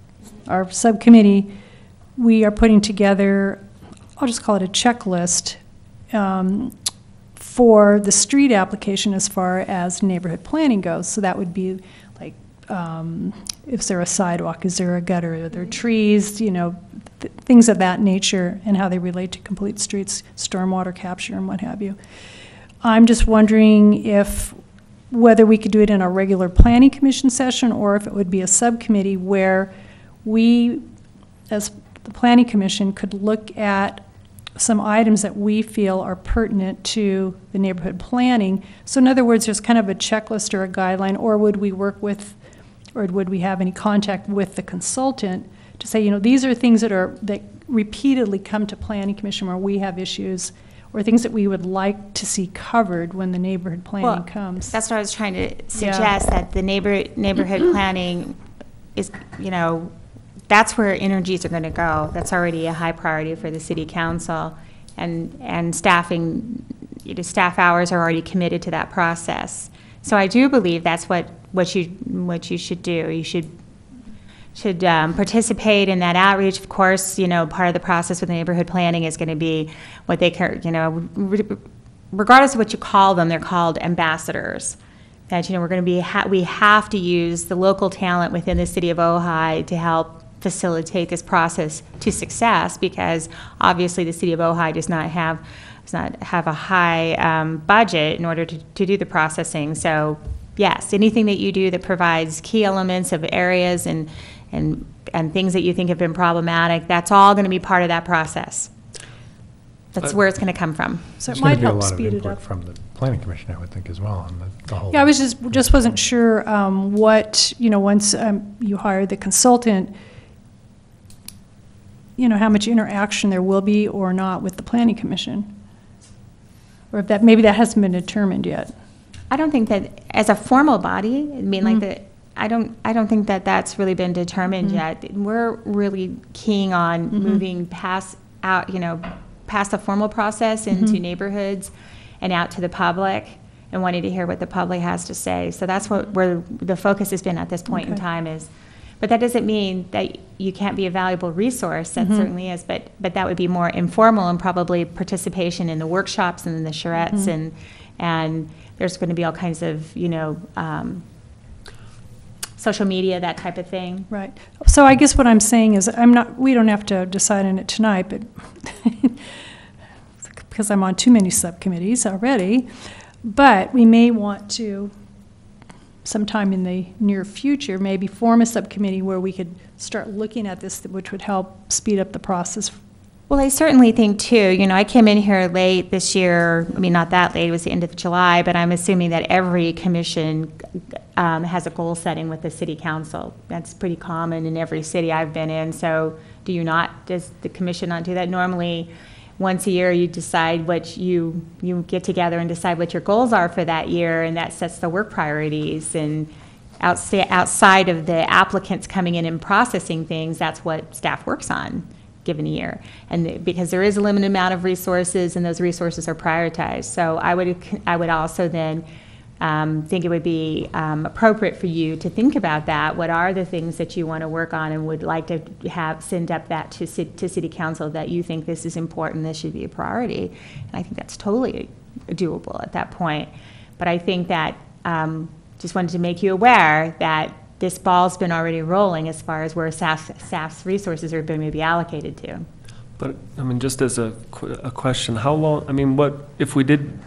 our subcommittee, we are putting together, I'll just call it a checklist for the street application as far as neighborhood planning goes. So that would be like, is there a sidewalk, is there a gutter, are there trees, things of that nature, and how they relate to Complete Streets, stormwater capture and what have you. I'm just wondering whether we could do it in a regular planning commission session, or if it would be a subcommittee where we, as the planning commission, could look at some items that we feel are pertinent to the neighborhood planning. So in other words, there's kind of a checklist or a guideline, or would we work with, or would we have any contact with the consultant to say, these are things that repeatedly come to planning commission where we have issues, or things that we would like to see covered when the neighborhood planning comes. That's what I was trying to suggest, that the neighborhood planning is, that's where energies are going to go. That's already a high priority for the city council, and staffing, staff hours are already committed to that process. So I do believe that's what you should do. You should participate in that outreach. Of course, part of the process with neighborhood planning is going to be what they, regardless of what you call them, they're called ambassadors. That, we're going to be, we have to use the local talent within the city of Ojai to help facilitate this process to success, because obviously the city of Ojai does not have a high budget in order to do the processing. So yes, anything that you do that provides key elements of areas and things that you think have been problematic, that's all going to be part of that process. That's where it's going to come from. So it There's might going to be a help lot of speed it input up. from the planning commission, I would think, as well, on the whole. Yeah, I was just wasn't sure what, once you hire the consultant, how much interaction there will be or not with the planning commission. Or if maybe that hasn't been determined yet. I don't think that as a formal body, I mean, I don't think that that's really been determined yet. We're really keen on moving past the formal process into neighborhoods and out to the public, and wanting to hear what the public has to say. So that's where the focus has been at this point in time is. But that doesn't mean that you can't be a valuable resource. That certainly is. But that would be more informal, and probably participation in the workshops and in the charrettes, and there's going to be all kinds of social media, that type of thing. Right. So I guess what I'm saying is we don't have to decide on it tonight, but because I'm on too many subcommittees already, but we may want to, sometime in the near future, maybe form a subcommittee where we could start looking at this, which would help speed up the process. Well, I certainly think, too, I came in here late this year. I mean, not that late. It was the end of July, but I'm assuming that every commission has a goal setting with the city council. That's pretty common in every city I've been in. So does the commission not do that? Normally, once a year, you decide what you get together and decide what your goals are for that year, and that sets the work priorities. And outside of the applicants coming in and processing things, that's what staff works on given a year. And because there is a limited amount of resources, and those resources are prioritized. So I would also then think it would be appropriate for you to think about that. What are the things that you want to work on and would like to send up that to city council, that you think this is important, this should be a priority? And I think that's totally doable at that point. But I think that just wanted to make you aware that this ball's been already rolling as far as where staff's resources are going to be allocated to. But, I mean, just as a question, how long, I mean, if we did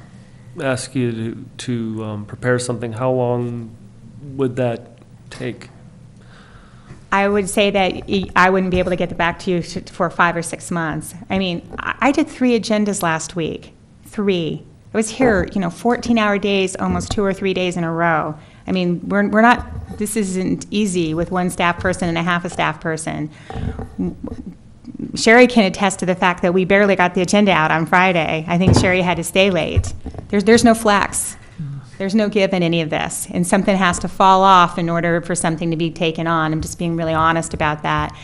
ask you to prepare something, how long would that take? I would say that I wouldn't be able to get back to you for 5 or 6 months. I mean, I did 3 agendas last week. 3. I was here, 14-hour days, almost 2 or 3 days in a row. I mean, we're not, this isn't easy with one staff person and a half a staff person. Sherry can attest to the fact that we barely got the agenda out on Friday. I think Sherry had to stay late. There's no flex. There's no give in any of this. And something has to fall off in order for something to be taken on. I'm just being really honest about that.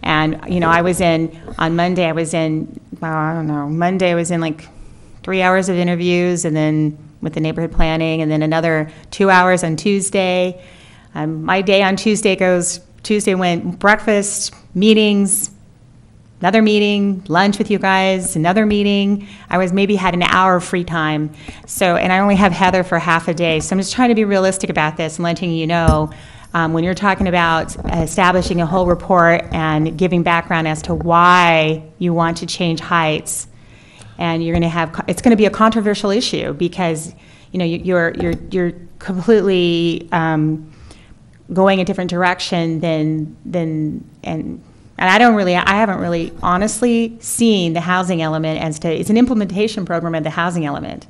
And, on Monday, I was in like 3 hours of interviews, and then with the neighborhood planning, and then another 2 hours on Tuesday. My day on Tuesday went breakfast, meetings, another meeting, lunch with you guys, another meeting. I maybe had an hour of free time. And I only have Heather for half a day. So I'm just trying to be realistic about this and letting you know, when you're talking about establishing a whole report and giving background as to why you want to change heights, and it's going to be a controversial issue, because you're completely going a different direction and I haven't really honestly seen the housing element it's an implementation program of the housing element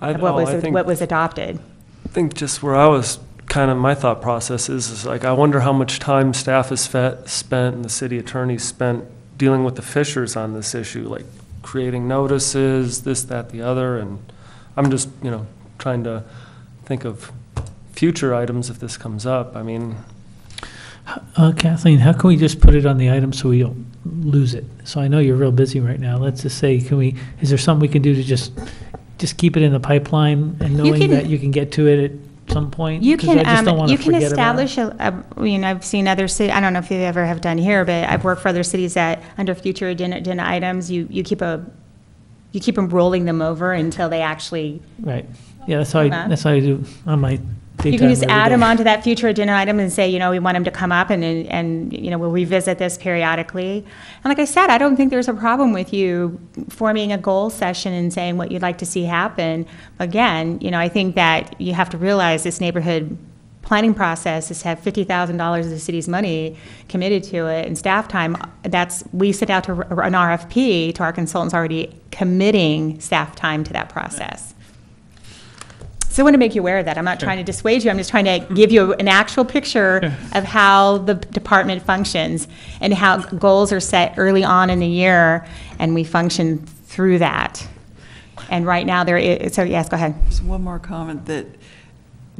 of what was adopted. I think just where I was my thought process is like, I wonder how much time staff has spent and the city attorney spent dealing with the Fishers on this issue, like creating notices, this, that, the other, and I'm just, trying to think of future items if this comes up. I mean, Kathleen, how can we just put it on the item so we don't lose it? So I know you're real busy right now. Let's just say, is there something we can do to just keep it in the pipeline, and knowing that you can get to it at some point? You can, I just don't want to forget establish about it. I've seen other cities, I don't know if you ever have done here, but I've worked for other cities that under future agenda items, you keep them rolling them over until they actually. Right. Yeah, that's how I do on my You can just add them onto that future agenda item and say, we want them to come up and we'll revisit this periodically. And like I said, I don't think there's a problem with you forming a goal session and saying what you'd like to see happen. Again, I think that you have to realize this neighborhood planning process has had $50,000 of the city's money committed to it, and staff time, we sent out to an RFP to our consultants already committing staff time to that process. So I want to make you aware of that. I'm not trying to dissuade you. I'm just trying to give you an actual picture of how the department functions and how goals are set early on in the year, and we function through that. And right now so yes, go ahead. Just one more comment, that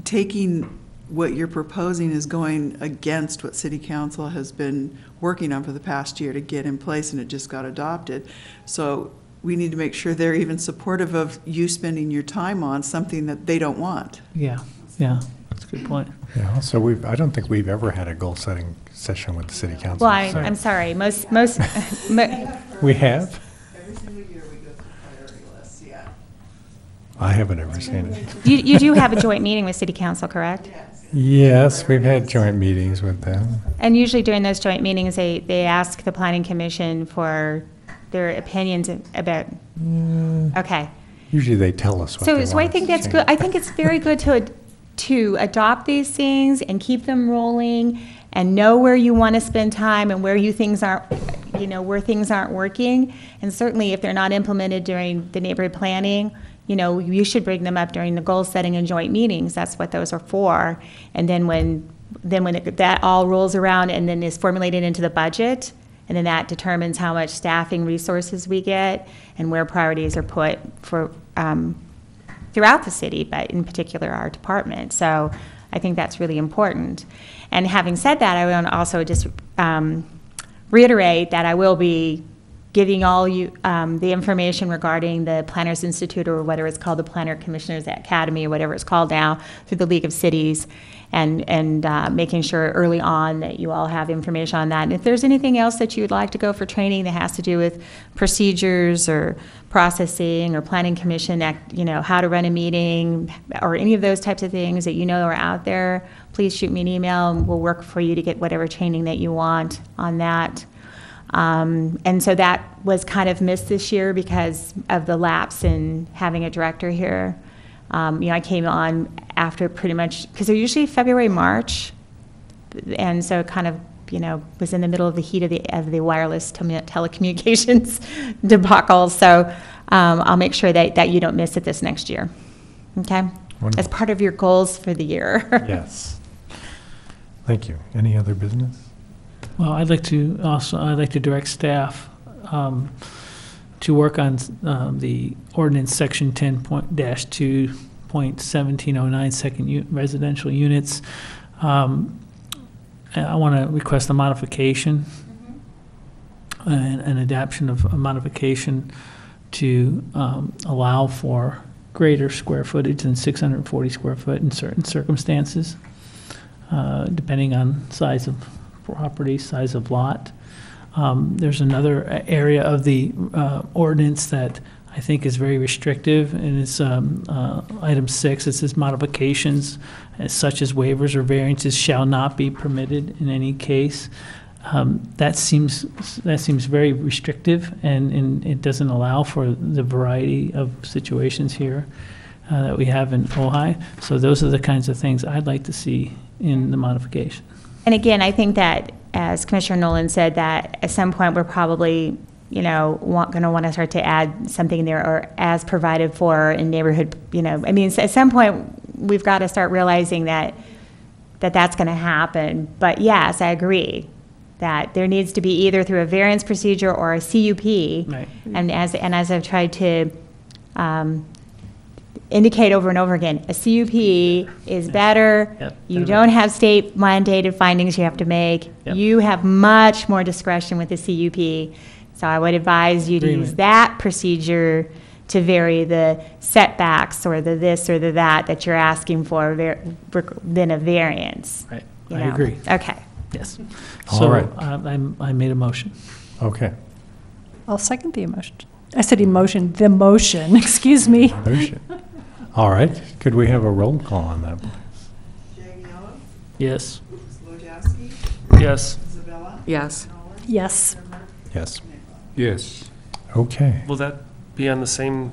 taking what you're proposing is going against what City Council has been working on for the past year to get in place, and it just got adopted. So we need to make sure they're even supportive of you spending your time on something that they don't want. Yeah, that's a good point. Yeah, so I don't think we've ever had a goal-setting session with the City Council. Well, I'm sorry, most we have? Every single year we go through priority lists, yeah. I haven't ever seen it. You do have a joint meeting with City Council, correct? Yes, we've had joint meetings with them. And usually during those joint meetings, they ask the Planning Commission for their opinions about, okay. Usually they tell us what they want. So I think that's good. I think it's very good to adopt these things and keep them rolling and know where you want to spend time and where things aren't working. And certainly if they're not implemented during the neighborhood planning, you should bring them up during the goal setting and joint meetings. That's what those are for. And then when that all rolls around and then is formulated into the budget, and then that determines how much staffing resources we get and where priorities are put for throughout the city, but in particular our department. So I think that's really important. And having said that, I want to also just reiterate that I will be giving all you the information regarding the Planners Institute, or whether it's called the Planner Commissioners Academy, or whatever it's called now, through the League of Cities, and making sure early on that you all have information on that. And if there's anything else that you'd like to go for training that has to do with procedures or processing or planning commission, how to run a meeting, or any of those types of things that are out there, please shoot me an email and we'll work for you to get whatever training that you want on that. And so that was kind of missed this year because of the lapse in having a director here. I came on after pretty much, because they're usually February, March, and so kind of, was in the middle of the heat of the wireless telecommunications debacle. So I'll make sure that you don't miss it this next year. Okay? Wonderful. As part of your goals for the year. Yes. Thank you. Any other business? Well, I'd like to direct staff to work on the ordinance section 10.-2.1709 second residential units. I want to request a modification, an adoption of a modification to allow for greater square footage than 640 square foot in certain circumstances, depending on size of property, size of lot. There's another area of the ordinance that I think is very restrictive, and it's item 6. It says modifications such as waivers or variances shall not be permitted in any case. That seems very restrictive, and it doesn't allow for the variety of situations here that we have in Ojai. So those are the kinds of things I'd like to see in the modification. And again, I think that, as Commissioner Nolan said, that at some point we're probably, going to want to start to add something there, or as provided for in neighborhood, at some point we've got to start realizing that that's going to happen. But yes, I agree that there needs to be either through a variance procedure or a CUP. Right. And as I've tried to indicate over and over again, a CUP is better. Yep. You don't have state mandated findings you have to make. Yep. You have much more discretion with the CUP. So I would advise you to use that procedure to vary the setbacks or the this or the that you're asking for than a variance. Right. I agree. Okay. Yes. All So right. I made a motion. Okay. I'll second the emotion. I said emotion, the motion, excuse me. Motion. All right. Could we have a roll call on that, please? Yes. Wojciechowski, Yes. Isabella, Yes. Yes. Yes. Yes. Okay. Will that be on the same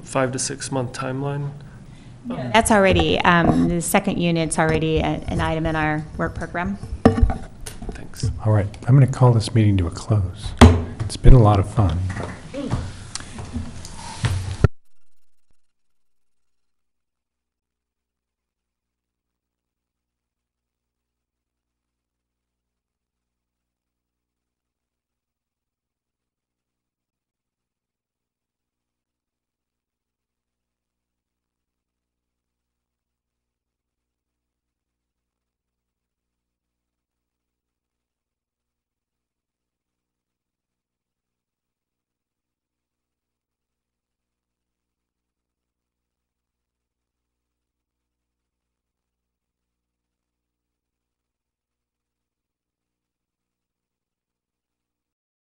5 to 6 month timeline? That's already, the second unit's already an item in our work program. Thanks. All right. I'm going to call this meeting to a close. It's been a lot of fun.